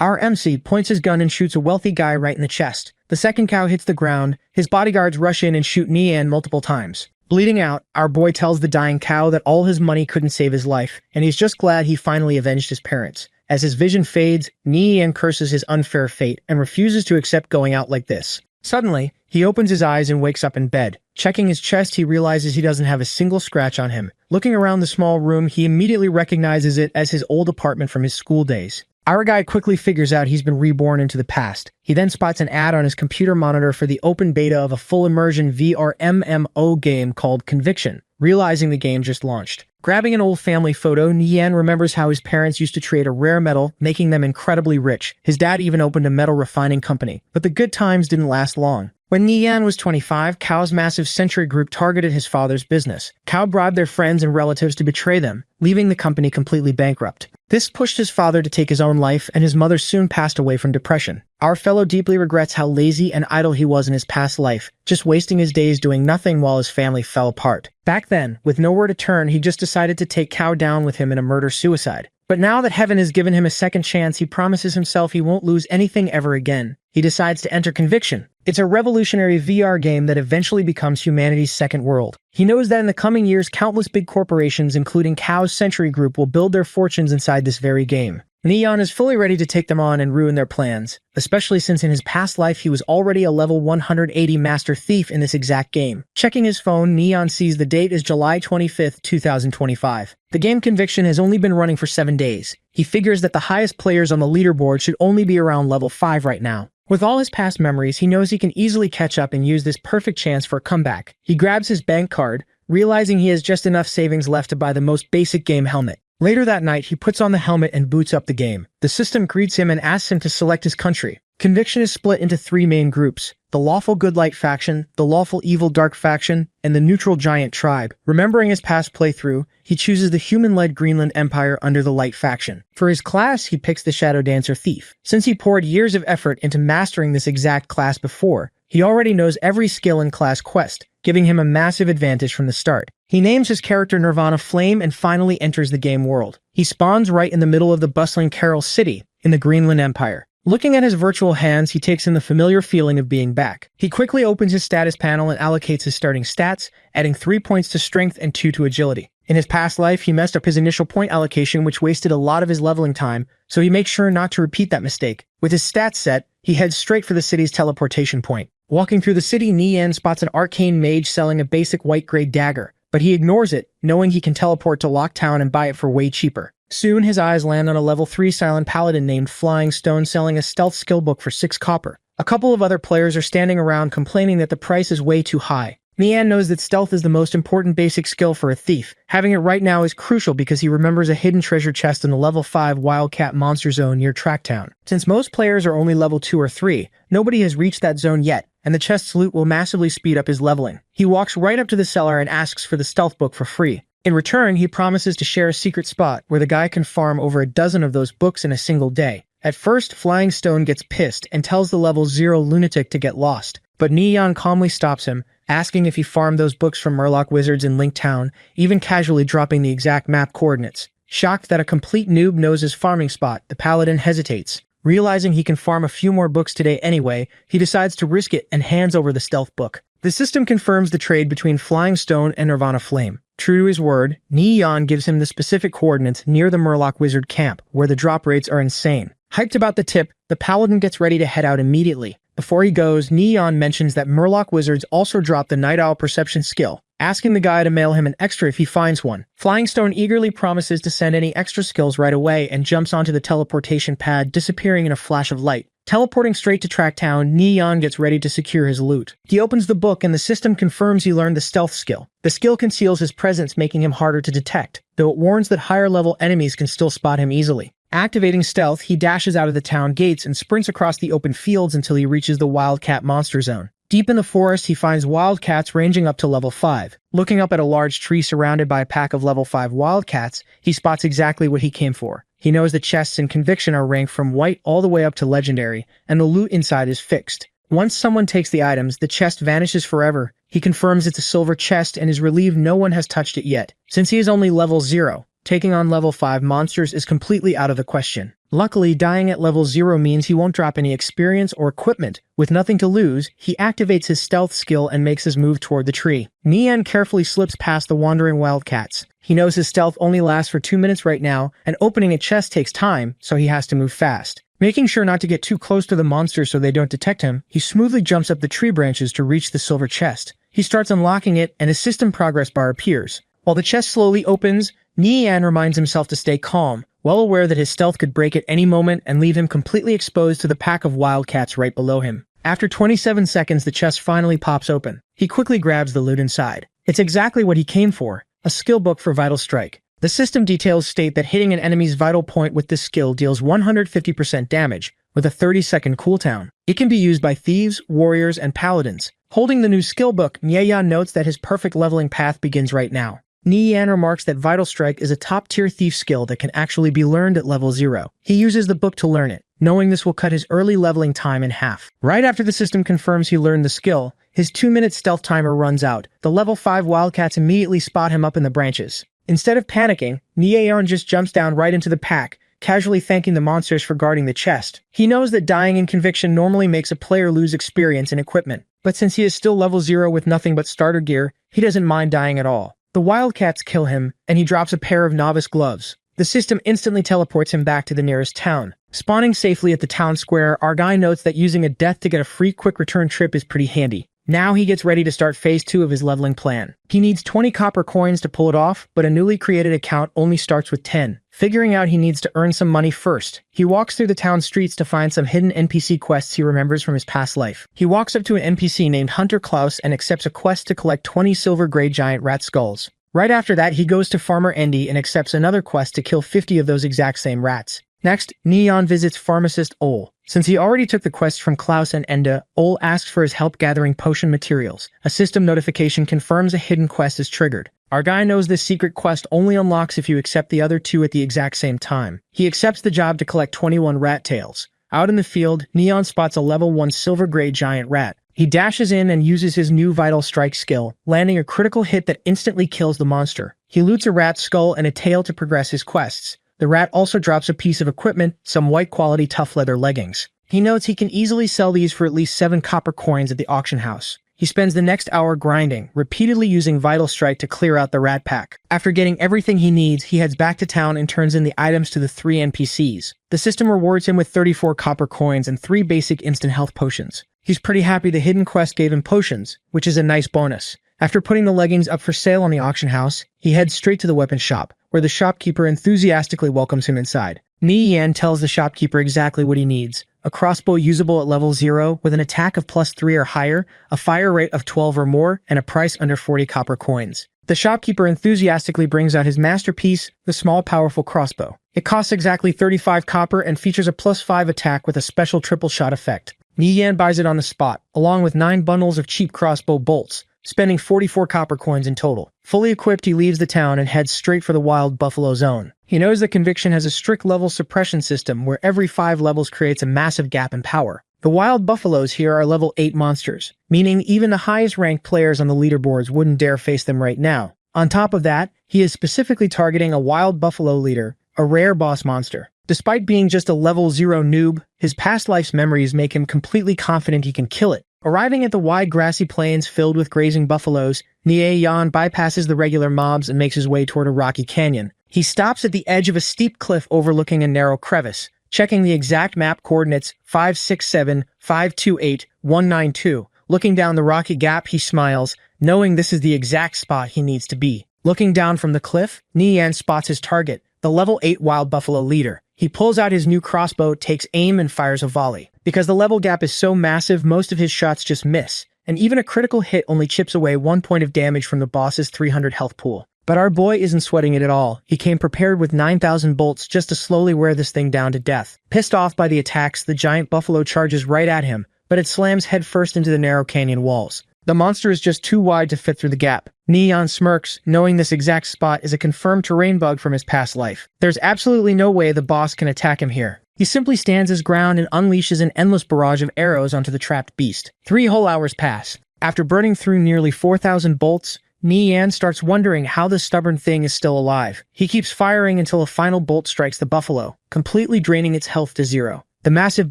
Our MC points his gun and shoots a wealthy guy right in the chest. The second cow hits the ground. His bodyguards rush in and shoot Nian multiple times. Bleeding out, our boy tells the dying cow that all his money couldn't save his life, and he's just glad he finally avenged his parents. As his vision fades, Nian curses his unfair fate and refuses to accept going out like this. Suddenly, he opens his eyes and wakes up in bed. Checking his chest, he realizes he doesn't have a single scratch on him. Looking around the small room, he immediately recognizes it as his old apartment from his school days. Our guy quickly figures out he's been reborn into the past. He then spots an ad on his computer monitor for the open beta of a full immersion VR MMO game called Conviction, realizing the game just launched. Grabbing an old family photo, Nian remembers how his parents used to trade a rare metal, making them incredibly rich. His dad even opened a metal refining company, but the good times didn't last long. When Nian was 25, Cao's massive Century group targeted his father's business. Cao bribed their friends and relatives to betray them, leaving the company completely bankrupt. This pushed his father to take his own life, and his mother soon passed away from depression. Our fellow deeply regrets how lazy and idle he was in his past life, just wasting his days doing nothing while his family fell apart. Back then, with nowhere to turn, he just decided to take Cao down with him in a murder-suicide. But now that heaven has given him a second chance, he promises himself he won't lose anything ever again. He decides to enter Conviction. It's a revolutionary VR game that eventually becomes humanity's second world. He knows that in the coming years, countless big corporations, including Cao's Century Group, will build their fortunes inside this very game. Nian is fully ready to take them on and ruin their plans, especially since in his past life he was already a level 180 master thief in this exact game. Checking his phone, Nian sees the date is July 25th, 2025. The game Conviction has only been running for 7 days. He figures that the highest players on the leaderboard should only be around level 5 right now. With all his past memories, he knows he can easily catch up and use this perfect chance for a comeback. He grabs his bank card, realizing he has just enough savings left to buy the most basic game helmet. Later that night, he puts on the helmet and boots up the game. The system greets him and asks him to select his country. Conviction is split into 3 main groups: the Lawful Good Light faction, the Lawful Evil Dark faction, and the Neutral Giant tribe. Remembering his past playthrough, he chooses the human-led Greenland Empire under the Light faction. For his class, he picks the Shadow Dancer Thief. Since he poured years of effort into mastering this exact class before, he already knows every skill in class quest, giving him a massive advantage from the start. He names his character Nirvana Flame and finally enters the game world. He spawns right in the middle of the bustling Carol City in the Greenland Empire. Looking at his virtual hands, he takes in the familiar feeling of being back. He quickly opens his status panel and allocates his starting stats, adding 3 points to strength and 2 to agility. In his past life, he messed up his initial point allocation, which wasted a lot of his leveling time, so he makes sure not to repeat that mistake. With his stats set, he heads straight for the city's teleportation point. Walking through the city, Nian spots an arcane mage selling a basic white-gray dagger, but he ignores it, knowing he can teleport to Locktown and buy it for way cheaper. Soon, his eyes land on a level 3 silent paladin named Flying Stone selling a stealth skill book for 6 copper. A couple of other players are standing around complaining that the price is way too high. Nian knows that stealth is the most important basic skill for a thief. Having it right now is crucial because he remembers a hidden treasure chest in the level 5 Wildcat monster zone near Tracktown. Since most players are only level 2 or 3, nobody has reached that zone yet, and the chest's loot will massively speed up his leveling. He walks right up to the seller and asks for the stealth book for free. In return, he promises to share a secret spot where the guy can farm over a dozen of those books in a single day. At first, Flying Stone gets pissed and tells the level 0 lunatic to get lost, but Nian calmly stops him, asking if he farmed those books from Murloc Wizards in Link Town, even casually dropping the exact map coordinates. Shocked that a complete noob knows his farming spot, the paladin hesitates. Realizing he can farm a few more books today anyway, he decides to risk it and hands over the stealth book. The system confirms the trade between Flying Stone and Nirvana Flame. True to his word, Nian gives him the specific coordinates near the Murloc Wizard camp, where the drop rates are insane. Hyped about the tip, the paladin gets ready to head out immediately. Before he goes, Nian mentions that Murloc Wizards also drop the Night Owl Perception skill, asking the guy to mail him an extra if he finds one. Flying Stone eagerly promises to send any extra skills right away and jumps onto the teleportation pad, disappearing in a flash of light. Teleporting straight to Tracktown, Nian gets ready to secure his loot. He opens the book and the system confirms he learned the stealth skill. The skill conceals his presence, making him harder to detect, though it warns that higher level enemies can still spot him easily. Activating stealth, he dashes out of the town gates and sprints across the open fields until he reaches the Wildcat monster zone. Deep in the forest, he finds wildcats ranging up to level 5. Looking up at a large tree surrounded by a pack of level 5 wildcats, he spots exactly what he came for. He knows the chests in Conviction are ranked from white all the way up to legendary, and the loot inside is fixed. Once someone takes the items, the chest vanishes forever. He confirms it's a silver chest and is relieved no one has touched it yet. Since he is only level 0, taking on level 5 monsters is completely out of the question. Luckily, dying at level 0 means he won't drop any experience or equipment. With nothing to lose, he activates his stealth skill and makes his move toward the tree. Nian carefully slips past the wandering wildcats. He knows his stealth only lasts for 2 minutes right now, and opening a chest takes time, so he has to move fast. Making sure not to get too close to the monsters so they don't detect him, he smoothly jumps up the tree branches to reach the silver chest. He starts unlocking it, and his system progress bar appears. While the chest slowly opens, Nian reminds himself to stay calm, well aware that his stealth could break at any moment and leave him completely exposed to the pack of wildcats right below him. After 27 seconds, the chest finally pops open. He quickly grabs the loot inside. It's exactly what he came for, a skill book for Vital Strike. The system details state that hitting an enemy's vital point with this skill deals 150% damage, with a 30-second cooldown. It can be used by thieves, warriors, and paladins. Holding the new skill book, Nieyan notes that his perfect leveling path begins right now. Nieyan remarks that Vital Strike is a top-tier thief skill that can actually be learned at level 0. He uses the book to learn it, knowing this will cut his early leveling time in half. Right after the system confirms he learned the skill, his 2-minute stealth timer runs out. The level 5 wildcats immediately spot him up in the branches. Instead of panicking, Nieyan just jumps down right into the pack, casually thanking the monsters for guarding the chest. He knows that dying in conviction normally makes a player lose experience and equipment, but since he is still level 0 with nothing but starter gear, he doesn't mind dying at all. The wildcats kill him, and he drops a pair of novice gloves. The system instantly teleports him back to the nearest town. Spawning safely at the town square, our guy notes that using a death to get a free quick return trip is pretty handy. Now he gets ready to start phase 2 of his leveling plan. He needs 20 copper coins to pull it off, but a newly created account only starts with 10. Figuring out he needs to earn some money first, he walks through the town streets to find some hidden NPC quests he remembers from his past life. He walks up to an NPC named Hunter Klaus and accepts a quest to collect 20 silver gray giant rat skulls. Right after that, he goes to Farmer Endy and accepts another quest to kill 50 of those exact same rats. Next, Neon visits pharmacist Ol. Since he already took the quest from Klaus and Enda, Ol asks for his help gathering potion materials. A system notification confirms a hidden quest is triggered. Our guy knows this secret quest only unlocks if you accept the other 2 at the exact same time. He accepts the job to collect 21 rat tails. Out in the field, Neon spots a level 1 silver gray giant rat. He dashes in and uses his new Vital Strike skill, landing a critical hit that instantly kills the monster. He loots a rat's skull and a tail to progress his quests. The rat also drops a piece of equipment, some white-quality tough leather leggings. He notes he can easily sell these for at least 7 copper coins at the auction house. He spends the next hour grinding, repeatedly using Vital Strike to clear out the rat pack. After getting everything he needs, he heads back to town and turns in the items to the 3 NPCs. The system rewards him with 34 copper coins and 3 basic instant health potions. He's pretty happy the hidden quest gave him potions, which is a nice bonus. After putting the leggings up for sale on the auction house, he heads straight to the weapon shop, where the shopkeeper enthusiastically welcomes him inside. Nian tells the shopkeeper exactly what he needs. A crossbow usable at level 0 with an attack of +3 or higher, a fire rate of 12 or more, and a price under 40 copper coins. The shopkeeper enthusiastically brings out his masterpiece, the small powerful crossbow. It costs exactly 35 copper and features a +5 attack with a special triple shot effect. Nian buys it on the spot, along with 9 bundles of cheap crossbow bolts, spending 44 copper coins in total. Fully equipped, he leaves the town and heads straight for the Wild Buffalo Zone. He knows that Conviction has a strict level suppression system where every 5 levels creates a massive gap in power. The Wild Buffaloes here are level 8 monsters, meaning even the highest ranked players on the leaderboards wouldn't dare face them right now. On top of that, he is specifically targeting a Wild Buffalo leader, a rare boss monster. Despite being just a level 0 noob, his past life's memories make him completely confident he can kill it. Arriving at the wide grassy plains filled with grazing buffaloes, Nie Yan bypasses the regular mobs and makes his way toward a rocky canyon. He stops at the edge of a steep cliff overlooking a narrow crevice, checking the exact map coordinates 567-528-192. Looking down the rocky gap, he smiles, knowing this is the exact spot he needs to be. Looking down from the cliff, Nian spots his target, the level 8 Wild Buffalo leader. He pulls out his new crossbow, takes aim, and fires a volley. Because the level gap is so massive, most of his shots just miss, and even a critical hit only chips away 1 point of damage from the boss's 300 health pool. But our boy isn't sweating it at all. He came prepared with 9,000 bolts just to slowly wear this thing down to death. Pissed off by the attacks, the giant buffalo charges right at him, but it slams headfirst into the narrow canyon walls. The monster is just too wide to fit through the gap. Neon smirks, knowing this exact spot is a confirmed terrain bug from his past life. There's absolutely no way the boss can attack him here. He simply stands his ground and unleashes an endless barrage of arrows onto the trapped beast. 3 whole hours pass. After burning through nearly 4,000 bolts, Ni Yan starts wondering how this stubborn thing is still alive. He keeps firing until a final bolt strikes the buffalo, completely draining its health to zero. The massive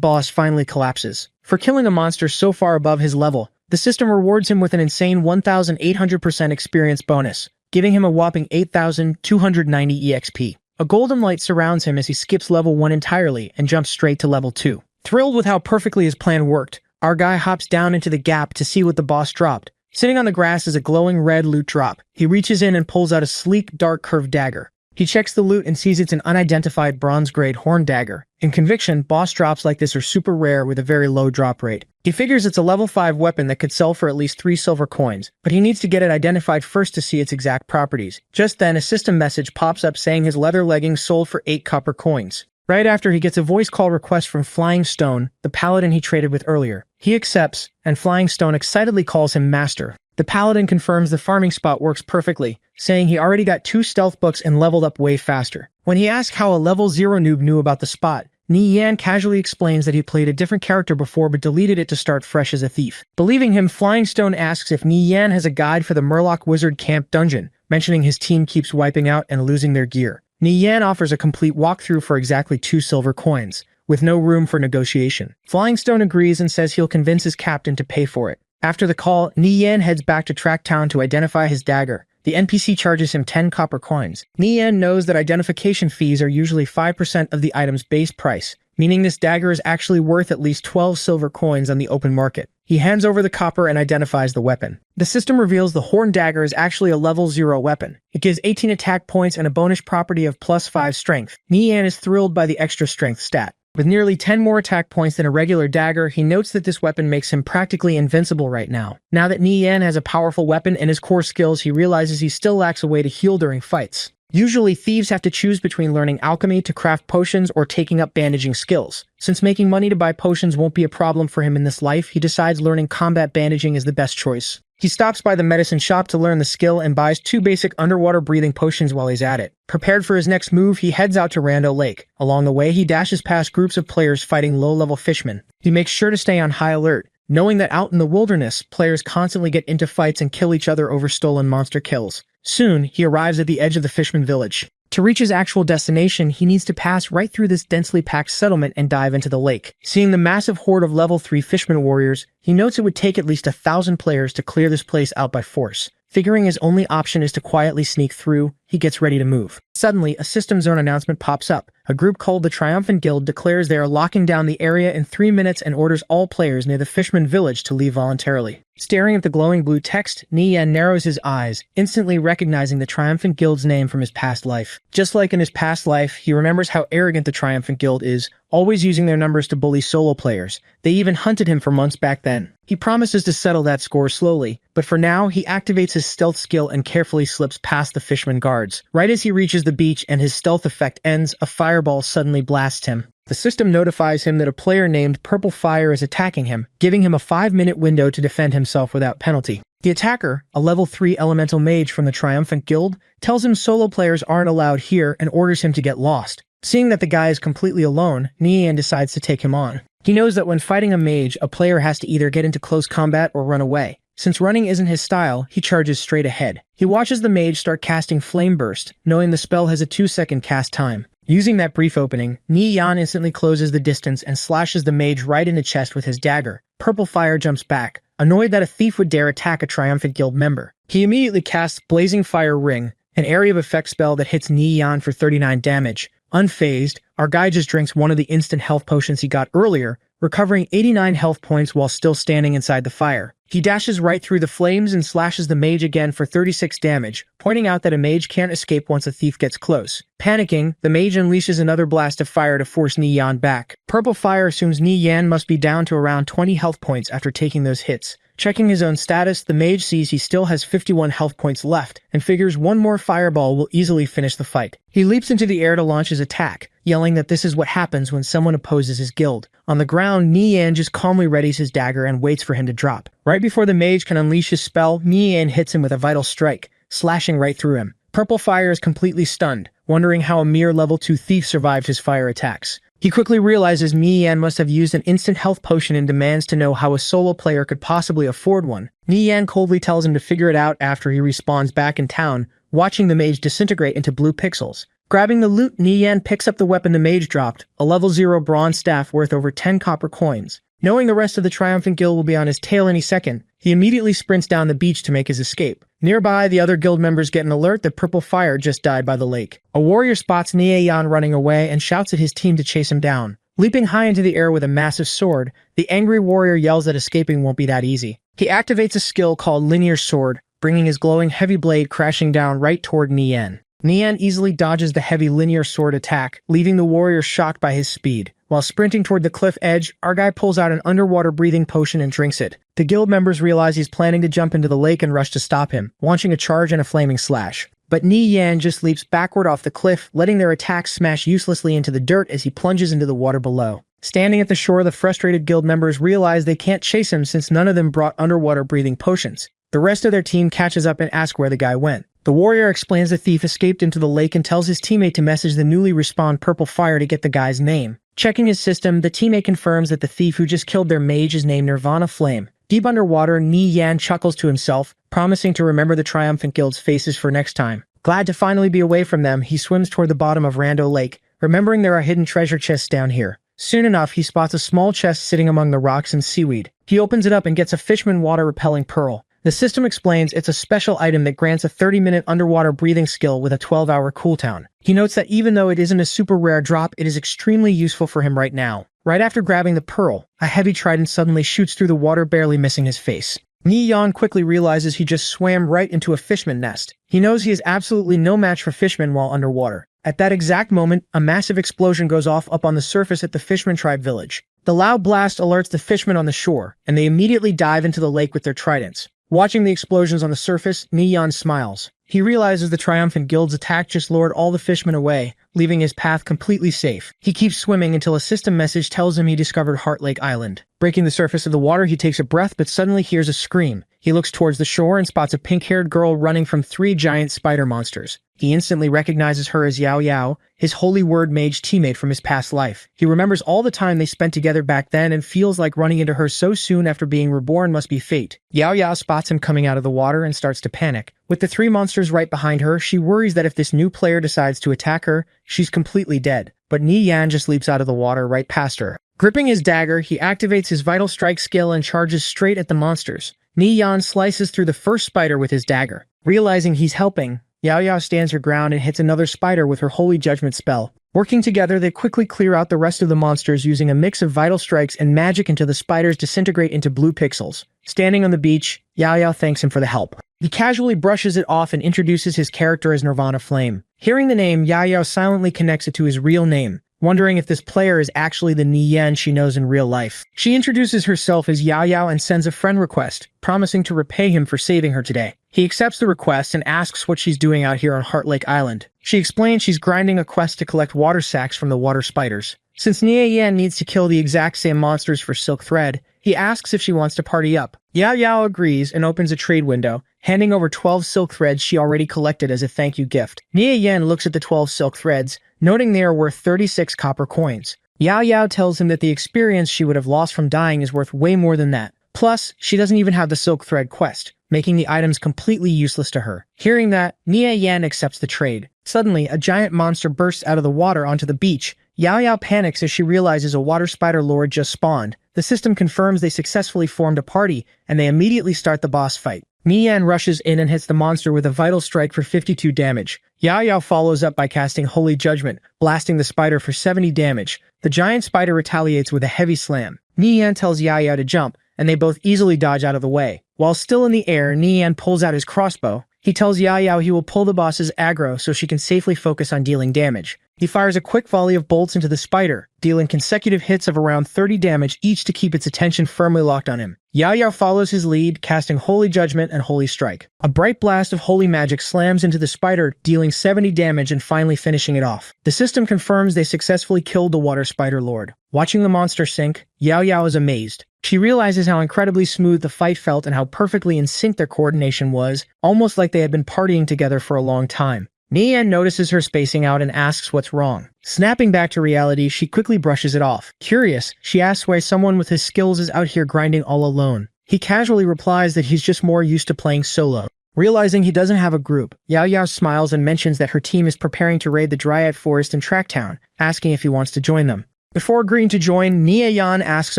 boss finally collapses. For killing a monster so far above his level, the system rewards him with an insane 1,800% experience bonus, giving him a whopping 8,290 EXP. A golden light surrounds him as he skips level 1 entirely and jumps straight to level 2. Thrilled with how perfectly his plan worked, our guy hops down into the gap to see what the boss dropped. Sitting on the grass is a glowing red loot drop. He reaches in and pulls out a sleek, dark curved dagger. He checks the loot and sees it's an unidentified bronze-grade horn dagger. In conviction, boss drops like this are super rare with a very low drop rate. He figures it's a level 5 weapon that could sell for at least 3 silver coins, but he needs to get it identified first to see its exact properties. Just then, a system message pops up saying his leather leggings sold for 8 copper coins. Right after, he gets a voice call request from Flying Stone, the paladin he traded with earlier. He accepts, and Flying Stone excitedly calls him Master. The paladin confirms the farming spot works perfectly, saying he already got 2 stealth books and leveled up way faster. When he asks how a level 0 noob knew about the spot, Ni Yan casually explains that he played a different character before but deleted it to start fresh as a thief. Believing him, Flying Stone asks if Ni Yan has a guide for the Murloc Wizard Camp dungeon, mentioning his team keeps wiping out and losing their gear. Ni Yan offers a complete walkthrough for exactly 2 silver coins, with no room for negotiation. Flying Stone agrees and says he'll convince his captain to pay for it. After the call, Ni Yan heads back to Track Town to identify his dagger. The NPC charges him 10 copper coins. Ni Yan knows that identification fees are usually 5% of the item's base price, meaning this dagger is actually worth at least 12 silver coins on the open market. He hands over the copper and identifies the weapon. The system reveals the horn dagger is actually a level 0 weapon. It gives 18 attack points and a bonus property of plus 5 strength. Ni Yan is thrilled by the extra strength stat. With nearly 10 more attack points than a regular dagger, he notes that this weapon makes him practically invincible right now. Now that Ni Yan has a powerful weapon and his core skills, he realizes he still lacks a way to heal during fights. Usually, thieves have to choose between learning alchemy to craft potions or taking up bandaging skills. Since making money to buy potions won't be a problem for him in this life, he decides learning combat bandaging is the best choice. He stops by the medicine shop to learn the skill and buys 2 basic underwater breathing potions while he's at it. Prepared for his next move, he heads out to Rando Lake. Along the way, he dashes past groups of players fighting low-level fishmen. He makes sure to stay on high alert, knowing that out in the wilderness, players constantly get into fights and kill each other over stolen monster kills. Soon, he arrives at the edge of the Fishman village. To reach his actual destination, he needs to pass right through this densely packed settlement and dive into the lake. Seeing the massive horde of level 3 Fishman warriors, he notes it would take at least 1,000 players to clear this place out by force. Figuring his only option is to quietly sneak through, he gets ready to move. Suddenly, a system zone announcement pops up. A group called the Triumphant Guild declares they are locking down the area in 3 minutes and orders all players near the Fishman village to leave voluntarily. Staring at the glowing blue text, Ni Yan narrows his eyes, instantly recognizing the Triumphant Guild's name from his past life. Just like in his past life, he remembers how arrogant the Triumphant Guild is, always using their numbers to bully solo players. They even hunted him for months back then. He promises to settle that score slowly, but for now, he activates his stealth skill and carefully slips past the Fishman guards. Right as he reaches the beach and his stealth effect ends, a fireball suddenly blasts him. The system notifies him that a player named Purple Fire is attacking him, giving him a 5-minute window to defend himself without penalty. The attacker, a level 3 elemental mage from the Triumphant Guild, tells him solo players aren't allowed here and orders him to get lost. Seeing that the guy is completely alone, Ni Yan decides to take him on. He knows that when fighting a mage, a player has to either get into close combat or run away. Since running isn't his style, he charges straight ahead. He watches the mage start casting Flame Burst, knowing the spell has a 2-second cast time. Using that brief opening, Ni Yan instantly closes the distance and slashes the mage right in the chest with his dagger. Purple Fire jumps back, annoyed that a thief would dare attack a Triumphant Guild member. He immediately casts Blazing Fire Ring, an area of effect spell that hits Ni Yan for 39 damage. Unfazed, our guy just drinks one of the instant health potions he got earlier, recovering 89 health points while still standing inside the fire. He dashes right through the flames and slashes the mage again for 36 damage, pointing out that a mage can't escape once a thief gets close. Panicking, the mage unleashes another blast of fire to force Ni Yan back. Purple Fire assumes Ni Yan must be down to around 20 health points after taking those hits. Checking his own status, the mage sees he still has 51 health points left, and figures one more fireball will easily finish the fight. He leaps into the air to launch his attack, yelling that this is what happens when someone opposes his guild. On the ground, Ni Yan just calmly readies his dagger and waits for him to drop. Right before the mage can unleash his spell, Ni Yan hits him with a vital strike, slashing right through him. Purple Fire is completely stunned, wondering how a mere level 2 thief survived his fire attacks. He quickly realizes Mi Yan must have used an instant health potion and demands to know how a solo player could possibly afford one. Mi Yan coldly tells him to figure it out after he respawns back in town, watching the mage disintegrate into blue pixels. Grabbing the loot, Mi Yan picks up the weapon the mage dropped, a level 0 bronze staff worth over 10 copper coins. Knowing the rest of the triumphant guild will be on his tail any second, he immediately sprints down the beach to make his escape. Nearby, the other guild members get an alert that purple fire just died by the lake. A warrior spots Yan running away and shouts at his team to chase him down. Leaping high into the air with a massive sword, the angry warrior yells that escaping won't be that easy. He activates a skill called Linear Sword, bringing his glowing heavy blade crashing down right toward Yan. Yan easily dodges the heavy linear sword attack, leaving the warrior shocked by his speed. While sprinting toward the cliff edge, our guy pulls out an underwater breathing potion and drinks it. The guild members realize he's planning to jump into the lake and rush to stop him, launching a charge and a flaming slash. But Yan just leaps backward off the cliff, letting their attacks smash uselessly into the dirt as he plunges into the water below. Standing at the shore, the frustrated guild members realize they can't chase him since none of them brought underwater breathing potions. The rest of their team catches up and asks where the guy went. The warrior explains the thief escaped into the lake and tells his teammate to message the newly respawned purple fire to get the guy's name. Checking his system, the teammate confirms that the thief who just killed their mage is named Nirvana Flame. Deep underwater, Yan chuckles to himself, promising to remember the triumphant guild's faces for next time. Glad to finally be away from them, he swims toward the bottom of Rando Lake, remembering there are hidden treasure chests down here. Soon enough, he spots a small chest sitting among the rocks and seaweed. He opens it up and gets a fishman water-repelling pearl. The system explains it's a special item that grants a 30-minute underwater breathing skill with a 12-hour cooldown. He notes that even though it isn't a super rare drop, it is extremely useful for him right now. Right after grabbing the pearl, a heavy trident suddenly shoots through the water, barely missing his face. Yan quickly realizes he just swam right into a fishman nest. He knows he is absolutely no match for fishmen while underwater. At that exact moment, a massive explosion goes off up on the surface at the Fishman tribe village. The loud blast alerts the fishermen on the shore, and they immediately dive into the lake with their tridents. Watching the explosions on the surface, Yan smiles. He realizes the triumphant guild's attack just lured all the fishmen away, leaving his path completely safe. He keeps swimming until a system message tells him he discovered Heart Lake Island. Breaking the surface of the water, he takes a breath but suddenly hears a scream. He looks towards the shore and spots a pink-haired girl running from 3 giant spider monsters. He instantly recognizes her as Yahello, his holy word mage teammate from his past life. He remembers all the time they spent together back then and feels like running into her so soon after being reborn must be fate. Yahello spots him coming out of the water and starts to panic. With the 3 monsters right behind her, she worries that if this new player decides to attack her, she's completely dead. But Yan just leaps out of the water right past her. Gripping his dagger, he activates his Vital Strike skill and charges straight at the monsters. Yan slices through the first spider with his dagger. Realizing he's helping, Yahello stands her ground and hits another spider with her Holy Judgment spell. Working together, they quickly clear out the rest of the monsters using a mix of Vital Strikes and magic until the spiders disintegrate into blue pixels. Standing on the beach, Yahello thanks him for the help. He casually brushes it off and introduces his character as Nirvana Flame. Hearing the name, Yahello silently connects it to his real name, wondering if this player is actually the Yan she knows in real life. She introduces herself as Yahello and sends a friend request, promising to repay him for saving her today. He accepts the request and asks what she's doing out here on Heart Lake Island. She explains she's grinding a quest to collect water sacks from the water spiders. Since Yan needs to kill the exact same monsters for Silk Thread, he asks if she wants to party up. Yahello agrees and opens a trade window, handing over 12 silk threads she already collected as a thank you gift. Yan looks at the 12 silk threads, noting they are worth 36 copper coins. Yahello tells him that the experience she would have lost from dying is worth way more than that. Plus, she doesn't even have the silk thread quest, making the items completely useless to her. Hearing that, Yan accepts the trade. Suddenly, a giant monster bursts out of the water onto the beach. Yahello panics as she realizes a water spider lord just spawned. The system confirms they successfully formed a party, and they immediately start the boss fight. Yan rushes in and hits the monster with a Vital Strike for 52 damage. Yahello follows up by casting Holy Judgment, blasting the spider for 70 damage. The giant spider retaliates with a heavy slam. Yan tells Yahello to jump, and they both easily dodge out of the way. While still in the air, Yan pulls out his crossbow. He tells Yahello he will pull the boss's aggro so she can safely focus on dealing damage. He fires a quick volley of bolts into the spider, dealing consecutive hits of around 30 damage each to keep its attention firmly locked on him. Yahello follows his lead, casting Holy Judgment and Holy Strike. A bright blast of holy magic slams into the spider, dealing 70 damage and finally finishing it off. The system confirms they successfully killed the water spider lord. Watching the monster sink, Yahello is amazed. She realizes how incredibly smooth the fight felt and how perfectly in sync their coordination was, almost like they had been partying together for a long time. Nian notices her spacing out and asks what's wrong. Snapping back to reality, she quickly brushes it off. Curious, she asks why someone with his skills is out here grinding all alone. He casually replies that he's just more used to playing solo. Realizing he doesn't have a group, Yao smiles and mentions that her team is preparing to raid the Dryad Forest in Tracktown, asking if he wants to join them. Before agreeing to join, Yan asks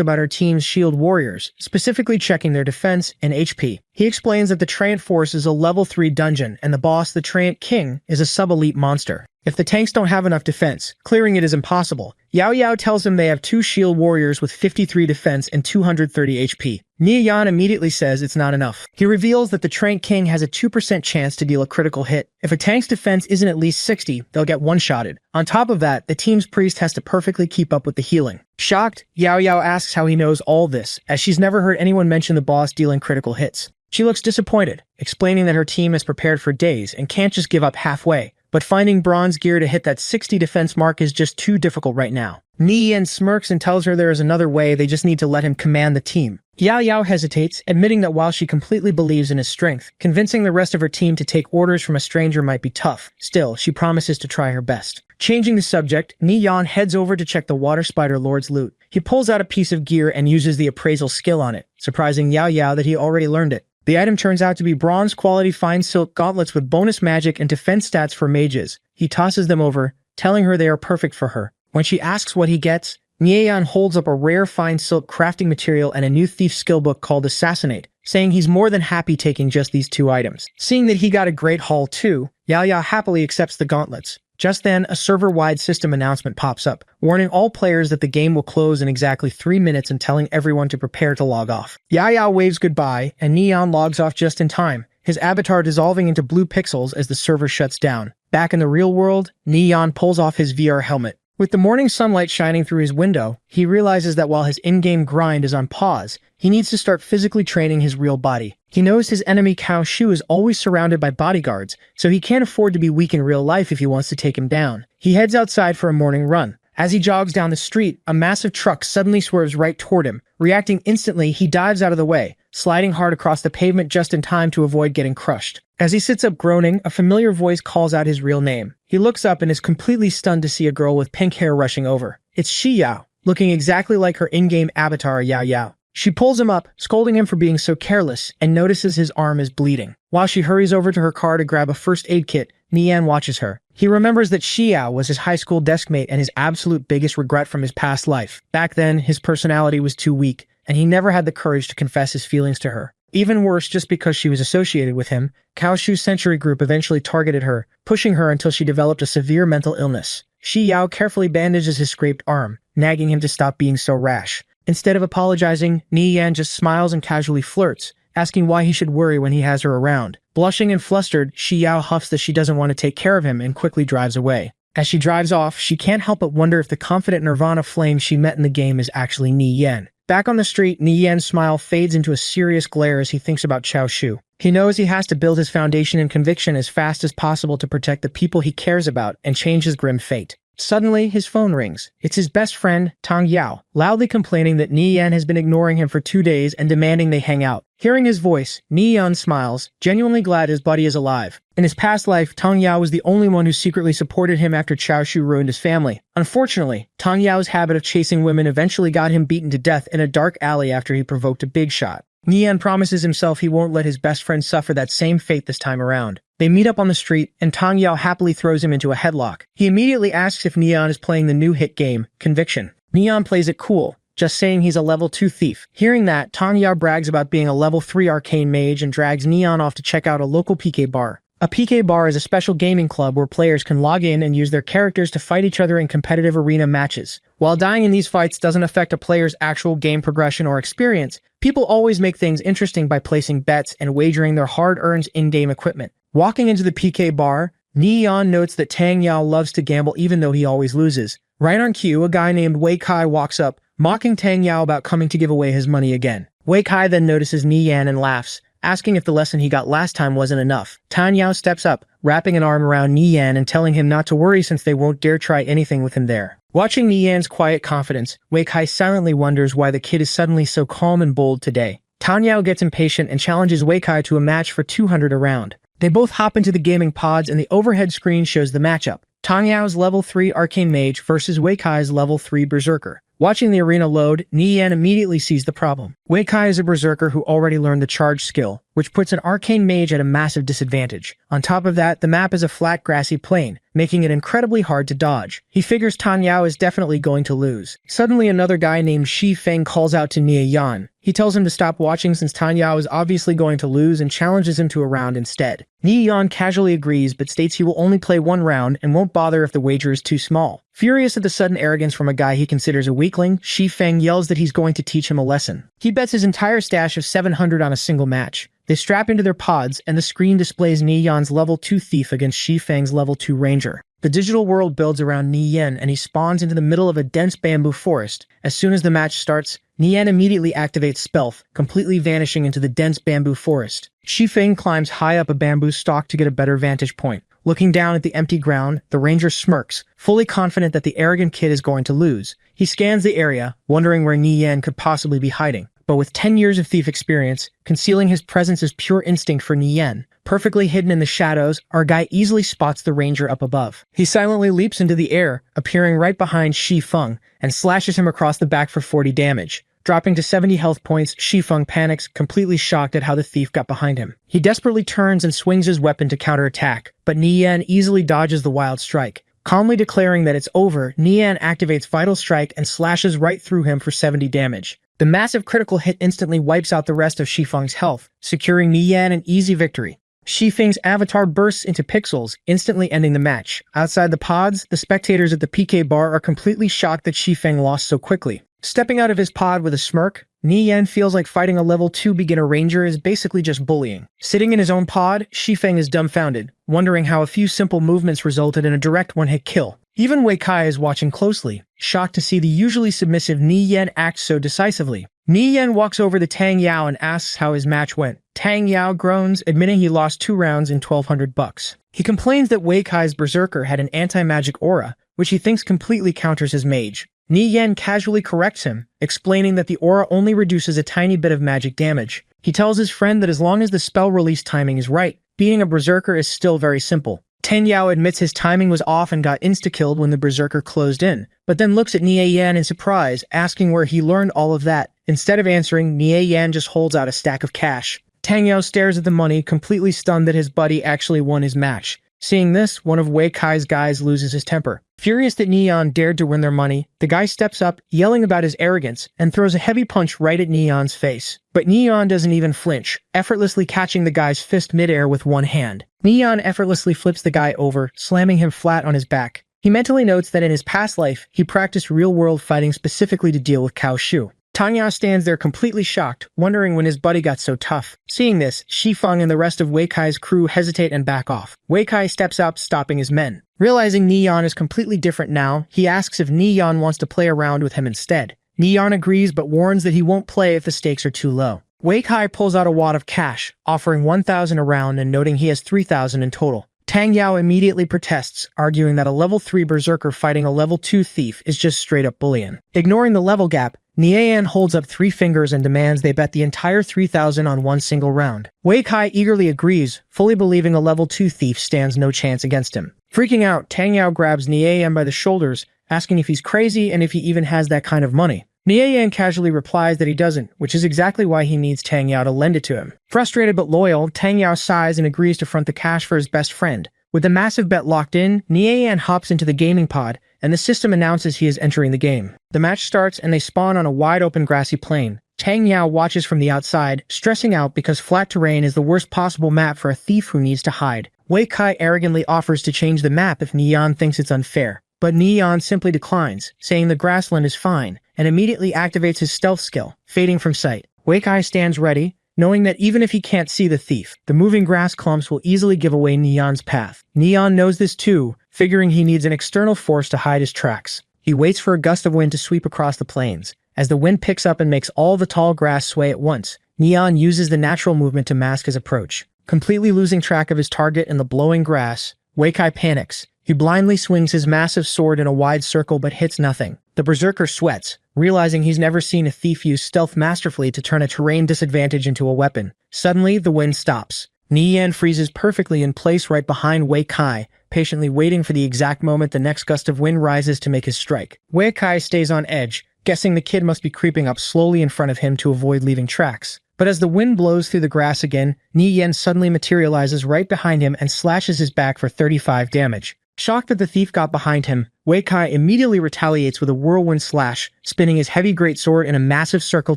about her team's shield warriors, specifically checking their defense and HP. He explains that the Treant Force is a level 3 dungeon and the boss, the Treant King, is a sub-elite monster. If the tanks don't have enough defense, clearing it is impossible. Yao tells him they have 2 shield warriors with 53 defense and 230 HP. Yan immediately says it's not enough. He reveals that the Treant King has a 2% chance to deal a critical hit. If a tank's defense isn't at least 60, they'll get one-shotted. On top of that, the team's priest has to perfectly keep up with the healing. Shocked, Yao asks how he knows all this, as she's never heard anyone mention the boss dealing critical hits. She looks disappointed, explaining that her team is prepared for days and can't just give up halfway. But finding bronze gear to hit that 60 defense mark is just too difficult right now. Nian smirks and tells her there is another way, they just need to let him command the team. Yao hesitates, admitting that while she completely believes in his strength, convincing the rest of her team to take orders from a stranger might be tough. Still, she promises to try her best. Changing the subject, Nian heads over to check the Water Spider Lord's loot. He pulls out a piece of gear and uses the appraisal skill on it, surprising Yao that he already learned it. The item turns out to be bronze quality fine silk gauntlets with bonus magic and defense stats for mages. He tosses them over, telling her they are perfect for her. When she asks what he gets, Nian holds up a rare fine silk crafting material and a new thief skill book called Assassinate, saying he's more than happy taking just these 2 items. Seeing that he got a great haul too, Yao happily accepts the gauntlets. Just then, a server-wide system announcement pops up, warning all players that the game will close in exactly 3 minutes and telling everyone to prepare to log off. Yao waves goodbye, and Nian logs off just in time, his avatar dissolving into blue pixels as the server shuts down. Back in the real world, Nian pulls off his VR helmet. With the morning sunlight shining through his window, he realizes that while his in-game grind is on pause, he needs to start physically training his real body. He knows his enemy Cao Shu is always surrounded by bodyguards, so he can't afford to be weak in real life if he wants to take him down. He heads outside for a morning run. As he jogs down the street, a massive truck suddenly swerves right toward him. Reacting instantly, he dives out of the way, sliding hard across the pavement just in time to avoid getting crushed. As he sits up groaning, a familiar voice calls out his real name. He looks up and is completely stunned to see a girl with pink hair rushing over. It's Yao, looking exactly like her in-game avatar Yao. She pulls him up, scolding him for being so careless, and notices his arm is bleeding. While she hurries over to her car to grab a first aid kit, Nian watches her. He remembers that Xiao was his high school deskmate and his absolute biggest regret from his past life. Back then, his personality was too weak, and he never had the courage to confess his feelings to her. Even worse, just because she was associated with him, Cao Shu's Century Group eventually targeted her, pushing her until she developed a severe mental illness. Xiao carefully bandages his scraped arm, nagging him to stop being so rash. Instead of apologizing, Nian just smiles and casually flirts, asking why he should worry when he has her around. Blushing and flustered, Xiao huffs that she doesn't want to take care of him and quickly drives away. As she drives off, she can't help but wonder if the confident Nirvana flame she met in the game is actually Nian. Back on the street, Nian's smile fades into a serious glare as he thinks about Cao Shu. He knows he has to build his foundation and conviction as fast as possible to protect the people he cares about and change his grim fate. Suddenly, his phone rings. It's his best friend, Tang Yao, loudly complaining that Nian has been ignoring him for 2 days and demanding they hang out. Hearing his voice, Nian smiles, genuinely glad his buddy is alive. In his past life, Tang Yao was the only one who secretly supported him after Cao Shu ruined his family. Unfortunately, Tang Yao's habit of chasing women eventually got him beaten to death in a dark alley after he provoked a big shot. Nian promises himself he won't let his best friend suffer that same fate this time around. They meet up on the street, and Tang Yao happily throws him into a headlock. He immediately asks if Nian is playing the new hit game, Conviction. Nian plays it cool, just saying he's a level 2 thief. Hearing that, Tang Yao brags about being a level 3 arcane mage and drags Nian off to check out a local PK bar. A PK bar is a special gaming club where players can log in and use their characters to fight each other in competitive arena matches. While dying in these fights doesn't affect a player's actual game progression or experience, people always make things interesting by placing bets and wagering their hard-earned in-game equipment. Walking into the PK bar, Nian notes that Tang Yao loves to gamble even though he always loses. Right on cue, a guy named Wei Kai walks up, mocking Tang Yao about coming to give away his money again. Wei Kai then notices Nian and laughs, asking if the lesson he got last time wasn't enough. Tang Yao steps up, wrapping an arm around Nian and telling him not to worry since they won't dare try anything with him there. Watching Nian's quiet confidence, Wei Kai silently wonders why the kid is suddenly so calm and bold today. Tang Yao gets impatient and challenges Wei Kai to a match for 200 a round. They both hop into the gaming pods and the overhead screen shows the matchup. Tang Yao's level 3 Arcane Mage versus Wei Kai's level 3 Berserker. Watching the arena load, Nian immediately sees the problem. Wei Kai is a Berserker who already learned the charge skill, which puts an Arcane Mage at a massive disadvantage. On top of that, the map is a flat grassy plain, making it incredibly hard to dodge. He figures Tang Yao is definitely going to lose. Suddenly another guy named Shi Feng calls out to Nia Yan. He tells him to stop watching since Tang Yao is obviously going to lose and challenges him to a round instead. Nia Yan casually agrees but states he will only play one round and won't bother if the wager is too small. Furious at the sudden arrogance from a guy he considers a weakling, Shi Feng yells that he's going to teach him a lesson. He bets his entire stash of 700 on a single match. They strap into their pods, and the screen displays Niyan's level 2 Thief against Shi Feng's level 2 Ranger. The digital world builds around Niyan, and he spawns into the middle of a dense bamboo forest. As soon as the match starts, Niyan immediately activates Spelth, completely vanishing into the dense bamboo forest. Shi Feng climbs high up a bamboo stalk to get a better vantage point. Looking down at the empty ground, the ranger smirks, fully confident that the arrogant kid is going to lose. He scans the area, wondering where Niyan could possibly be hiding. But with 10 years of thief experience, concealing his presence is pure instinct for Niyan. Perfectly hidden in the shadows, our guy easily spots the ranger up above. He silently leaps into the air, appearing right behind Shi Feng, and slashes him across the back for 40 damage. Dropping to 70 health points, Shi Feng panics, completely shocked at how the thief got behind him. He desperately turns and swings his weapon to counterattack, but Niyan easily dodges the wild strike. Calmly declaring that it's over, Niyan activates Vital Strike and slashes right through him for 70 damage. The massive critical hit instantly wipes out the rest of Shi Feng's health, securing Niyan an easy victory. Shi Feng's avatar bursts into pixels, instantly ending the match. Outside the pods, the spectators at the PK bar are completely shocked that Shi Feng lost so quickly. Stepping out of his pod with a smirk, Niyan feels like fighting a level 2 beginner ranger is basically just bullying. Sitting in his own pod, Shi Feng is dumbfounded, wondering how a few simple movements resulted in a direct one-hit kill. Even Wei Kai is watching closely, shocked to see the usually submissive Niyan act so decisively. Niyan walks over to Tang Yao and asks how his match went. Tang Yao groans, admitting he lost 2 rounds and 1,200 bucks. He complains that Wei Kai's Berserker had an anti-magic aura, which he thinks completely counters his mage. Niyan casually corrects him, explaining that the aura only reduces a tiny bit of magic damage. He tells his friend that as long as the spell release timing is right, beating a Berserker is still very simple. Tang Yao admits his timing was off and got insta-killed when the Berserker closed in, but then looks at Niyan in surprise, asking where he learned all of that. Instead of answering, Niyan just holds out a stack of cash. Tang Yao stares at the money, completely stunned that his buddy actually won his match. Seeing this, one of Wei Kai's guys loses his temper. Furious that Niyan dared to win their money, the guy steps up, yelling about his arrogance, and throws a heavy punch right at Niyan's face. But Niyan doesn't even flinch, effortlessly catching the guy's fist midair with one hand. Niyan effortlessly flips the guy over, slamming him flat on his back. He mentally notes that in his past life, he practiced real-world fighting specifically to deal with Cao Shu. Tang Yao stands there completely shocked, wondering when his buddy got so tough. Seeing this, Shi Feng and the rest of Wei Kai's crew hesitate and back off. Wei Kai steps up, stopping his men. Realizing Niyan is completely different now, he asks if Niyan wants to play around with him instead. Niyan agrees but warns that he won't play if the stakes are too low. Wei Kai pulls out a wad of cash, offering 1,000 a round and noting he has 3,000 in total. Tang Yao immediately protests, arguing that a level 3 Berserker fighting a level 2 thief is just straight up bullying. Ignoring the level gap, Nian holds up 3 fingers and demands they bet the entire 3,000 on one single round. Wei Kai eagerly agrees, fully believing a level 2 thief stands no chance against him. Freaking out, Tang Yao grabs Nian by the shoulders, asking if he's crazy and if he even has that kind of money. Nian casually replies that he doesn't, which is exactly why he needs Tang Yao to lend it to him. Frustrated but loyal, Tang Yao sighs and agrees to front the cash for his best friend. With the massive bet locked in, Nian hops into the gaming pod, and the system announces he is entering the game. The match starts and they spawn on a wide-open grassy plain. Tang Yao watches from the outside, stressing out because flat terrain is the worst possible map for a thief who needs to hide. Wei Kai arrogantly offers to change the map if Nian thinks it's unfair, but Nian simply declines, saying the grassland is fine, and immediately activates his stealth skill, fading from sight. Wei Kai stands ready, knowing that even if he can't see the thief, the moving grass clumps will easily give away Nian's path. Nian knows this too, figuring he needs an external force to hide his tracks. He waits for a gust of wind to sweep across the plains. As the wind picks up and makes all the tall grass sway at once, Nian uses the natural movement to mask his approach. Completely losing track of his target in the blowing grass, Wei Kai panics. He blindly swings his massive sword in a wide circle but hits nothing. The Berserker sweats, realizing he's never seen a thief use stealth masterfully to turn a terrain disadvantage into a weapon. Suddenly, the wind stops. Ni Yan freezes perfectly in place right behind Wei Kai, patiently waiting for the exact moment the next gust of wind rises to make his strike. Wei Kai stays on edge, guessing the kid must be creeping up slowly in front of him to avoid leaving tracks. But as the wind blows through the grass again, Ni Yan suddenly materializes right behind him and slashes his back for 35 damage. Shocked that the thief got behind him, Wei Kai immediately retaliates with a whirlwind slash, spinning his heavy greatsword in a massive circle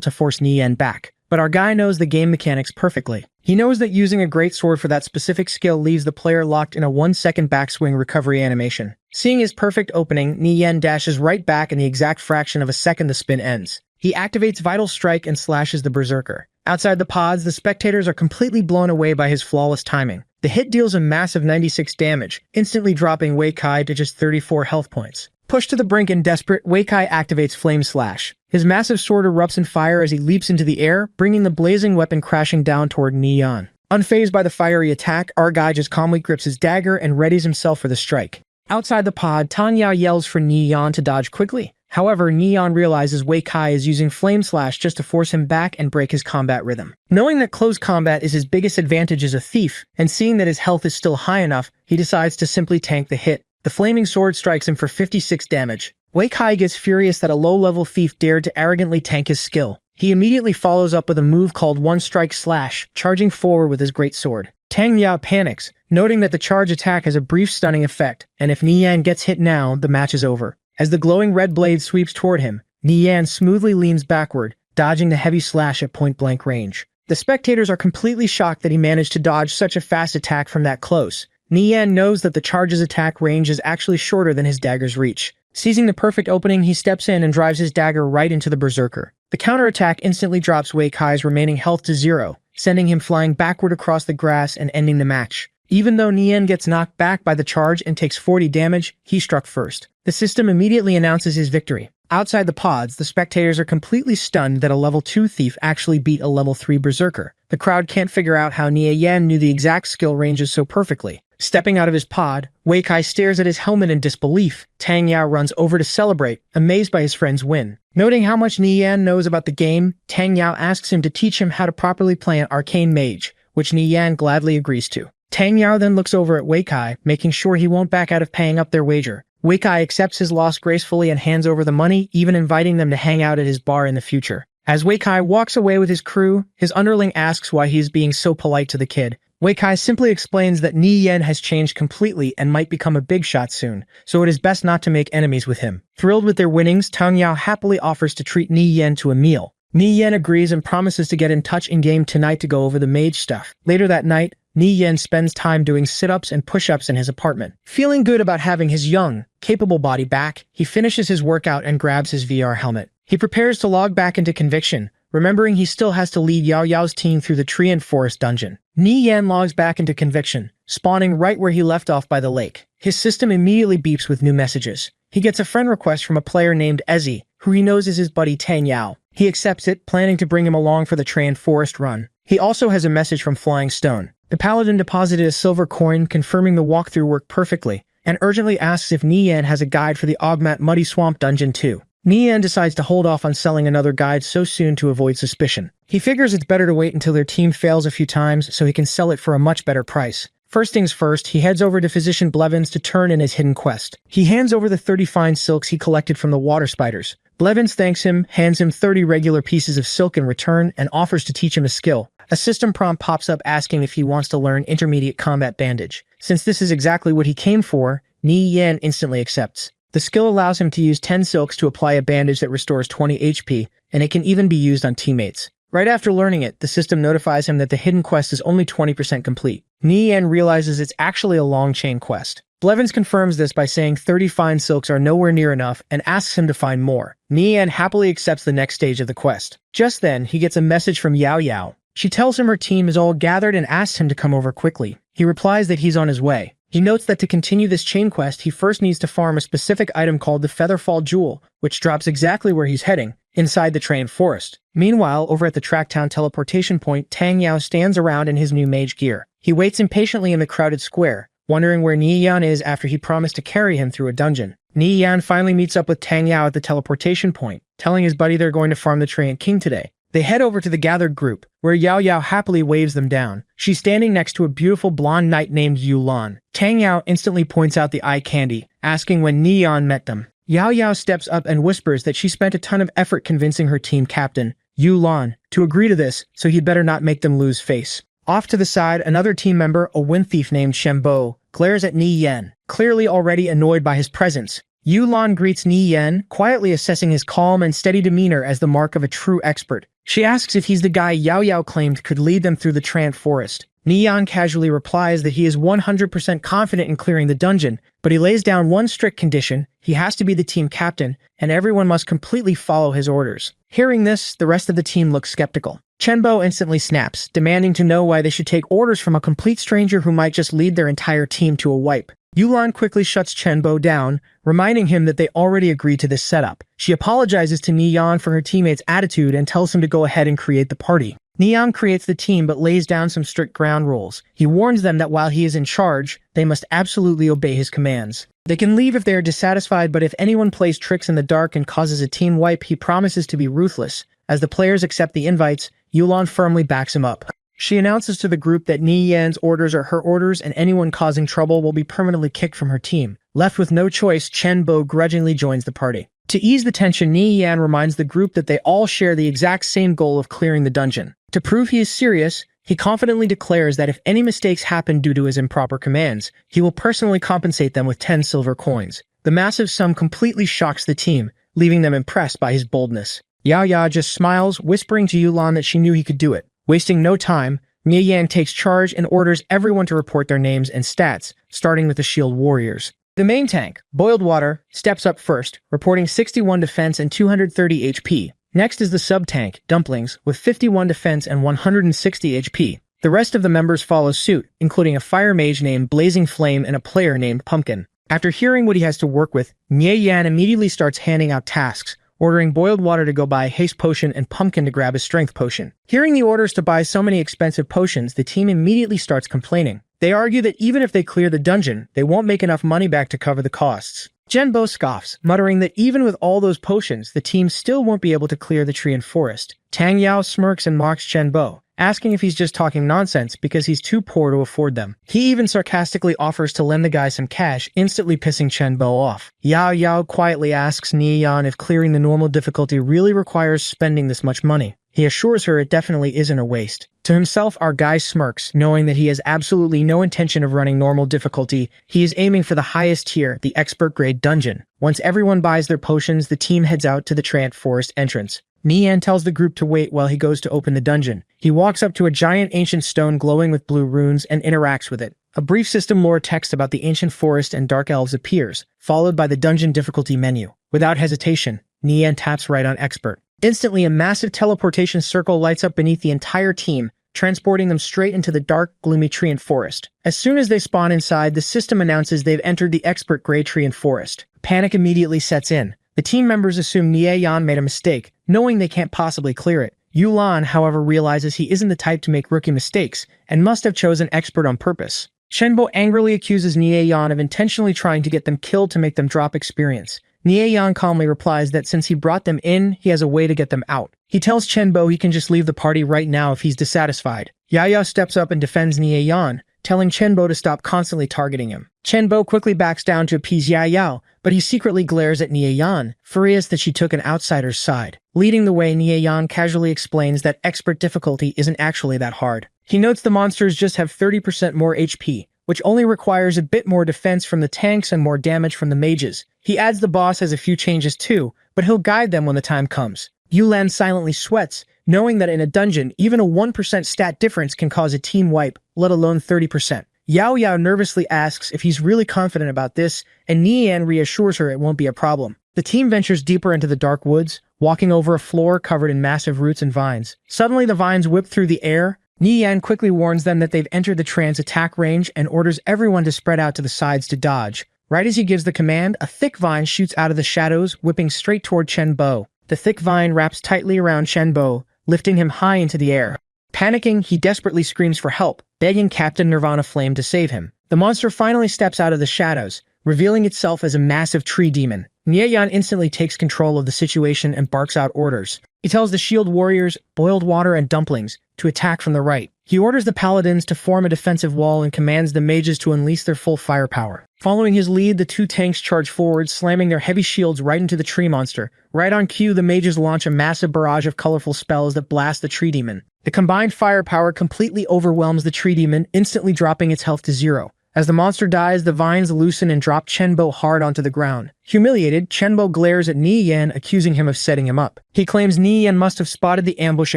to force Ni Yan back. But our guy knows the game mechanics perfectly. He knows that using a greatsword for that specific skill leaves the player locked in a 1-second backswing recovery animation. Seeing his perfect opening, Ni Yan dashes right back in the exact fraction of a second the spin ends. He activates Vital Strike and slashes the Berserker. Outside the pods, the spectators are completely blown away by his flawless timing. The hit deals a massive 96 damage, instantly dropping Wei Kai to just 34 health points. Pushed to the brink and desperate, Wei Kai activates Flame Slash. His massive sword erupts in fire as he leaps into the air, bringing the blazing weapon crashing down toward Ni Yan. Unfazed by the fiery attack, our guy just calmly grips his dagger and readies himself for the strike. Outside the pod, Tan Yao yells for Ni Yan to dodge quickly. However, Ni Yan realizes Wei Kai is using Flame Slash just to force him back and break his combat rhythm. Knowing that close combat is his biggest advantage as a thief, and seeing that his health is still high enough, he decides to simply tank the hit. The flaming sword strikes him for 56 damage. Wei Kai gets furious that a low-level thief dared to arrogantly tank his skill. He immediately follows up with a move called One Strike Slash, charging forward with his great sword. Tang Yao panics, noting that the charge attack has a brief stunning effect, and if Ni Yan gets hit now, the match is over. As the glowing red blade sweeps toward him, Ni Yan smoothly leans backward, dodging the heavy slash at point-blank range. The spectators are completely shocked that he managed to dodge such a fast attack from that close. Ni Yan knows that the charge's attack range is actually shorter than his dagger's reach. Seizing the perfect opening, he steps in and drives his dagger right into the Berserker. The counterattack instantly drops Wei Kai's remaining health to 0, sending him flying backward across the grass and ending the match. Even though Ni Yan gets knocked back by the charge and takes 40 damage, he struck first. The system immediately announces his victory. Outside the pods, the spectators are completely stunned that a level 2 thief actually beat a level 3 Berserker. The crowd can't figure out how Ni Yan knew the exact skill ranges so perfectly. Stepping out of his pod, Wei Kai stares at his helmet in disbelief. Tang Yao runs over to celebrate, amazed by his friend's win. Noting how much Ni Yan knows about the game, Tang Yao asks him to teach him how to properly play an arcane mage, which Ni Yan gladly agrees to. Tang Yao then looks over at Wei Kai, making sure he won't back out of paying up their wager. Wei Kai accepts his loss gracefully and hands over the money, even inviting them to hang out at his bar in the future. As Wei Kai walks away with his crew, his underling asks why he is being so polite to the kid. Wei Kai simply explains that Ni Yan has changed completely and might become a big shot soon, so it is best not to make enemies with him. Thrilled with their winnings, Tang Yao happily offers to treat Ni Yan to a meal. Ni Yan agrees and promises to get in touch in-game tonight to go over the mage stuff. Later that night, Ni Yan spends time doing sit-ups and push-ups in his apartment. Feeling good about having his young, capable body back, he finishes his workout and grabs his VR helmet. He prepares to log back into Conviction, remembering he still has to lead Yao Yao's team through the tree and forest dungeon. Ni Yan logs back into Conviction, spawning right where he left off by the lake. His system immediately beeps with new messages. He gets a friend request from a player named Ezzy, who he knows is his buddy Tang Yao. He accepts it, planning to bring him along for the tree and forest run. He also has a message from Flying Stone. The paladin deposited a silver coin, confirming the walkthrough worked perfectly, and urgently asks if Ni Yan has a guide for the Augmat Muddy Swamp Dungeon too. Ni Yan decides to hold off on selling another guide so soon to avoid suspicion. He figures it's better to wait until their team fails a few times so he can sell it for a much better price. First things first, he heads over to Physician Blevins to turn in his hidden quest. He hands over the 30 fine silks he collected from the water spiders. Blevins thanks him, hands him 30 regular pieces of silk in return, and offers to teach him a skill. A system prompt pops up asking if he wants to learn Intermediate Combat Bandage. Since this is exactly what he came for, Ni Yan instantly accepts. The skill allows him to use 10 silks to apply a bandage that restores 20 HP, and it can even be used on teammates. Right after learning it, the system notifies him that the hidden quest is only 20% complete. Ni Yan realizes it's actually a long chain quest. Blevins confirms this by saying 30 fine silks are nowhere near enough and asks him to find more. Ni Yan happily accepts the next stage of the quest. Just then, he gets a message from Yao Yao. She tells him her team is all gathered and asks him to come over quickly. He replies that he's on his way. He notes that to continue this chain quest, he first needs to farm a specific item called the Featherfall Jewel, which drops exactly where he's heading, inside the train forest. Meanwhile, over at the Tracktown teleportation point, Tang Yao stands around in his new mage gear. He waits impatiently in the crowded square, wondering where Ni Yan is after he promised to carry him through a dungeon. Ni Yan finally meets up with Tang Yao at the teleportation point, telling his buddy they're going to farm the Treant King today. They head over to the gathered group, where Yao Yao happily waves them down. She's standing next to a beautiful blonde knight named Yulan. Tang Yao instantly points out the eye candy, asking when Neon met them. Yao Yao steps up and whispers that she spent a ton of effort convincing her team captain, Yulan, to agree to this, so he'd better not make them lose face. Off to the side, another team member, a wind thief named Shenbo, glares at Ni Yan, clearly already annoyed by his presence. Yulan greets Ni Yan, quietly assessing his calm and steady demeanor as the mark of a true expert. She asks if he's the guy Yao Yao claimed could lead them through the Trant forest. Ni Yan casually replies that he is 100% confident in clearing the dungeon, but he lays down one strict condition: he has to be the team captain, and everyone must completely follow his orders. Hearing this, the rest of the team looks skeptical. Chenbo instantly snaps, demanding to know why they should take orders from a complete stranger who might just lead their entire team to a wipe. Yulan quickly shuts Chenbo down, reminding him that they already agreed to this setup. She apologizes to Nian for her teammates' attitude and tells him to go ahead and create the party. Nian creates the team but lays down some strict ground rules. He warns them that while he is in charge, they must absolutely obey his commands. They can leave if they are dissatisfied, but if anyone plays tricks in the dark and causes a team wipe, he promises to be ruthless. As the players accept the invites, Yulan firmly backs him up. She announces to the group that Ni Yan's orders are her orders and anyone causing trouble will be permanently kicked from her team. Left with no choice, Chen Bo grudgingly joins the party. To ease the tension, Ni Yan reminds the group that they all share the exact same goal of clearing the dungeon. To prove he is serious, he confidently declares that if any mistakes happen due to his improper commands, he will personally compensate them with 10 silver coins. The massive sum completely shocks the team, leaving them impressed by his boldness. Yao Ya just smiles, whispering to Yulan that she knew he could do it. Wasting no time, Ni Yan takes charge and orders everyone to report their names and stats, starting with the shield warriors. The main tank, Boiled Water, steps up first, reporting 61 defense and 230 HP. Next is the sub-tank, Dumplings, with 51 defense and 160 HP. The rest of the members follow suit, including a fire mage named Blazing Flame and a player named Pumpkin. After hearing what he has to work with, Ni Yan immediately starts handing out tasks, ordering Boiled Water to go buy a haste potion and Pumpkin to grab a strength potion. Hearing the orders to buy so many expensive potions, the team immediately starts complaining. They argue that even if they clear the dungeon, they won't make enough money back to cover the costs. Genbo scoffs, muttering that even with all those potions, the team still won't be able to clear the tree and forest. Tang Yao smirks and mocks Genbo, asking if he's just talking nonsense because he's too poor to afford them. He even sarcastically offers to lend the guy some cash, instantly pissing Chenbo off. Yao Yao quietly asks Nian if clearing the normal difficulty really requires spending this much money. He assures her it definitely isn't a waste. To himself, our guy smirks, knowing that he has absolutely no intention of running normal difficulty. He is aiming for the highest tier, the expert grade dungeon. Once everyone buys their potions, the team heads out to the Trant forest entrance. Nian tells the group to wait while he goes to open the dungeon. He walks up to a giant ancient stone glowing with blue runes and interacts with it. A brief system lore text about the ancient forest and dark elves appears, followed by the dungeon difficulty menu. Without hesitation, Nian taps right on expert. Instantly, a massive teleportation circle lights up beneath the entire team, transporting them straight into the dark, gloomy tree and forest. As soon as they spawn inside, the system announces they've entered the expert gray tree and forest. Panic immediately sets in. The team members assume Nie Yan made a mistake, knowing they can't possibly clear it. Yulan, however, realizes he isn't the type to make rookie mistakes, and must have chosen expert on purpose. Shenbo angrily accuses Nie Yan of intentionally trying to get them killed to make them drop experience. Nie Yan calmly replies that since he brought them in, he has a way to get them out. He tells Chenbo he can just leave the party right now if he's dissatisfied. Yaya steps up and defends Nie Yan, telling Chenbo to stop constantly targeting him. Chenbo quickly backs down to appease Yao, but he secretly glares at Nie Yan, furious that she took an outsider's side. Leading the way, Nie Yan casually explains that expert difficulty isn't actually that hard. He notes the monsters just have 30% more HP, which only requires a bit more defense from the tanks and more damage from the mages. He adds the boss has a few changes too, but he'll guide them when the time comes. Yulan silently sweats, knowing that in a dungeon, even a 1% stat difference can cause a team wipe, let alone 30%. Yao Yao nervously asks if he's really confident about this, and Nian reassures her it won't be a problem. The team ventures deeper into the dark woods, walking over a floor covered in massive roots and vines. Suddenly the vines whip through the air. Nian quickly warns them that they've entered the Trans attack range and orders everyone to spread out to the sides to dodge. Right as he gives the command, a thick vine shoots out of the shadows, whipping straight toward Chenbo. The thick vine wraps tightly around Chenbo, lifting him high into the air. Panicking, he desperately screams for help, begging Captain Nirvana Flame to save him. The monster finally steps out of the shadows, revealing itself as a massive tree demon. Nieyan instantly takes control of the situation and barks out orders. He tells the shield warriors, boiled water and dumplings, to attack from the right. He orders the paladins to form a defensive wall and commands the mages to unleash their full firepower. Following his lead, the two tanks charge forward, slamming their heavy shields right into the tree monster. Right on cue, the mages launch a massive barrage of colorful spells that blast the tree demon. The combined firepower completely overwhelms the tree demon, instantly dropping its health to 0. As the monster dies, the vines loosen and drop Chenbo hard onto the ground. Humiliated, Chenbo glares at Nieyan, accusing him of setting him up. He claims Nieyan must have spotted the ambush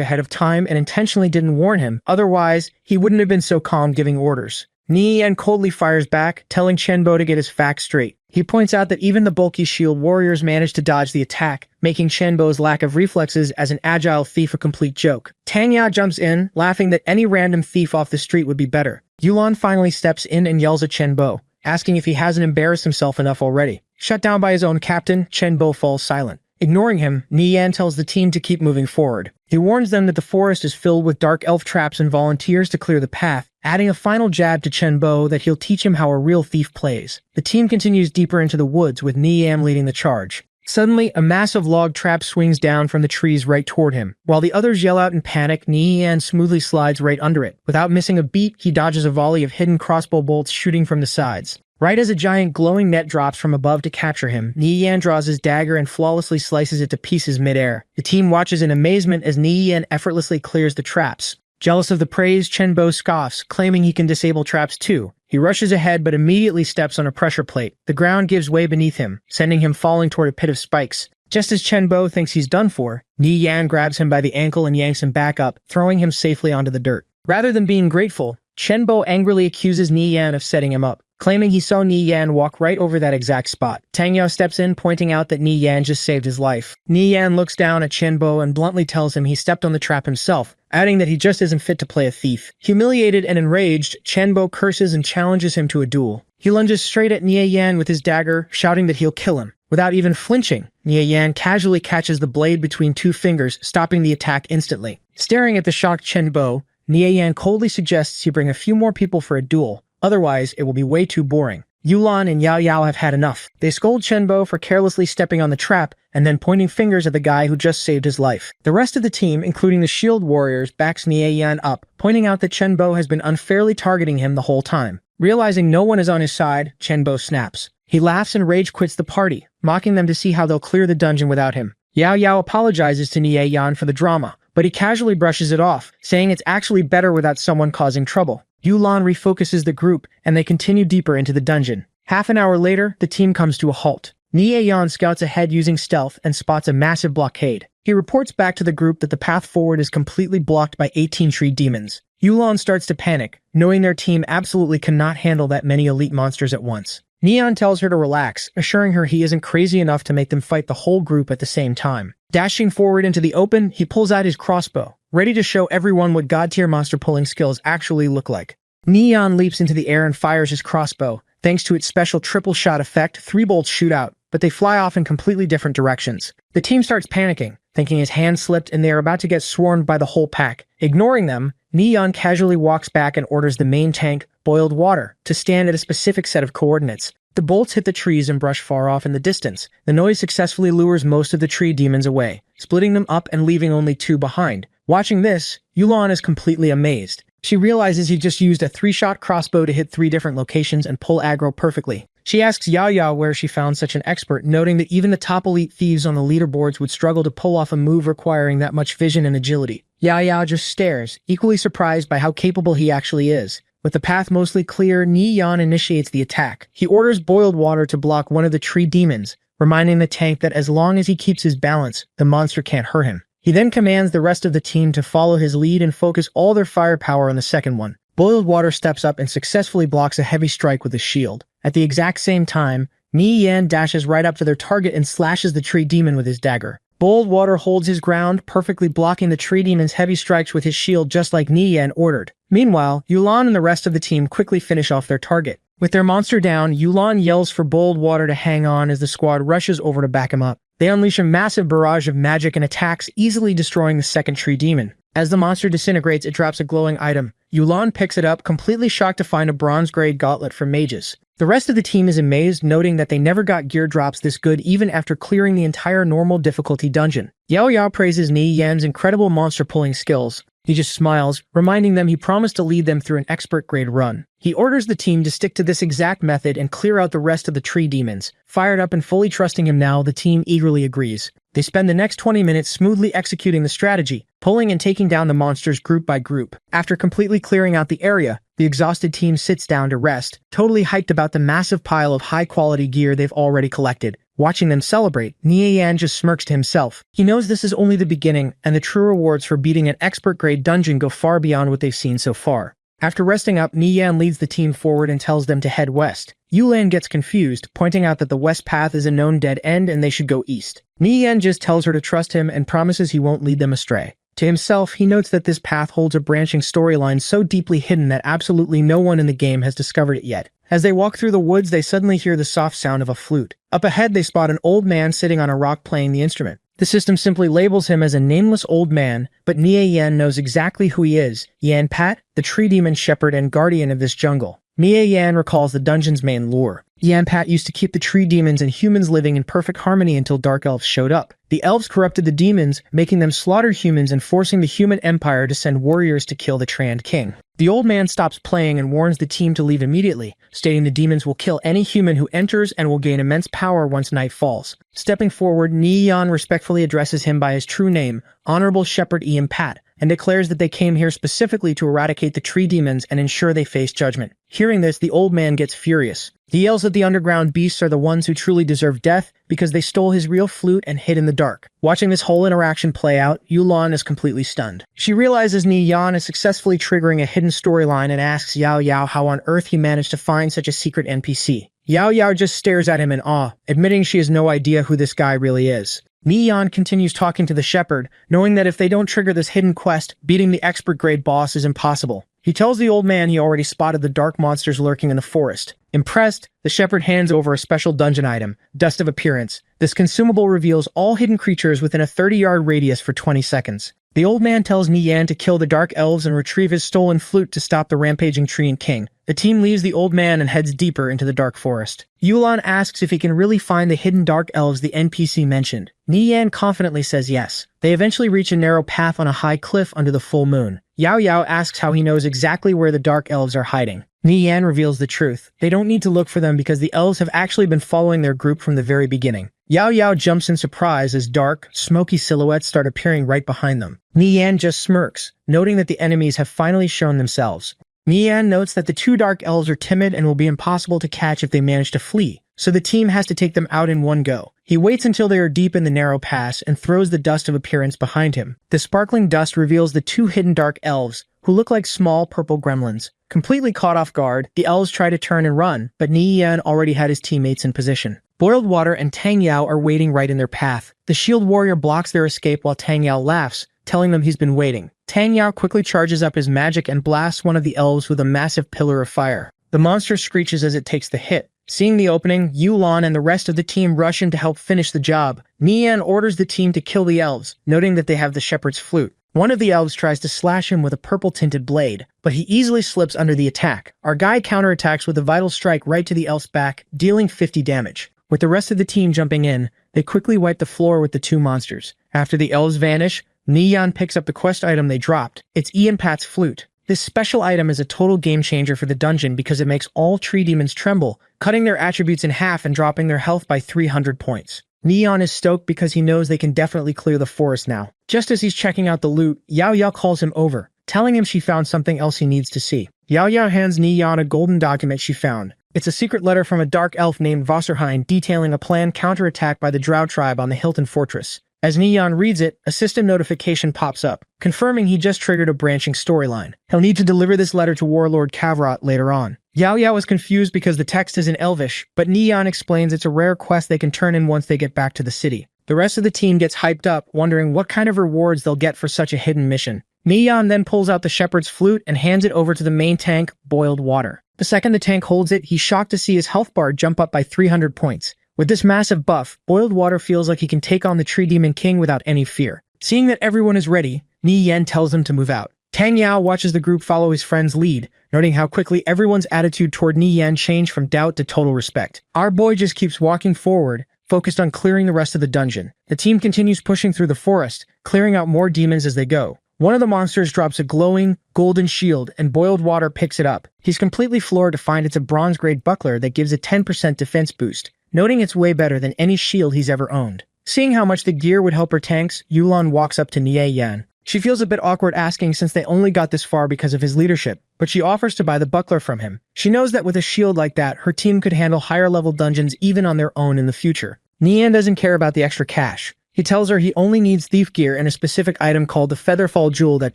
ahead of time and intentionally didn't warn him, otherwise, he wouldn't have been so calm giving orders. Nieyan coldly fires back, telling Chenbo to get his facts straight. He points out that even the bulky shield warriors managed to dodge the attack, making Chenbo's lack of reflexes as an agile thief a complete joke. Tanya jumps in, laughing that any random thief off the street would be better. Yulan finally steps in and yells at Chenbo, asking if he hasn't embarrassed himself enough already. Shut down by his own captain, Chenbo falls silent. Ignoring him, Nieyan tells the team to keep moving forward. He warns them that the forest is filled with dark elf traps and volunteers to clear the path, adding a final jab to Chenbo that he'll teach him how a real thief plays. The team continues deeper into the woods with Nieyan leading the charge. Suddenly, a massive log trap swings down from the trees right toward him. While the others yell out in panic, Nieyan smoothly slides right under it. Without missing a beat, he dodges a volley of hidden crossbow bolts shooting from the sides. Right as a giant glowing net drops from above to capture him, Nieyan draws his dagger and flawlessly slices it to pieces midair. The team watches in amazement as Nieyan effortlessly clears the traps. Jealous of the praise, Chenbo scoffs, claiming he can disable traps too. He rushes ahead but immediately steps on a pressure plate. The ground gives way beneath him, sending him falling toward a pit of spikes. Just as Chenbo thinks he's done for, Nieyan grabs him by the ankle and yanks him back up, throwing him safely onto the dirt. Rather than being grateful, Chenbo angrily accuses Nieyan of setting him up, claiming he saw Nieyan walk right over that exact spot. Tangyao steps in, pointing out that Nieyan just saved his life. Nieyan looks down at Chenbo and bluntly tells him he stepped on the trap himself, adding that he just isn't fit to play a thief. Humiliated and enraged, Chenbo curses and challenges him to a duel. He lunges straight at Nieyan with his dagger, shouting that he'll kill him. Without even flinching, Nieyan casually catches the blade between two fingers, stopping the attack instantly. Staring at the shocked Chenbo, Nieyan coldly suggests he bring a few more people for a duel. Otherwise, it will be way too boring. Yulan and Yao Yao have had enough. They scold Chenbo for carelessly stepping on the trap and then pointing fingers at the guy who just saved his life. The rest of the team, including the shield warriors, backs Nieyan up, pointing out that Chenbo has been unfairly targeting him the whole time. Realizing no one is on his side, Chenbo snaps. He laughs and rage quits the party, mocking them to see how they'll clear the dungeon without him. Yao Yao apologizes to Nieyan for the drama, but he casually brushes it off, saying it's actually better without someone causing trouble. Yulan refocuses the group, and they continue deeper into the dungeon. Half an hour later, the team comes to a halt. Nieyan scouts ahead using stealth and spots a massive blockade. He reports back to the group that the path forward is completely blocked by 18 tree demons. Yulan starts to panic, knowing their team absolutely cannot handle that many elite monsters at once. Neon tells her to relax, assuring her he isn't crazy enough to make them fight the whole group at the same time. Dashing forward into the open, he pulls out his crossbow, ready to show everyone what god-tier monster pulling skills actually look like. Neon leaps into the air and fires his crossbow. Thanks to its special triple shot effect, 3 bolts shoot out, but they fly off in completely different directions. The team starts panicking, thinking his hand slipped and they are about to get swarmed by the whole pack. Ignoring them, Neon casually walks back and orders the main tank, Boiled Water, to stand at a specific set of coordinates. The bolts hit the trees and brush far off in the distance. The noise successfully lures most of the tree demons away, splitting them up and leaving only 2 behind. Watching this, Yulan is completely amazed. She realizes he just used a 3-shot crossbow to hit 3 different locations and pull aggro perfectly. She asks Yao Yao where she found such an expert, noting that even the top elite thieves on the leaderboards would struggle to pull off a move requiring that much vision and agility. Yao Yao just stares, equally surprised by how capable he actually is. With the path mostly clear, Neon initiates the attack. He orders Boiled Water to block one of the tree demons, reminding the tank that as long as he keeps his balance, the monster can't hurt him. He then commands the rest of the team to follow his lead and focus all their firepower on the second one. Boiled Water steps up and successfully blocks a heavy strike with his shield. At the exact same time, Ni Yan dashes right up to their target and slashes the tree demon with his dagger. Boiled Water holds his ground, perfectly blocking the tree demon's heavy strikes with his shield just like Ni Yan ordered. Meanwhile, Yulan and the rest of the team quickly finish off their target. With their monster down, Yulan yells for Boiled Water to hang on as the squad rushes over to back him up. They unleash a massive barrage of magic and attacks, easily destroying the second tree demon. As the monster disintegrates, it drops a glowing item. Yulan picks it up, completely shocked to find a bronze-grade gauntlet for mages. The rest of the team is amazed, noting that they never got gear drops this good even after clearing the entire normal difficulty dungeon. Yahello praises Ni Yan's incredible monster-pulling skills. He just smiles, reminding them he promised to lead them through an expert-grade run. He orders the team to stick to this exact method and clear out the rest of the tree demons. Fired up and fully trusting him now, the team eagerly agrees. They spend the next 20 minutes smoothly executing the strategy, pulling and taking down the monsters group by group. After completely clearing out the area, the exhausted team sits down to rest, totally hyped about the massive pile of high-quality gear they've already collected. Watching them celebrate, Ni Yan just smirks to himself. He knows this is only the beginning, and the true rewards for beating an expert-grade dungeon go far beyond what they've seen so far. After resting up, Ni Yan leads the team forward and tells them to head west. Yulan gets confused, pointing out that the west path is a known dead end and they should go east. Ni Yan just tells her to trust him and promises he won't lead them astray. To himself, he notes that this path holds a branching storyline so deeply hidden that absolutely no one in the game has discovered it yet. As they walk through the woods, they suddenly hear the soft sound of a flute. Up ahead, they spot an old man sitting on a rock playing the instrument. The system simply labels him as a nameless old man, but Nie Yan knows exactly who he is. Yan Pat, the tree demon shepherd and guardian of this jungle. Nie Yan recalls the dungeon's main lore. Yan Pat used to keep the tree demons and humans living in perfect harmony until dark elves showed up. The elves corrupted the demons, making them slaughter humans and forcing the human empire to send warriors to kill the Trand King. The old man stops playing and warns the team to leave immediately, stating the demons will kill any human who enters and will gain immense power once night falls. Stepping forward, Nie Yan respectfully addresses him by his true name, Honorable Shepherd Ian Pat, and declares that they came here specifically to eradicate the tree demons and ensure they face judgment. Hearing this, the old man gets furious. He yells that the underground beasts are the ones who truly deserve death because they stole his real flute and hid in the dark. Watching this whole interaction play out, Yulan is completely stunned. She realizes Nie Yan is successfully triggering a hidden storyline and asks Yahello how on earth he managed to find such a secret NPC. Yahello just stares at him in awe, admitting she has no idea who this guy really is. Nie Yan continues talking to the shepherd, knowing that if they don't trigger this hidden quest, beating the expert-grade boss is impossible. He tells the old man he already spotted the dark monsters lurking in the forest. Impressed, the shepherd hands over a special dungeon item, Dust of Appearance. This consumable reveals all hidden creatures within a 30-yard radius for 20 seconds. The old man tells Nie Yan to kill the dark elves and retrieve his stolen flute to stop the rampaging Tree King. The team leaves the old man and heads deeper into the dark forest. Yulan asks if he can really find the hidden dark elves the NPC mentioned. Nie Yan confidently says yes. They eventually reach a narrow path on a high cliff under the full moon. Yahello asks how he knows exactly where the dark elves are hiding. Nie Yan reveals the truth. They don't need to look for them because the elves have actually been following their group from the very beginning. Yahello jumps in surprise as dark, smoky silhouettes start appearing right behind them. Nie Yan just smirks, noting that the enemies have finally shown themselves. Nie Yan notes that the two dark elves are timid and will be impossible to catch if they manage to flee, so the team has to take them out in one go. He waits until they are deep in the narrow pass and throws the Dust of Appearance behind him. The sparkling dust reveals the two hidden dark elves, who look like small purple gremlins. Completely caught off guard, the elves try to turn and run, but Nie Yan already had his teammates in position. Boiled Water and Tang Yao are waiting right in their path. The shield warrior blocks their escape while Tang Yao laughs, telling them he's been waiting. Tang Yao quickly charges up his magic and blasts one of the elves with a massive pillar of fire. The monster screeches as it takes the hit. Seeing the opening, Yulan and the rest of the team rush in to help finish the job. Nie Yan orders the team to kill the elves, noting that they have the shepherd's flute. One of the elves tries to slash him with a purple-tinted blade, but he easily slips under the attack. Our guy counterattacks with a vital strike right to the elf's back, dealing 50 damage. With the rest of the team jumping in, they quickly wipe the floor with the two monsters. After the elves vanish, Nie Yan picks up the quest item they dropped. It's Ian Pat's flute. This special item is a total game changer for the dungeon because it makes all tree demons tremble, cutting their attributes in half and dropping their health by 300 points. Nie Yan is stoked because he knows they can definitely clear the forest now. Just as he's checking out the loot, Yahello calls him over, telling him she found something else he needs to see. Yahello hands Nie Yan a golden document she found. It's a secret letter from a dark elf named Wasserheim detailing a planned counterattack by the Drow tribe on the Hilton Fortress. As Nie Yan reads it, a system notification pops up, confirming he just triggered a branching storyline. He'll need to deliver this letter to Warlord Kavrot later on. Yahello is confused because the text is in Elvish, but Nie Yan explains it's a rare quest they can turn in once they get back to the city. The rest of the team gets hyped up, wondering what kind of rewards they'll get for such a hidden mission. Nie Yan then pulls out the shepherd's flute and hands it over to the main tank, Boiled Water. The second the tank holds it, he's shocked to see his health bar jump up by 300 points. With this massive buff, Boiled Water feels like he can take on the Tree Demon King without any fear. Seeing that everyone is ready, Nie Yan tells them to move out. Tang Yao watches the group follow his friend's lead, noting how quickly everyone's attitude toward Ni Yan changed from doubt to total respect. Our boy just keeps walking forward, focused on clearing the rest of the dungeon. The team continues pushing through the forest, clearing out more demons as they go. One of the monsters drops a glowing, golden shield, and Boiled Water picks it up. He's completely floored to find it's a bronze-grade buckler that gives a 10% defense boost, noting it's way better than any shield he's ever owned. Seeing how much the gear would help her tanks, Yulan walks up to Nie Yan. She feels a bit awkward asking since they only got this far because of his leadership, but she offers to buy the buckler from him. She knows that with a shield like that, her team could handle higher-level dungeons even on their own in the future. Nian doesn't care about the extra cash. He tells her he only needs thief gear and a specific item called the Featherfall Jewel that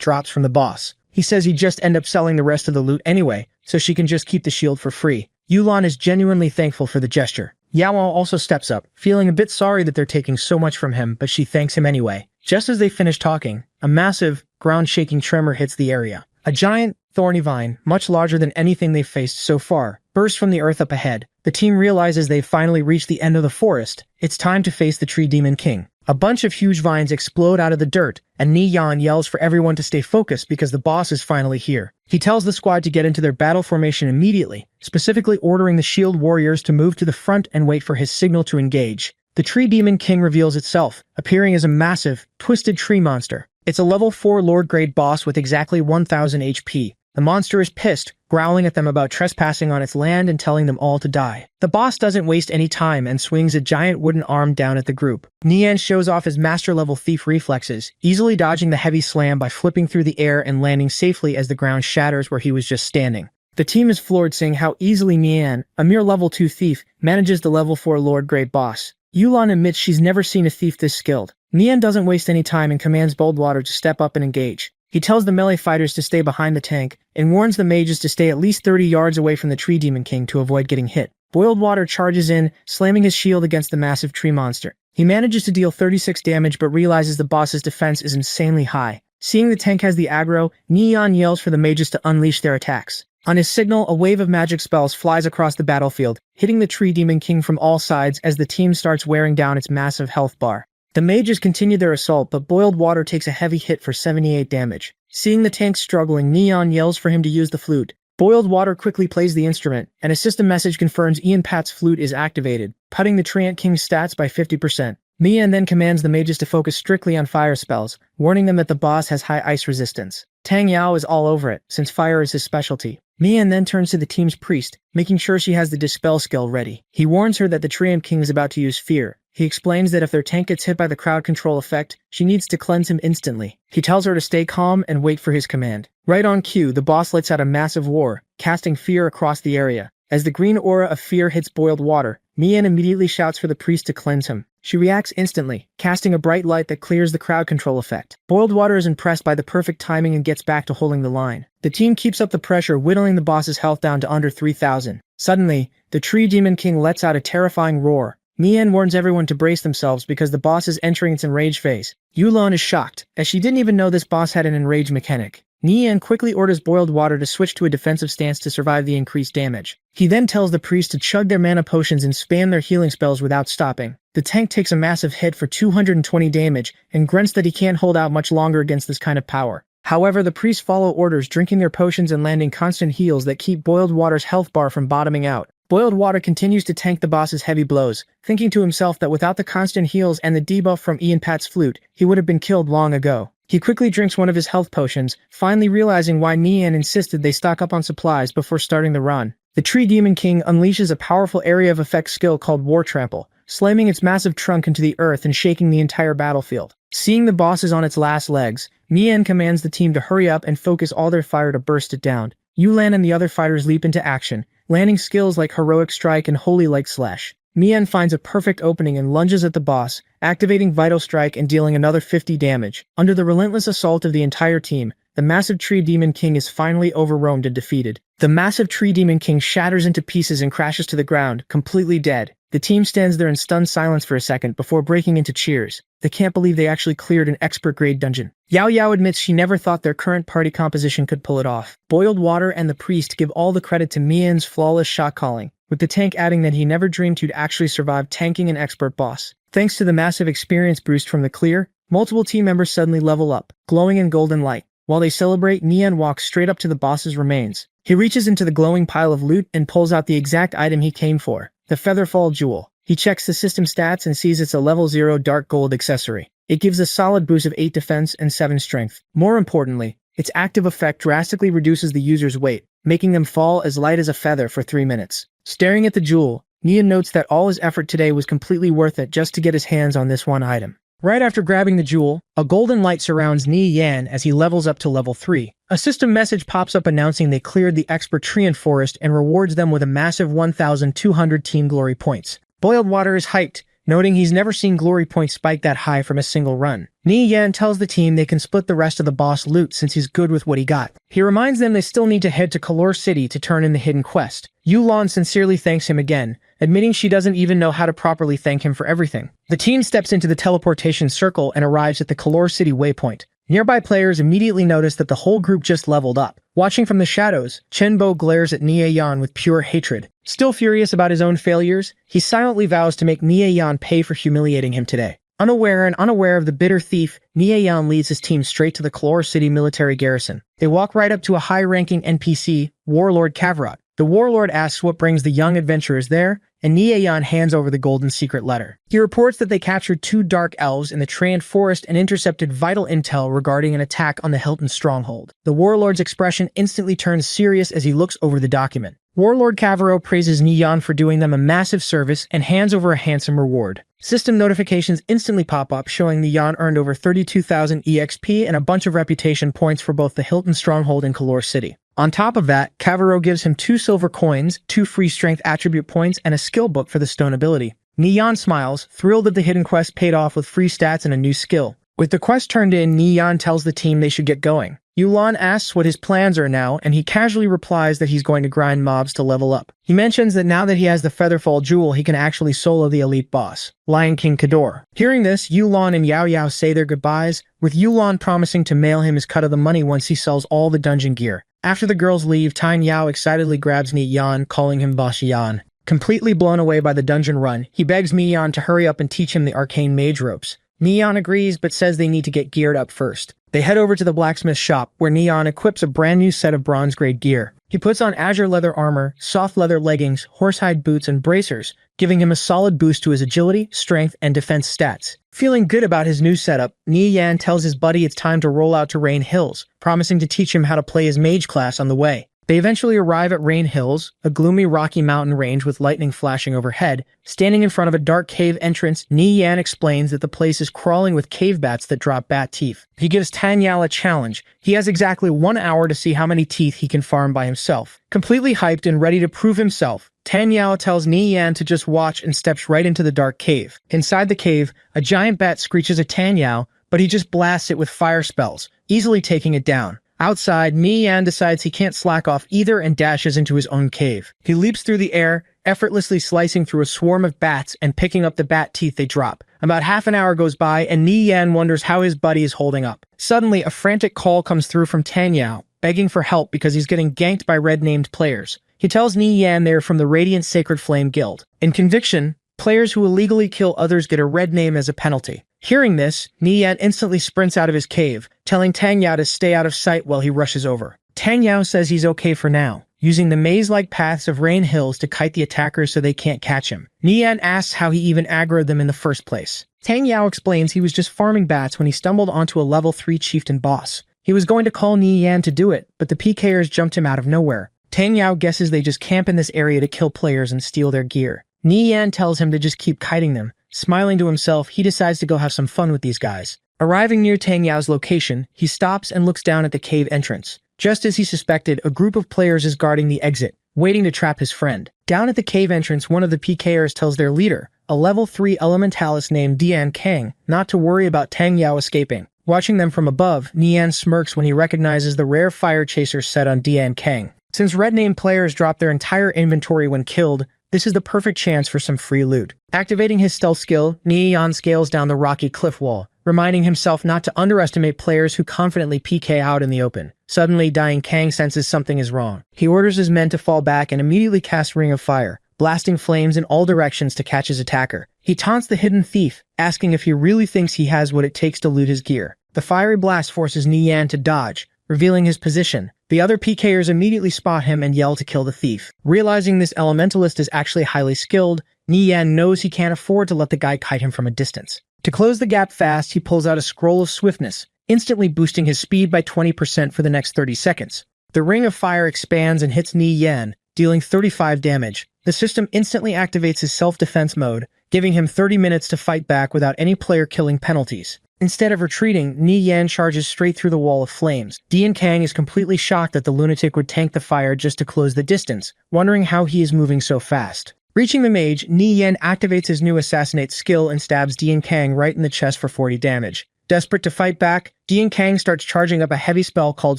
drops from the boss. He says he'd just end up selling the rest of the loot anyway, so she can just keep the shield for free. Yulan is genuinely thankful for the gesture. Yao also steps up, feeling a bit sorry that they're taking so much from him, but she thanks him anyway. Just as they finish talking, a massive, ground-shaking tremor hits the area. A giant, thorny vine, much larger than anything they've faced so far, bursts from the earth up ahead. The team realizes they've finally reached the end of the forest. It's time to face the Tree Demon King. A bunch of huge vines explode out of the dirt, and Ni Yan yells for everyone to stay focused because the boss is finally here. He tells the squad to get into their battle formation immediately, specifically ordering the shield warriors to move to the front and wait for his signal to engage. The Tree Demon King reveals itself, appearing as a massive, twisted tree monster. It's a level 4 Lord-grade boss with exactly 1000 HP. The monster is pissed, growling at them about trespassing on its land and telling them all to die. The boss doesn't waste any time and swings a giant wooden arm down at the group. Nian shows off his master-level thief reflexes, easily dodging the heavy slam by flipping through the air and landing safely as the ground shatters where he was just standing. The team is floored seeing how easily Nian, a mere level 2 thief, manages the level 4 Lord-grade boss. Yulan admits she's never seen a thief this skilled. Nian doesn't waste any time and commands Boiled Water to step up and engage. He tells the melee fighters to stay behind the tank, and warns the mages to stay at least 30 yards away from the Tree Demon King to avoid getting hit. Boiled Water charges in, slamming his shield against the massive tree monster. He manages to deal 36 damage but realizes the boss's defense is insanely high. Seeing the tank has the aggro, Nian yells for the mages to unleash their attacks. On his signal, a wave of magic spells flies across the battlefield, hitting the Tree Demon King from all sides as the team starts wearing down its massive health bar. The mages continue their assault, but Boiled Water takes a heavy hit for 78 damage. Seeing the tank struggling, Nian yells for him to use the flute. Boiled Water quickly plays the instrument, and a system message confirms Ian Pat's flute is activated, cutting the Treant King's stats by 50%. Nian then commands the mages to focus strictly on fire spells, warning them that the boss has high ice resistance. Tang Yao is all over it, since fire is his specialty. Mian then turns to the team's priest, making sure she has the Dispel skill ready. He warns her that the Treant King is about to use fear. He explains that if their tank gets hit by the crowd control effect, she needs to cleanse him instantly. He tells her to stay calm and wait for his command. Right on cue, the boss lets out a massive roar, casting fear across the area. As the green aura of fear hits Boiled Water, Mian immediately shouts for the priest to cleanse him. She reacts instantly, casting a bright light that clears the crowd control effect. Boiled Water is impressed by the perfect timing and gets back to holding the line. The team keeps up the pressure, whittling the boss's health down to under 3,000. Suddenly, the Tree Demon King lets out a terrifying roar. Mian warns everyone to brace themselves because the boss is entering its enrage phase. Yulon is shocked, as she didn't even know this boss had an enrage mechanic. Nian quickly orders Boiled Water to switch to a defensive stance to survive the increased damage. He then tells the priest to chug their mana potions and spam their healing spells without stopping. The tank takes a massive hit for 220 damage and grunts that he can't hold out much longer against this kind of power. However, the priests follow orders, drinking their potions and landing constant heals that keep Boiled Water's health bar from bottoming out. Boiled Water continues to tank the boss's heavy blows, thinking to himself that without the constant heals and the debuff from Ian Pat's flute, he would have been killed long ago. He quickly drinks one of his health potions, finally realizing why Nian insisted they stock up on supplies before starting the run. The Tree Demon King unleashes a powerful area of effect skill called War Trample, slamming its massive trunk into the earth and shaking the entire battlefield. Seeing the boss is on its last legs, Nian commands the team to hurry up and focus all their fire to burst it down. Yulan and the other fighters leap into action, landing skills like Heroic Strike and Holy Light Slash. Mian finds a perfect opening and lunges at the boss, activating Vital Strike and dealing another 50 damage. Under the relentless assault of the entire team, the massive Tree Demon King is finally overwhelmed and defeated. The massive Tree Demon King shatters into pieces and crashes to the ground, completely dead. The team stands there in stunned silence for a second before breaking into cheers. They can't believe they actually cleared an expert-grade dungeon. Yao Yao admits she never thought their current party composition could pull it off. Boiled Water and the priest give all the credit to Mian's flawless shot calling, with the tank adding that he never dreamed he'd actually survive tanking an expert boss. Thanks to the massive experience boost from the clear, multiple team members suddenly level up, glowing in golden light. While they celebrate, Nian walks straight up to the boss's remains. He reaches into the glowing pile of loot and pulls out the exact item he came for, the Featherfall Jewel. He checks the system stats and sees it's a level 0 dark gold accessory. It gives a solid boost of 8 defense and 7 strength. More importantly, its active effect drastically reduces the user's weight, making them fall as light as a feather for 3 minutes. Staring at the jewel, Nian notes that all his effort today was completely worth it just to get his hands on this one item. Right after grabbing the jewel, a golden light surrounds Nian as he levels up to level 3. A system message pops up announcing they cleared the expert tree and forest and rewards them with a massive 1,200 team glory points. Boiled Water is hyped, noting he's never seen glory points spike that high from a single run. Nian tells the team they can split the rest of the boss loot since he's good with what he got. He reminds them they still need to head to Kalor City to turn in the hidden quest. Yulon sincerely thanks him again, admitting she doesn't even know how to properly thank him for everything. The team steps into the teleportation circle and arrives at the Kalor City waypoint. Nearby players immediately notice that the whole group just leveled up. Watching from the shadows, Chenbo glares at Nian with pure hatred. Still furious about his own failures, he silently vows to make Nian pay for humiliating him today. Unaware of the bitter thief, Nian leads his team straight to the Kalor City military garrison. They walk right up to a high-ranking NPC, Warlord Kavrot. The warlord asks what brings the young adventurers there, and Nian hands over the golden secret letter. He reports that they captured 2 dark elves in the Tran forest and intercepted vital intel regarding an attack on the Hilton stronghold. The warlord's expression instantly turns serious as he looks over the document. Warlord Cavaro praises Nian for doing them a massive service and hands over a handsome reward. System notifications instantly pop up showing Nian earned over 32,000 EXP and a bunch of reputation points for both the Hilton stronghold and Kalor City. On top of that, Cavaro gives him 2 silver coins, 2 free strength attribute points, and a skill book for the stone ability. Nian smiles, thrilled that the hidden quest paid off with free stats and a new skill. With the quest turned in, Nian tells the team they should get going. Yulon asks what his plans are now, and he casually replies that he's going to grind mobs to level up. He mentions that now that he has the Featherfall Jewel, he can actually solo the elite boss, Lion King Kador. Hearing this, Yulon and Yao Yao say their goodbyes, with Yulon promising to mail him his cut of the money once he sells all the dungeon gear. After the girls leave, Tine Yao excitedly grabs Nian, calling him Boss Yan. Completely blown away by the dungeon run, he begs Nian to hurry up and teach him the arcane mage ropes. Nian agrees, but says they need to get geared up first. They head over to the blacksmith shop, where Nian equips a brand new set of bronze-grade gear. He puts on azure leather armor, soft leather leggings, horsehide boots, and bracers, giving him a solid boost to his agility, strength, and defense stats. Feeling good about his new setup, Nian tells his buddy it's time to roll out to Rain Hills, promising to teach him how to play his mage class on the way. They eventually arrive at Rain Hills, a gloomy rocky mountain range with lightning flashing overhead. Standing in front of a dark cave entrance, Nian explains that the place is crawling with cave bats that drop bat teeth. He gives Tanyao a challenge. He has exactly 1 hour to see how many teeth he can farm by himself. Completely hyped and ready to prove himself, Tanyao tells Nian to just watch and steps right into the dark cave. Inside the cave, a giant bat screeches at Tanyao, but he just blasts it with fire spells, easily taking it down. Outside, Nian decides he can't slack off either and dashes into his own cave. He leaps through the air, effortlessly slicing through a swarm of bats and picking up the bat teeth they drop. About half an hour goes by, and Nian wonders how his buddy is holding up. Suddenly, a frantic call comes through from Tanyao, begging for help because he's getting ganked by red-named players. He tells Nian they're from the Radiant Sacred Flame Guild. In conviction, players who illegally kill others get a red name as a penalty. Hearing this, Nian instantly sprints out of his cave, telling Tanyao to stay out of sight while he rushes over. Tanyao says he's okay for now, using the maze-like paths of Rain Hills to kite the attackers so they can't catch him. Nian asks how he even aggroed them in the first place. Tanyao explains he was just farming bats when he stumbled onto a level 3 chieftain boss. He was going to call Nian to do it, but the PKers jumped him out of nowhere. Tanyao guesses they just camp in this area to kill players and steal their gear. Nian tells him to just keep kiting them. Smiling to himself, he decides to go have some fun with these guys. Arriving near Tanyao's location, he stops and looks down at the cave entrance. Just as he suspected, a group of players is guarding the exit, waiting to trap his friend. Down at the cave entrance, one of the PKers tells their leader, a level 3 elementalist named Dian Kang, not to worry about Tanyao escaping. Watching them from above, Nian smirks when he recognizes the rare fire chaser set on Dian Kang. Since red-name players drop their entire inventory when killed, this is the perfect chance for some free loot. Activating his stealth skill, Nian scales down the rocky cliff wall, reminding himself not to underestimate players who confidently PK out in the open. Suddenly, Dian Kang senses something is wrong. He orders his men to fall back and immediately casts Ring of Fire, blasting flames in all directions to catch his attacker. He taunts the hidden thief, asking if he really thinks he has what it takes to loot his gear. The fiery blast forces Nian to dodge, revealing his position. The other PKers immediately spot him and yell to kill the thief. Realizing this elementalist is actually highly skilled, Nian knows he can't afford to let the guy kite him from a distance. To close the gap fast, he pulls out a scroll of swiftness, instantly boosting his speed by 20% for the next 30 seconds. The ring of fire expands and hits Nian, dealing 35 damage. The system instantly activates his self-defense mode, giving him 30 minutes to fight back without any player-killing penalties. Instead of retreating, Nian charges straight through the wall of flames. Dian Kang is completely shocked that the lunatic would tank the fire just to close the distance, wondering how he is moving so fast. Reaching the mage, Nian activates his new assassinate skill and stabs Dian Kang right in the chest for 40 damage. Desperate to fight back, Dian Kang starts charging up a heavy spell called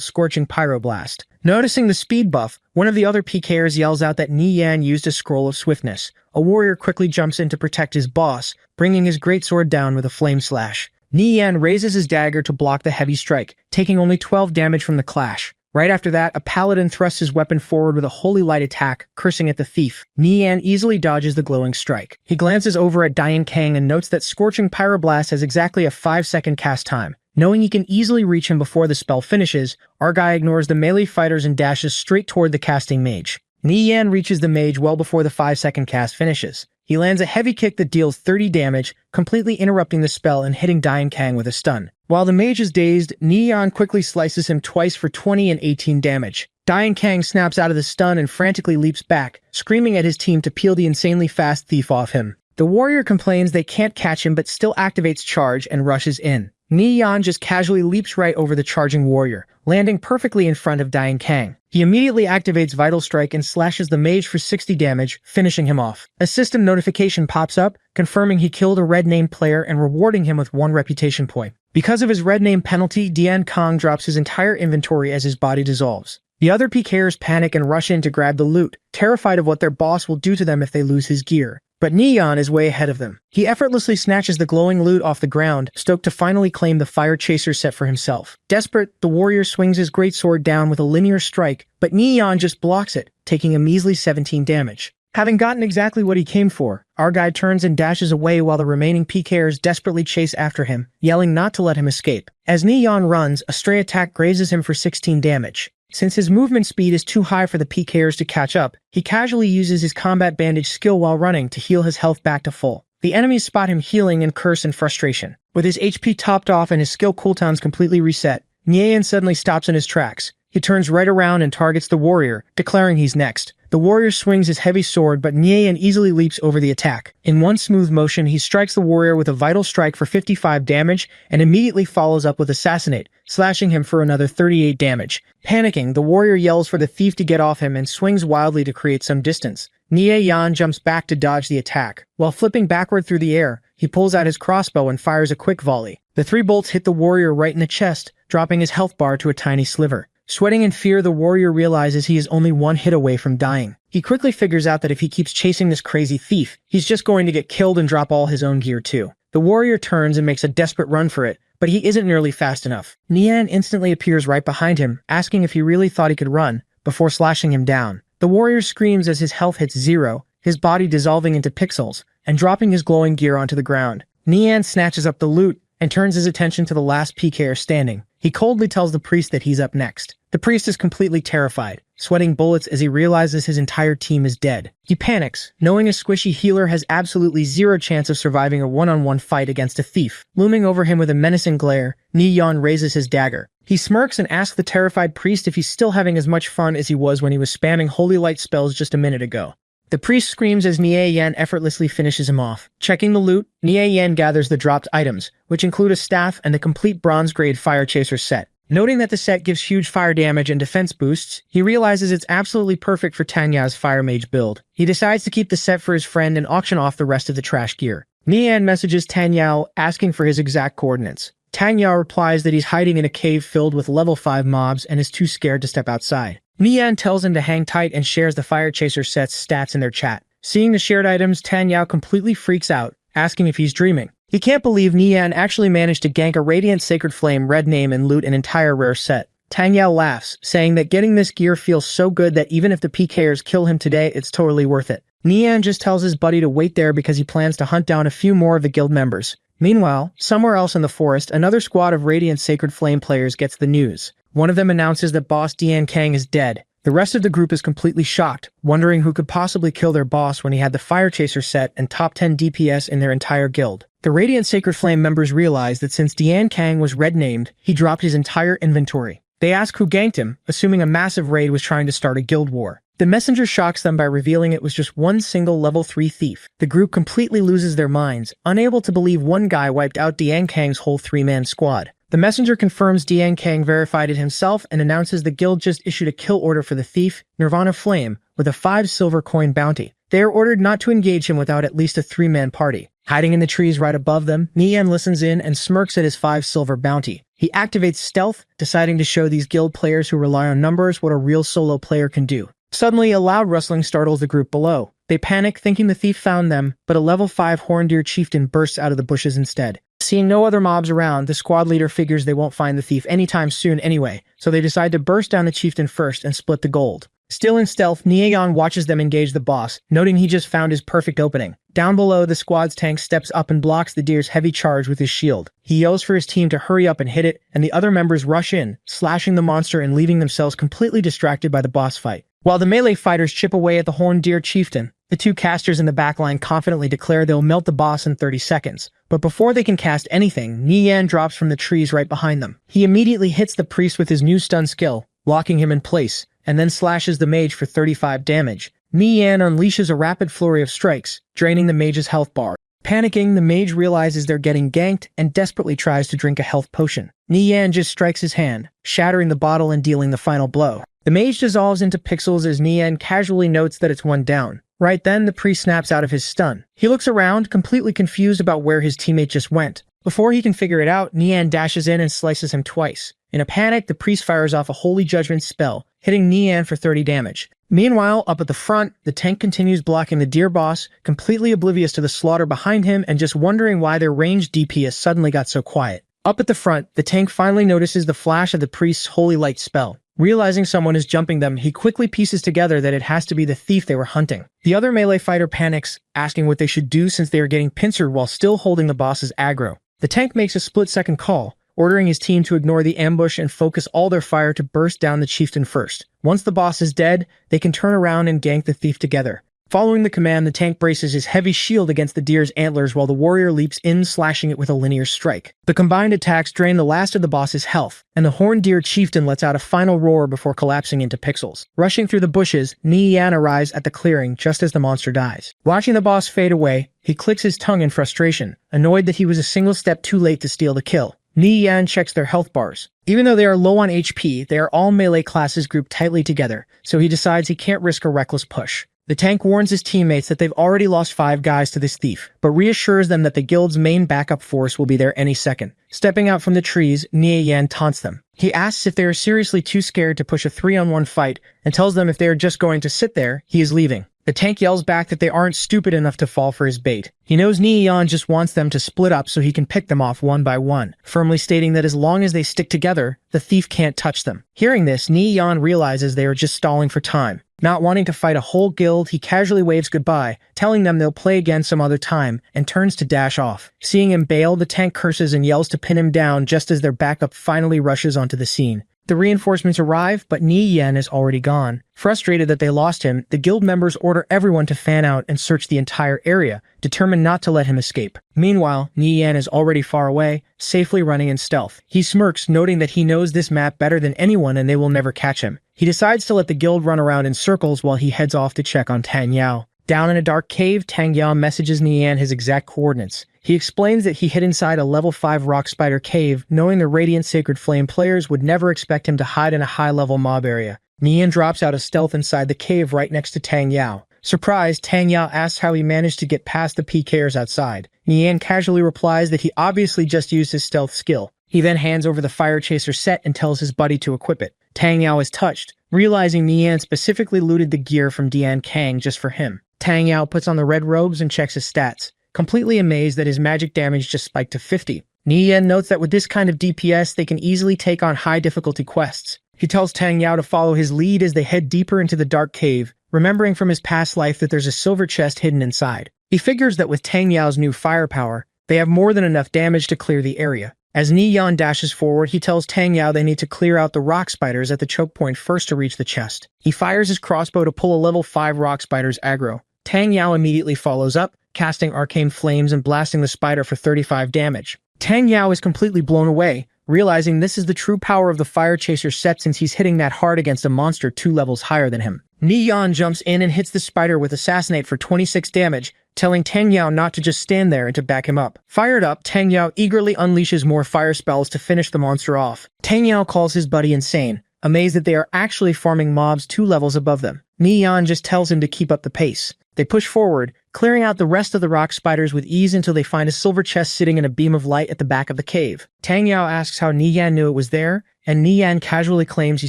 Scorching Pyroblast. Noticing the speed buff, one of the other PKers yells out that Nian used a scroll of swiftness. A warrior quickly jumps in to protect his boss, bringing his greatsword down with a flame slash. Nian raises his dagger to block the heavy strike, taking only 12 damage from the clash. Right after that, a paladin thrusts his weapon forward with a holy light attack, cursing at the thief. Nian easily dodges the glowing strike. He glances over at Dian Kang and notes that Scorching Pyroblast has exactly a 5-second cast time. Knowing he can easily reach him before the spell finishes, our guy ignores the melee fighters and dashes straight toward the casting mage. Nian reaches the mage well before the 5-second cast finishes. He lands a heavy kick that deals 30 damage, completely interrupting the spell and hitting Dian Kang with a stun. While the mage is dazed, Nian quickly slices him twice for 20 and 18 damage. Dian Kang snaps out of the stun and frantically leaps back, screaming at his team to peel the insanely fast thief off him. The warrior complains they can't catch him but still activates charge and rushes in. Nian just casually leaps right over the charging warrior, landing perfectly in front of Dian Kang. He immediately activates Vital Strike and slashes the mage for 60 damage, finishing him off. A system notification pops up, confirming he killed a red name player and rewarding him with 1 reputation point. Because of his red name penalty, Dian Kang drops his entire inventory as his body dissolves. The other PKers panic and rush in to grab the loot, terrified of what their boss will do to them if they lose his gear. But Nian is way ahead of them. He effortlessly snatches the glowing loot off the ground, stoked to finally claim the fire chaser set for himself. Desperate, the warrior swings his greatsword down with a linear strike, but Nian just blocks it, taking a measly 17 damage. Having gotten exactly what he came for, our guy turns and dashes away while the remaining PKers desperately chase after him, yelling not to let him escape. As Nian runs, a stray attack grazes him for 16 damage. Since his movement speed is too high for the PKers to catch up, he casually uses his combat bandage skill while running to heal his health back to full. The enemies spot him healing and curse in frustration. With his HP topped off and his skill cooldowns completely reset, Nian suddenly stops in his tracks. He turns right around and targets the warrior, declaring he's next. The warrior swings his heavy sword, but Nian easily leaps over the attack. In one smooth motion, he strikes the warrior with a vital strike for 55 damage and immediately follows up with assassinate, slashing him for another 38 damage. Panicking, the warrior yells for the thief to get off him and swings wildly to create some distance. Nian jumps back to dodge the attack. While flipping backward through the air, he pulls out his crossbow and fires a quick volley. The 3 bolts hit the warrior right in the chest, dropping his health bar to a tiny sliver. Sweating in fear, the warrior realizes he is only 1 hit away from dying. He quickly figures out that if he keeps chasing this crazy thief, he's just going to get killed and drop all his own gear too. The warrior turns and makes a desperate run for it, but he isn't nearly fast enough. Nian instantly appears right behind him, asking if he really thought he could run, before slashing him down. The warrior screams as his health hits 0, his body dissolving into pixels, and dropping his glowing gear onto the ground. Nian snatches up the loot, and turns his attention to the last PKer standing. He coldly tells the priest that he's up next. The priest is completely terrified, sweating bullets as he realizes his entire team is dead. He panics, knowing his squishy healer has absolutely 0 chance of surviving a one-on-one fight against a thief. Looming over him with a menacing glare, Nian raises his dagger. He smirks and asks the terrified priest if he's still having as much fun as he was when he was spamming holy light spells just a minute ago. The priest screams as Nian effortlessly finishes him off. Checking the loot, Nian gathers the dropped items, which include a staff and the complete bronze-grade fire chaser set. Noting that the set gives huge fire damage and defense boosts, he realizes it's absolutely perfect for Tanya's fire mage build. He decides to keep the set for his friend and auction off the rest of the trash gear. Nian messages Tanya asking for his exact coordinates. Tanya replies that he's hiding in a cave filled with level 5 mobs and is too scared to step outside. Nian tells him to hang tight and shares the fire chaser set's stats in their chat. Seeing the shared items, Tanya completely freaks out, asking if he's dreaming. He can't believe Nian actually managed to gank a Radiant Sacred Flame red name and loot an entire rare set. Tanya laughs, saying that getting this gear feels so good that even if the PKers kill him today, it's totally worth it. Nian just tells his buddy to wait there because he plans to hunt down a few more of the guild members. Meanwhile, somewhere else in the forest, another squad of Radiant Sacred Flame players gets the news. One of them announces that boss Dian Kang is dead. The rest of the group is completely shocked, wondering who could possibly kill their boss when he had the Fire Chaser set and top 10 DPS in their entire guild. The Radiant Sacred Flame members realize that since Dian Kang was red-named, he dropped his entire inventory. They ask who ganked him, assuming a massive raid was trying to start a guild war. The messenger shocks them by revealing it was just one single level 3 thief. The group completely loses their minds, unable to believe one guy wiped out Dian Kang's whole 3-man squad. The messenger confirms Dian Kang verified it himself and announces the guild just issued a kill order for the thief, Nirvana Flame, with a 5 silver coin bounty. They are ordered not to engage him without at least a 3-man party. Hiding in the trees right above them, Nian listens in and smirks at his 5 silver bounty. He activates stealth, deciding to show these guild players who rely on numbers what a real solo player can do. Suddenly, a loud rustling startles the group below. They panic, thinking the thief found them, but a level 5 Horned Deer chieftain bursts out of the bushes instead. Seeing no other mobs around, the squad leader figures they won't find the thief anytime soon anyway, so they decide to burst down the chieftain first and split the gold. Still in stealth, Nieon watches them engage the boss, noting he just found his perfect opening. Down below, the squad's tank steps up and blocks the deer's heavy charge with his shield. He yells for his team to hurry up and hit it, and the other members rush in, slashing the monster and leaving themselves completely distracted by the boss fight. While the melee fighters chip away at the Horned Deer chieftain, the 2 casters in the backline confidently declare they'll melt the boss in 30 seconds. But before they can cast anything, Nian drops from the trees right behind them. He immediately hits the priest with his new stun skill, locking him in place, and then slashes the mage for 35 damage. Nian unleashes a rapid flurry of strikes, draining the mage's health bar. Panicking, the mage realizes they're getting ganked and desperately tries to drink a health potion. Nian just strikes his hand, shattering the bottle and dealing the final blow. The mage dissolves into pixels as Nian casually notes that it's one down. Right then, the priest snaps out of his stun. He looks around, completely confused about where his teammate just went. Before he can figure it out, Nian dashes in and slices him twice. In a panic, the priest fires off a Holy Judgment spell, hitting Nian for 30 damage. Meanwhile, up at the front, the tank continues blocking the deer boss, completely oblivious to the slaughter behind him and just wondering why their ranged DPS suddenly got so quiet. Up at the front, the tank finally notices the flash of the priest's Holy Light spell. Realizing someone is jumping them, he quickly pieces together that it has to be the thief they were hunting. The other melee fighter panics, asking what they should do since they are getting pincered while still holding the boss's aggro. The tank makes a split-second call, ordering his team to ignore the ambush and focus all their fire to burst down the chieftain first. Once the boss is dead, they can turn around and gank the thief together. Following the command, the tank braces his heavy shield against the deer's antlers while the warrior leaps in, slashing it with a linear strike. The combined attacks drain the last of the boss's health, and the Horned Deer chieftain lets out a final roar before collapsing into pixels. Rushing through the bushes, Nian arrives at the clearing just as the monster dies. Watching the boss fade away, he clicks his tongue in frustration, annoyed that he was a single step too late to steal the kill. Nian checks their health bars. Even though they are low on HP, they are all melee classes grouped tightly together, so he decides he can't risk a reckless push. The tank warns his teammates that they've already lost 5 guys to this thief, but reassures them that the guild's main backup force will be there any second. Stepping out from the trees, Nian taunts them. He asks if they are seriously too scared to push a 3-on-1 fight, and tells them if they are just going to sit there, he is leaving. The tank yells back that they aren't stupid enough to fall for his bait. He knows Nian just wants them to split up so he can pick them off one by one, firmly stating that as long as they stick together, the thief can't touch them. Hearing this, Nian realizes they are just stalling for time. Not wanting to fight a whole guild, he casually waves goodbye, telling them they'll play again some other time, and turns to dash off. Seeing him bail, the tank curses and yells to pin him down just as their backup finally rushes onto the scene. The reinforcements arrive, but Nian is already gone. Frustrated that they lost him, the guild members order everyone to fan out and search the entire area, determined not to let him escape. Meanwhile, Nian is already far away, safely running in stealth. He smirks, noting that he knows this map better than anyone and they will never catch him. He decides to let the guild run around in circles while he heads off to check on Tang Yao. Down in a dark cave, Tang Yao messages Nian his exact coordinates. He explains that he hid inside a level 5 rock spider cave, knowing the Radiant Sacred Flame players would never expect him to hide in a high-level mob area. Nian drops out of stealth inside the cave right next to Tang Yao. Surprised, Tang Yao asks how he managed to get past the PKers outside. Nian casually replies that he obviously just used his stealth skill. He then hands over the Fire Chaser set and tells his buddy to equip it. Tang Yao is touched, realizing Nian specifically looted the gear from Dian Kang just for him. Tang Yao puts on the red robes and checks his stats, completely amazed that his magic damage just spiked to 50. Nian notes that with this kind of DPS, they can easily take on high difficulty quests. He tells Tang Yao to follow his lead as they head deeper into the dark cave, remembering from his past life that there's a silver chest hidden inside. He figures that with Tang Yao's new firepower, they have more than enough damage to clear the area. As Ni-Yan dashes forward, he tells Tang Yao they need to clear out the rock spiders at the choke point first to reach the chest. He fires his crossbow to pull a level 5 rock spider's aggro. Tang Yao immediately follows up, casting arcane flames and blasting the spider for 35 damage. Tang Yao is completely blown away, realizing this is the true power of the fire chaser's set since he's hitting that hard against a monster 2 levels higher than him. Ni-Yan jumps in and hits the spider with Assassinate for 26 damage, telling Tang Yao not to just stand there and to back him up. Fired up, Tang Yao eagerly unleashes more fire spells to finish the monster off. Tang Yao calls his buddy insane, amazed that they are actually farming mobs 2 levels above them. Ni-Yan just tells him to keep up the pace. They push forward, clearing out the rest of the rock spiders with ease until they find a silver chest sitting in a beam of light at the back of the cave. Tang Yao asks how Ni-Yan knew it was there, and Ni-Yan casually claims he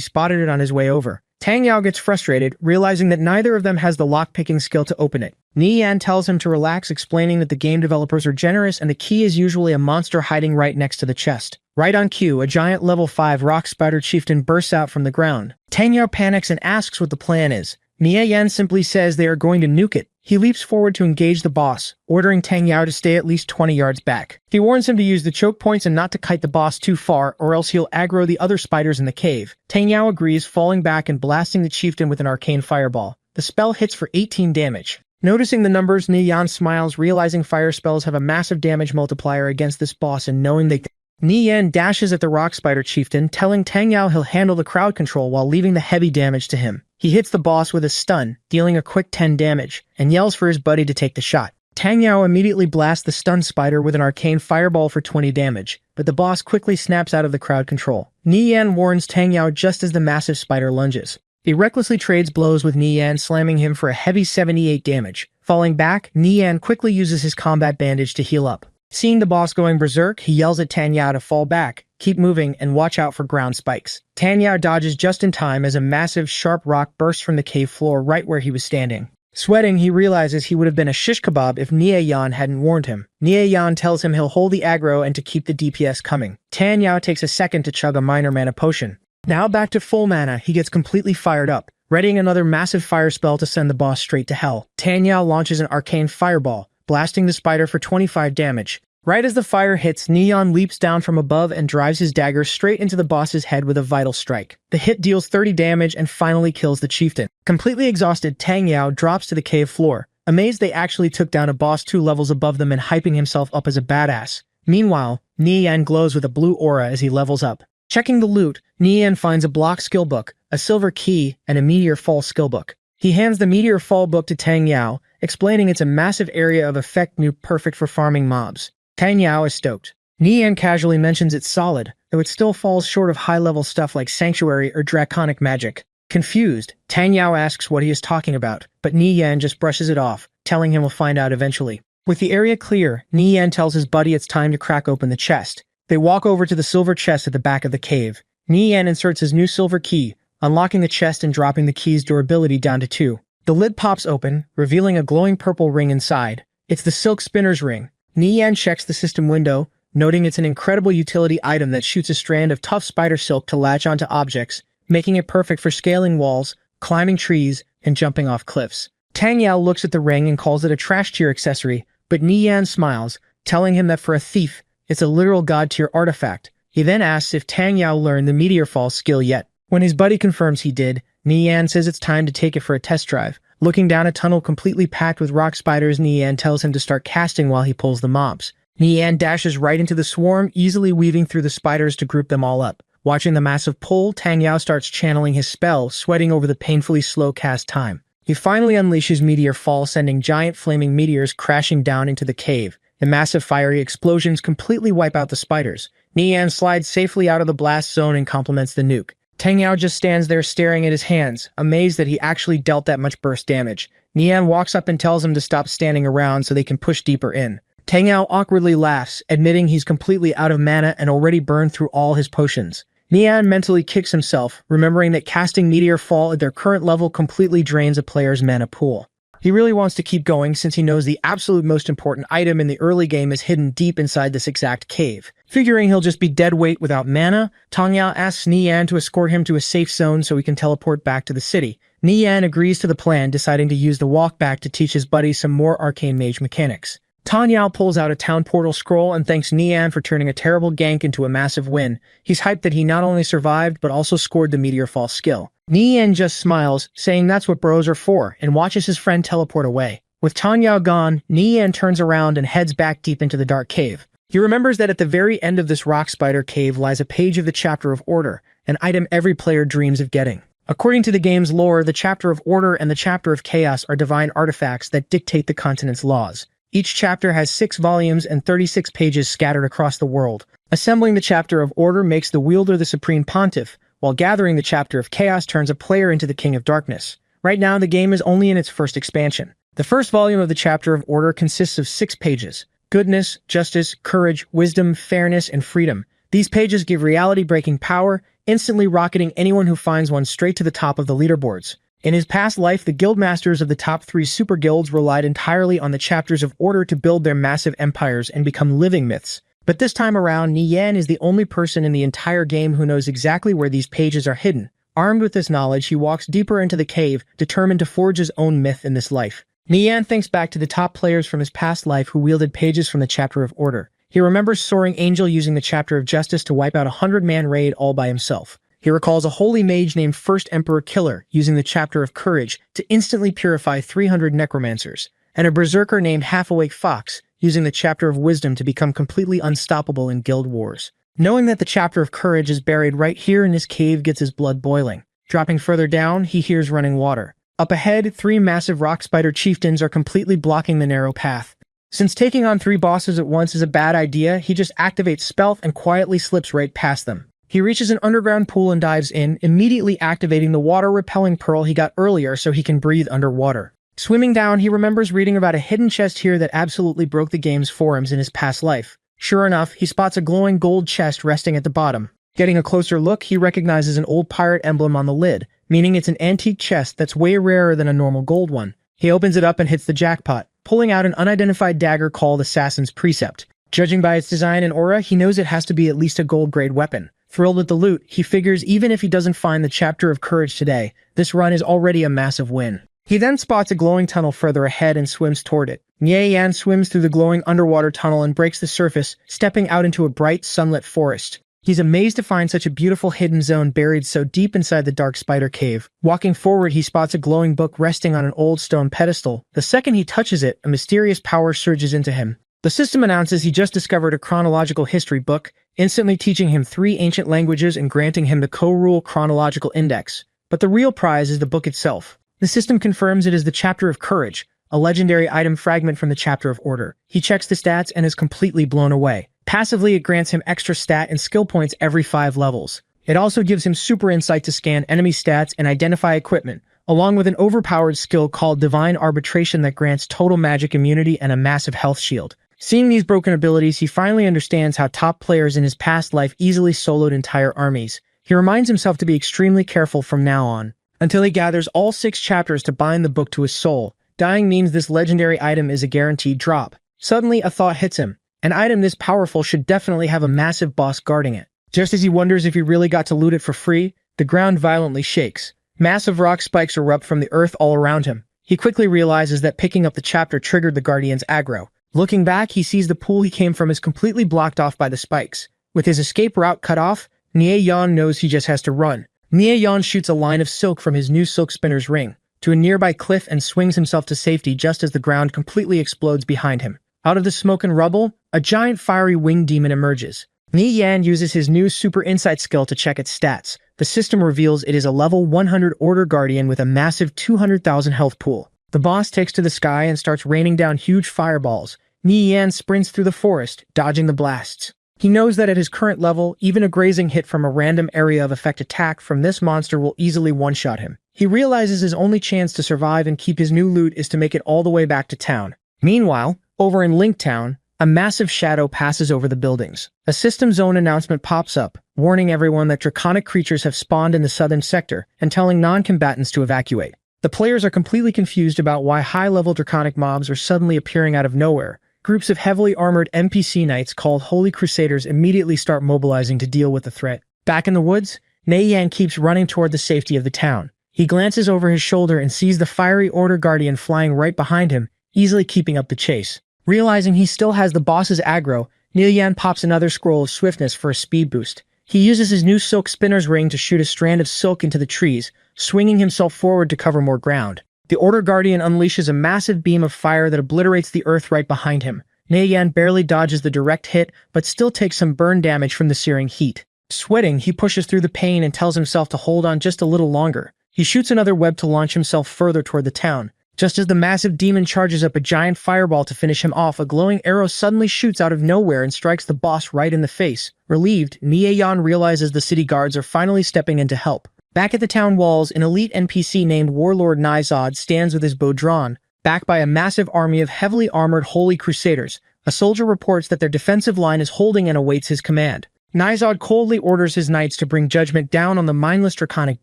spotted it on his way over. Tang Yao gets frustrated, realizing that neither of them has the lock-picking skill to open it. Ni-Yan tells him to relax, explaining that the game developers are generous and the key is usually a monster hiding right next to the chest. Right on cue, a giant level 5 rock spider chieftain bursts out from the ground. Tang Yao panics and asks what the plan is. Ni-Yan simply says they are going to nuke it. He leaps forward to engage the boss, ordering Tang Yao to stay at least 20 yards back. He warns him to use the choke points and not to kite the boss too far, or else he'll aggro the other spiders in the cave. Tang Yao agrees, falling back and blasting the chieftain with an arcane fireball. The spell hits for 18 damage. Noticing the numbers, Ni-Yan smiles, realizing fire spells have a massive damage multiplier against this boss and knowing they Ni-Yan dashes at the rock spider chieftain, telling Tang Yao he'll handle the crowd control while leaving the heavy damage to him. He hits the boss with a stun, dealing a quick 10 damage, and yells for his buddy to take the shot. Tang Yao immediately blasts the stunned spider with an arcane fireball for 20 damage, but the boss quickly snaps out of the crowd control. Ni-Yan warns Tang Yao just as the massive spider lunges. He recklessly trades blows with Ni-Yan, slamming him for a heavy 78 damage. Falling back, Ni-Yan quickly uses his combat bandage to heal up. Seeing the boss going berserk, he yells at Tang Yao to fall back, keep moving, and watch out for ground spikes. Tang Yao dodges just in time as a massive, sharp rock bursts from the cave floor right where he was standing. Sweating, he realizes he would have been a shish kebab if Ni-Yan hadn't warned him. Ni-Yan tells him he'll hold the aggro and to keep the DPS coming. Tang Yao takes a second to chug a minor mana potion. Now back to full mana, he gets completely fired up, readying another massive fire spell to send the boss straight to hell. Tang Yao launches an arcane fireball, blasting the spider for 25 damage. Right as the fire hits, Ni-Yan leaps down from above and drives his dagger straight into the boss's head with a vital strike. The hit deals 30 damage and finally kills the chieftain. Completely exhausted, Tang Yao drops to the cave floor, amazed they actually took down a boss 2 levels above them and hyping himself up as a badass. Meanwhile, Ni-Yan glows with a blue aura as he levels up. Checking the loot, Ni-Yan finds a block skill book, a silver key, and a meteor fall skill book. He hands the meteor fall book to Tang Yao, explaining it's a massive area of effect nuke perfect for farming mobs. Tang Yao is stoked. Ni-Yan casually mentions it's solid, though it still falls short of high-level stuff like sanctuary or draconic magic. Confused, Tang Yao asks what he is talking about, but Ni-Yan just brushes it off, telling him we'll find out eventually. With the area clear, Ni-Yan tells his buddy it's time to crack open the chest. They walk over to the silver chest at the back of the cave. Ni-Yan inserts his new silver key, unlocking the chest and dropping the key's durability down to 2. The lid pops open, revealing a glowing purple ring inside. It's the Silk Spinner's ring. Ni-Yan checks the system window, noting it's an incredible utility item that shoots a strand of tough spider silk to latch onto objects, making it perfect for scaling walls, climbing trees, and jumping off cliffs. Tang Yao looks at the ring and calls it a trash tier accessory, but Ni-Yan smiles, telling him that for a thief, it's a literal god tier artifact. He then asks if Tang Yao learned the meteor fall skill yet. When his buddy confirms he did, Ni-Yan says it's time to take it for a test drive. Looking down a tunnel completely packed with rock spiders, Ni-Yan tells him to start casting while he pulls the mobs. Ni-Yan dashes right into the swarm, easily weaving through the spiders to group them all up. Watching the massive pull, Tang Yao starts channeling his spell, sweating over the painfully slow cast time. He finally unleashes Meteor Fall, sending giant flaming meteors crashing down into the cave. The massive fiery explosions completely wipe out the spiders. Ni-Yan slides safely out of the blast zone and complements the nuke. Tang Yao just stands there staring at his hands, amazed that he actually dealt that much burst damage. Ni-Yan walks up and tells him to stop standing around so they can push deeper in. Tang Yao awkwardly laughs, admitting he's completely out of mana and already burned through all his potions. Ni-Yan mentally kicks himself, remembering that casting Meteor Fall at their current level completely drains a player's mana pool. He really wants to keep going since he knows the absolute most important item in the early game is hidden deep inside this exact cave. Figuring he'll just be dead weight without mana, Tang Yao asks Ni-Yan to escort him to a safe zone so he can teleport back to the city. Ni-Yan agrees to the plan, deciding to use the walk back to teach his buddy some more arcane mage mechanics. Tan Yao pulls out a town portal scroll and thanks Nian for turning a terrible gank into a massive win. He's hyped that he not only survived but also scored the Meteor Fall skill. Nian just smiles, saying that's what bros are for, and watches his friend teleport away. With Tan Yao gone, Nian turns around and heads back deep into the dark cave. He remembers that at the very end of this rock spider cave lies a page of the Chapter of Order, an item every player dreams of getting. According to the game's lore, the Chapter of Order and the Chapter of Chaos are divine artifacts that dictate the continent's laws. Each chapter has 6 volumes and 36 pages scattered across the world. Assembling the Chapter of Order makes the wielder the Supreme Pontiff, while gathering the Chapter of Chaos turns a player into the King of Darkness. Right now, the game is only in its first expansion. The first volume of the Chapter of Order consists of 6 pages. Goodness, justice, courage, wisdom, fairness, and freedom. These pages give reality-breaking power, instantly rocketing anyone who finds one straight to the top of the leaderboards. In his past life, the guildmasters of the top 3 super guilds relied entirely on the Chapters of Order to build their massive empires and become living myths. But this time around, Nian is the only person in the entire game who knows exactly where these pages are hidden. Armed with this knowledge, he walks deeper into the cave, determined to forge his own myth in this life. Nian thinks back to the top players from his past life who wielded pages from the Chapter of Order. He remembers Soaring Angel using the Chapter of Justice to wipe out a 100-man raid all by himself. He recalls a holy mage named First Emperor Killer using the Chapter of Courage to instantly purify 300 necromancers, and a berserker named Half-Awake Fox using the Chapter of Wisdom to become completely unstoppable in guild wars. Knowing that the Chapter of Courage is buried right here in this cave gets his blood boiling. Dropping further down, he hears running water. Up ahead, 3 massive rock spider chieftains are completely blocking the narrow path. Since taking on 3 bosses at once is a bad idea, he just activates stealth and quietly slips right past them. He reaches an underground pool and dives in, immediately activating the water-repelling pearl he got earlier so he can breathe underwater. Swimming down, he remembers reading about a hidden chest here that absolutely broke the game's forums in his past life. Sure enough, he spots a glowing gold chest resting at the bottom. Getting a closer look, he recognizes an old pirate emblem on the lid, meaning it's an antique chest that's way rarer than a normal gold one. He opens it up and hits the jackpot, pulling out an unidentified dagger called Assassin's Precept. Judging by its design and aura, he knows it has to be at least a gold-grade weapon. Thrilled with the loot, he figures even if he doesn't find the Chapter of Courage today, this run is already a massive win. He then spots a glowing tunnel further ahead and swims toward it. Nie Yan swims through the glowing underwater tunnel and breaks the surface, stepping out into a bright, sunlit forest. He's amazed to find such a beautiful hidden zone buried so deep inside the dark spider cave. Walking forward, he spots a glowing book resting on an old stone pedestal. The second he touches it, a mysterious power surges into him. The system announces he just discovered a chronological history book, instantly teaching him 3 ancient languages and granting him the Co-Rule Chronological Index. But the real prize is the book itself. The system confirms it is the Chapter of Courage, a legendary item fragment from the Chapter of Order. He checks the stats and is completely blown away. Passively, it grants him extra stat and skill points every 5 levels. It also gives him super insight to scan enemy stats and identify equipment, along with an overpowered skill called Divine Arbitration that grants total magic immunity and a massive health shield. Seeing these broken abilities, he finally understands how top players in his past life easily soloed entire armies. He reminds himself to be extremely careful from now on, until he gathers all 6 chapters to bind the book to his soul. Dying means this legendary item is a guaranteed drop. Suddenly, a thought hits him. An item this powerful should definitely have a massive boss guarding it. Just as he wonders if he really got to loot it for free, the ground violently shakes. Massive rock spikes erupt from the earth all around him. He quickly realizes that picking up the chapter triggered the Guardian's aggro. Looking back, he sees the pool he came from is completely blocked off by the spikes. With his escape route cut off, Nie Yan knows he just has to run. Nie Yan shoots a line of silk from his new silk spinner's ring to a nearby cliff and swings himself to safety just as the ground completely explodes behind him. Out of the smoke and rubble, a giant fiery winged demon emerges. Nie Yan uses his new super insight skill to check its stats. The system reveals it is a level 100 Order Guardian with a massive 200,000 health pool. The boss takes to the sky and starts raining down huge fireballs. Nie Yan sprints through the forest, dodging the blasts. He knows that at his current level, even a grazing hit from a random area of effect attack from this monster will easily one-shot him. He realizes his only chance to survive and keep his new loot is to make it all the way back to town. Meanwhile, over in Link Town, a massive shadow passes over the buildings. A system zone announcement pops up, warning everyone that draconic creatures have spawned in the southern sector and telling non-combatants to evacuate. The players are completely confused about why high-level draconic mobs are suddenly appearing out of nowhere. Groups of heavily armored NPC knights called Holy Crusaders immediately start mobilizing to deal with the threat. Back in the woods, Nie Yan keeps running toward the safety of the town. He glances over his shoulder and sees the fiery Order Guardian flying right behind him, easily keeping up the chase. Realizing he still has the boss's aggro, Yan pops another scroll of swiftness for a speed boost. He uses his new silk spinner's ring to shoot a strand of silk into the trees, swinging himself forward to cover more ground. The Order Guardian unleashes a massive beam of fire that obliterates the earth right behind him. Yan barely dodges the direct hit, but still takes some burn damage from the searing heat. Sweating, he pushes through the pain and tells himself to hold on just a little longer. He shoots another web to launch himself further toward the town. Just as the massive demon charges up a giant fireball to finish him off, a glowing arrow suddenly shoots out of nowhere and strikes the boss right in the face. Relieved, Yan realizes the city guards are finally stepping in to help. Back at the town walls, an elite NPC named Warlord Nizod stands with his bow drawn, backed by a massive army of heavily armored Holy Crusaders. A soldier reports that their defensive line is holding and awaits his command. Nizod coldly orders his knights to bring judgment down on the mindless draconic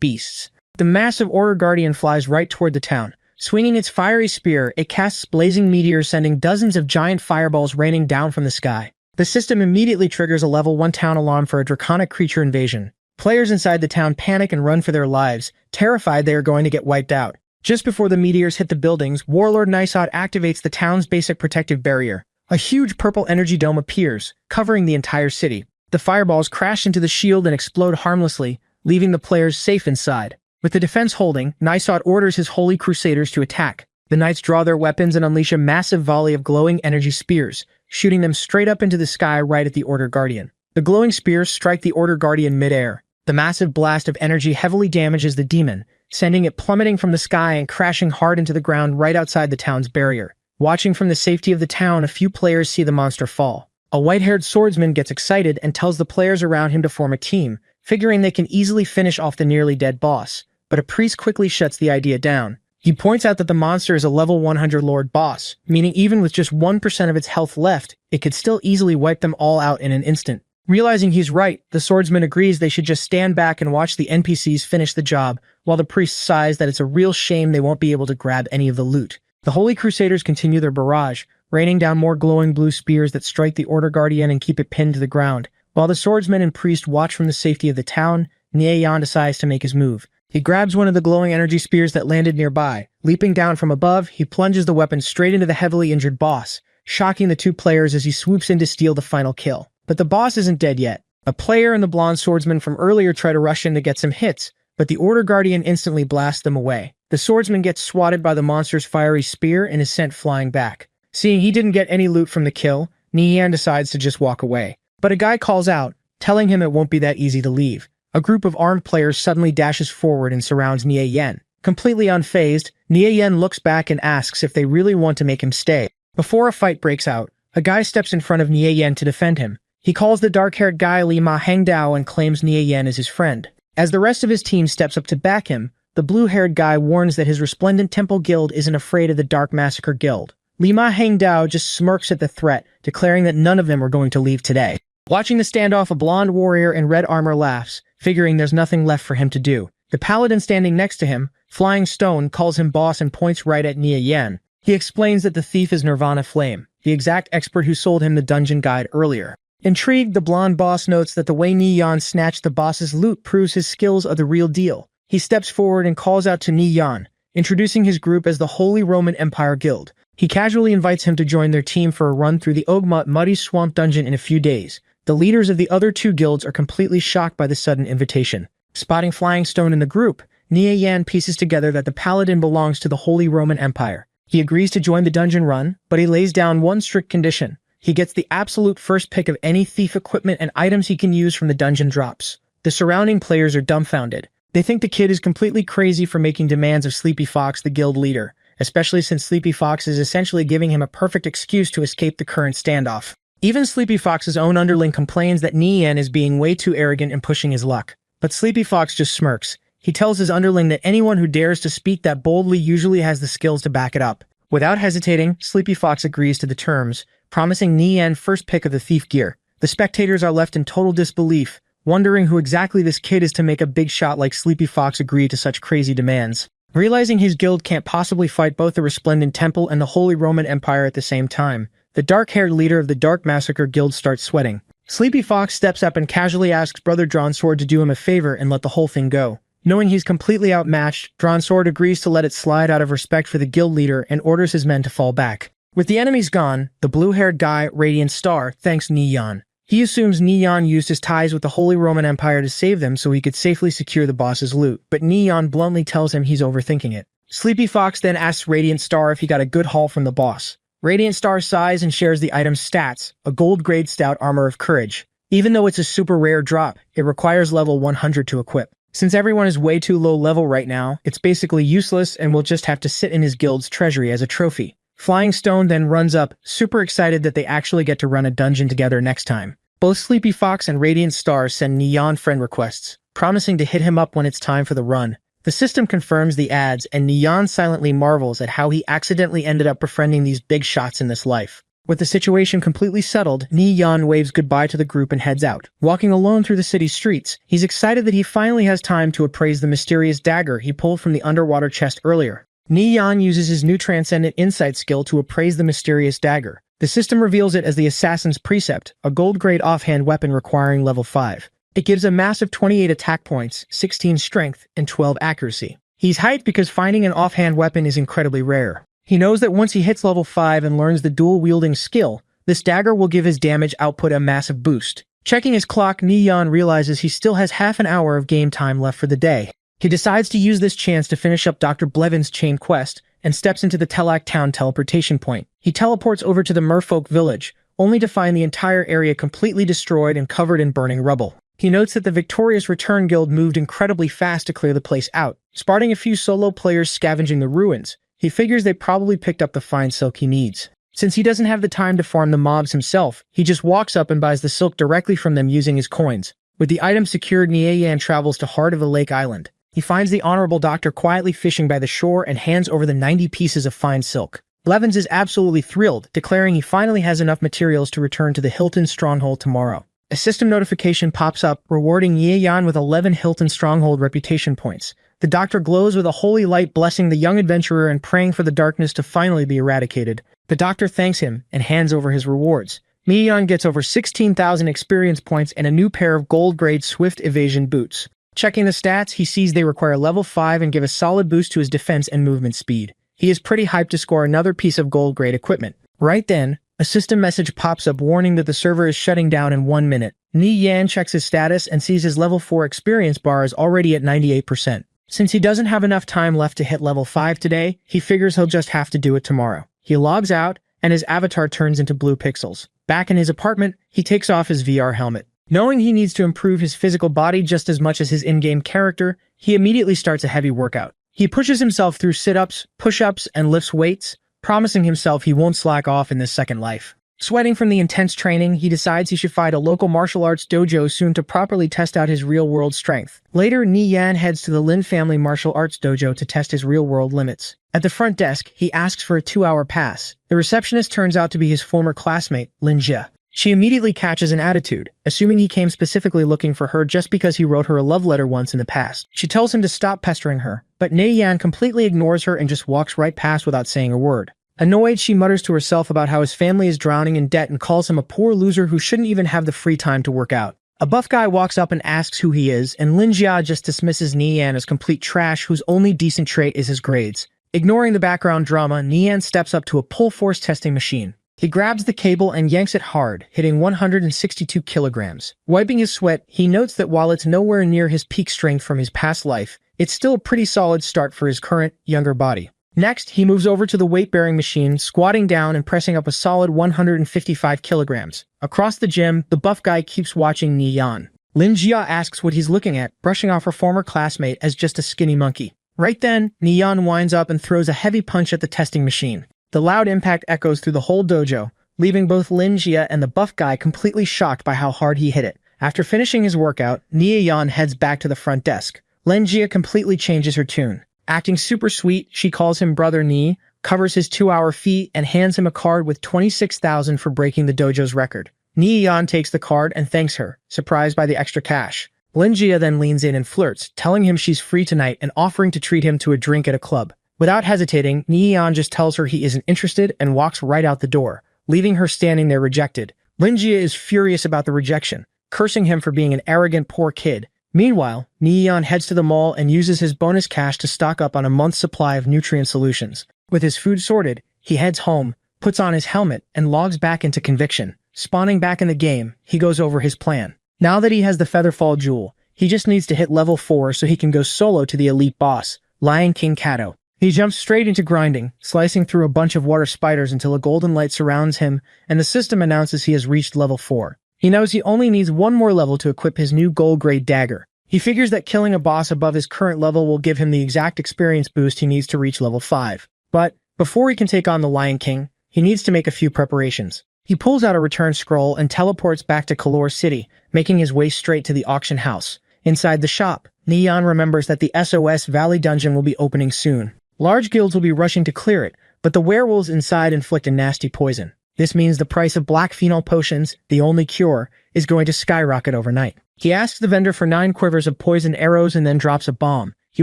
beasts. The massive Order Guardian flies right toward the town. Swinging its fiery spear, it casts blazing meteors, sending dozens of giant fireballs raining down from the sky. The system immediately triggers a level 1 town alarm for a draconic creature invasion. Players inside the town panic and run for their lives, terrified they are going to get wiped out. Just before the meteors hit the buildings, Warlord Nysod activates the town's basic protective barrier. A huge purple energy dome appears, covering the entire city. The fireballs crash into the shield and explode harmlessly, leaving the players safe inside. With the defense holding, Nysod orders his Holy Crusaders to attack. The knights draw their weapons and unleash a massive volley of glowing energy spears, shooting them straight up into the sky right at the Order Guardian. The glowing spears strike the Order Guardian mid-air. The massive blast of energy heavily damages the demon, sending it plummeting from the sky and crashing hard into the ground right outside the town's barrier. Watching from the safety of the town, a few players see the monster fall. A white-haired swordsman gets excited and tells the players around him to form a team, figuring they can easily finish off the nearly dead boss. But a priest quickly shuts the idea down. He points out that the monster is a level 100 Lord boss, meaning even with just 1% of its health left, it could still easily wipe them all out in an instant. Realizing he's right, the swordsman agrees they should just stand back and watch the NPCs finish the job, while the priest sighs that it's a real shame they won't be able to grab any of the loot. The Holy Crusaders continue their barrage, raining down more glowing blue spears that strike the Order Guardian and keep it pinned to the ground. While the swordsman and priest watch from the safety of the town, Yan decides to make his move. He grabs one of the glowing energy spears that landed nearby. Leaping down from above, he plunges the weapon straight into the heavily injured boss, shocking the two players as he swoops in to steal the final kill. But the boss isn't dead yet. A player and the blonde swordsman from earlier try to rush in to get some hits, but the Order Guardian instantly blasts them away. The swordsman gets swatted by the monster's fiery spear and is sent flying back. Seeing he didn't get any loot from the kill, Yan decides to just walk away. But a guy calls out, telling him it won't be that easy to leave. A group of armed players suddenly dashes forward and surrounds Yan. Completely unfazed, Yan looks back and asks if they really want to make him stay. Before a fight breaks out, a guy steps in front of Yan to defend him. He calls the dark-haired guy Li Ma Hangdao and claims Yan as his friend. As the rest of his team steps up to back him, the blue-haired guy warns that his Resplendent Temple Guild isn't afraid of the Dark Massacre Guild. Li Ma Hangdao just smirks at the threat, declaring that none of them are going to leave today. Watching the standoff, a blonde warrior in red armor laughs, figuring there's nothing left for him to do. The paladin standing next to him, Flying Stone, calls him boss and points right at Yan. He explains that the thief is Nirvana Flame, the exact expert who sold him the dungeon guide earlier. Intrigued, the blonde boss notes that the way Yan snatched the boss's loot proves his skills are the real deal. He steps forward and calls out to Yan, introducing his group as the Holy Roman Empire Guild. He casually invites him to join their team for a run through the Ogmut Muddy Swamp dungeon in a few days. The leaders of the other two guilds are completely shocked by the sudden invitation. Spotting Flying Stone in the group, Yan pieces together that the paladin belongs to the Holy Roman Empire. He agrees to join the dungeon run, but he lays down one strict condition. He gets the absolute first pick of any thief equipment and items he can use from the dungeon drops. The surrounding players are dumbfounded. They think the kid is completely crazy for making demands of Sleepy Fox, the guild leader, especially since Sleepy Fox is essentially giving him a perfect excuse to escape the current standoff. Even Sleepy Fox's own underling complains that Yan is being way too arrogant and pushing his luck. But Sleepy Fox just smirks. He tells his underling that anyone who dares to speak that boldly usually has the skills to back it up. Without hesitating, Sleepy Fox agrees to the terms, promising Yan first pick of the thief gear. The spectators are left in total disbelief, wondering who exactly this kid is to make a big shot like Sleepy Fox agree to such crazy demands. Realizing his guild can't possibly fight both the Resplendent Temple and the Holy Roman Empire at the same time, the dark-haired leader of the Dark Massacre Guild starts sweating. Sleepy Fox steps up and casually asks Brother Dronzer to do him a favor and let the whole thing go. Knowing he's completely outmatched, Dronzer agrees to let it slide out of respect for the guild leader and orders his men to fall back. With the enemies gone, the blue-haired guy, Radiant Star, thanks Neon. He assumes Neon used his ties with the Holy Roman Empire to save them so he could safely secure the boss's loot, but Neon bluntly tells him he's overthinking it. Sleepy Fox then asks Radiant Star if he got a good haul from the boss. Radiant Star sighs and shares the item's stats, a gold-grade stout armor of courage. Even though it's a super rare drop, it requires level 100 to equip. Since everyone is way too low level right now, it's basically useless and will just have to sit in his guild's treasury as a trophy. Flying Stone then runs up, super excited that they actually get to run a dungeon together next time. Both Sleepy Fox and Radiant Star send Neon friend requests, promising to hit him up when it's time for the run. The system confirms the ads, and Neon silently marvels at how he accidentally ended up befriending these big shots in this life. With the situation completely settled, Neon waves goodbye to the group and heads out. Walking alone through the city's streets, he's excited that he finally has time to appraise the mysterious dagger he pulled from the underwater chest earlier. Neon uses his new Transcendent Insight skill to appraise the mysterious dagger. The system reveals it as the Assassin's Precept, a gold-grade offhand weapon requiring level 5. It gives a massive 28 attack points, 16 strength, and 12 accuracy. He's hyped because finding an offhand weapon is incredibly rare. He knows that once he hits level 5 and learns the dual-wielding skill, this dagger will give his damage output a massive boost. Checking his clock, Neon realizes he still has half an hour of game time left for the day. He decides to use this chance to finish up Dr. Blevin's chain quest, and steps into the Telak town teleportation point. He teleports over to the merfolk village, only to find the entire area completely destroyed and covered in burning rubble. He notes that the victorious Return Guild moved incredibly fast to clear the place out, spotting a few solo players scavenging the ruins. He figures they probably picked up the fine silk he needs. Since he doesn't have the time to farm the mobs himself, he just walks up and buys the silk directly from them using his coins. With the item secured, Nieyan travels to Heart of the Lake Island. He finds the Honorable Doctor quietly fishing by the shore and hands over the 90 pieces of fine silk. Blevins is absolutely thrilled, declaring he finally has enough materials to return to the Hilton Stronghold tomorrow. A system notification pops up, rewarding Nieyan with 11 Hilton Stronghold reputation points. The doctor glows with a holy light, blessing the young adventurer and praying for the darkness to finally be eradicated. The doctor thanks him and hands over his rewards. Nieyan gets over 16,000 experience points and a new pair of gold-grade Swift Evasion boots. Checking the stats, he sees they require level 5 and give a solid boost to his defense and movement speed. He is pretty hyped to score another piece of gold-grade equipment. Right then, a system message pops up warning that the server is shutting down in 1 minute. Nieyan checks his status and sees his level 4 experience bar is already at 98%. Since he doesn't have enough time left to hit level 5 today, he figures he'll just have to do it tomorrow. He logs out, and his avatar turns into blue pixels. Back in his apartment, he takes off his VR helmet. Knowing he needs to improve his physical body just as much as his in-game character, he immediately starts a heavy workout. He pushes himself through sit-ups, push-ups, and lifts weights, promising himself he won't slack off in this second life. Sweating from the intense training, he decides he should find a local martial arts dojo soon to properly test out his real-world strength. Later, Nieyan heads to the Lin family martial arts dojo to test his real-world limits. At the front desk, he asks for a 2-hour pass. The receptionist turns out to be his former classmate, Lin Jia. She immediately catches an attitude, assuming he came specifically looking for her just because he wrote her a love letter once in the past. She tells him to stop pestering her, but Nieyan completely ignores her and just walks right past without saying a word. Annoyed, she mutters to herself about how his family is drowning in debt and calls him a poor loser who shouldn't even have the free time to work out. A buff guy walks up and asks who he is, and Lin Jia just dismisses Nieyan as complete trash whose only decent trait is his grades. Ignoring the background drama, Nieyan steps up to a pull force testing machine. He grabs the cable and yanks it hard, hitting 162 kilograms. Wiping his sweat, he notes that while it's nowhere near his peak strength from his past life, it's still a pretty solid start for his current, younger body. Next, he moves over to the weight-bearing machine, squatting down and pressing up a solid 155 kilograms. Across the gym, the buff guy keeps watching Nieyan. Lin Jia asks what he's looking at, brushing off her former classmate as just a skinny monkey. Right then, Nieyan winds up and throws a heavy punch at the testing machine. The loud impact echoes through the whole dojo, leaving both Lin Jia and the buff guy completely shocked by how hard he hit it. After finishing his workout, Nieyan heads back to the front desk. Lin Jia completely changes her tune. Acting super sweet, she calls him Brother Nie, covers his 2-hour fee, and hands him a card with 26,000 for breaking the dojo's record. Nieyan takes the card and thanks her, surprised by the extra cash. Lin Jia then leans in and flirts, telling him she's free tonight and offering to treat him to a drink at a club. Without hesitating, Nieyan just tells her he isn't interested and walks right out the door, leaving her standing there rejected. Lin Jia is furious about the rejection, cursing him for being an arrogant poor kid. Meanwhile, Nieyan heads to the mall and uses his bonus cash to stock up on a month's supply of nutrient solutions. With his food sorted, he heads home, puts on his helmet, and logs back into Conviction. Spawning back in the game, he goes over his plan. Now that he has the Featherfall Jewel, he just needs to hit level 4 so he can go solo to the elite boss, Lion King Kato. He jumps straight into grinding, slicing through a bunch of water spiders until a golden light surrounds him, and the system announces he has reached level 4. He knows he only needs one more level to equip his new gold-grade dagger. He figures that killing a boss above his current level will give him the exact experience boost he needs to reach level 5. But before he can take on the Lion King, he needs to make a few preparations. He pulls out a return scroll and teleports back to Kalor City, making his way straight to the auction house. Inside the shop, Neon remembers that the SOS Valley dungeon will be opening soon. Large guilds will be rushing to clear it, but the werewolves inside inflict a nasty poison. This means the price of black phenol potions, the only cure, is going to skyrocket overnight. He asks the vendor for 9 quivers of poison arrows and then drops a bomb. He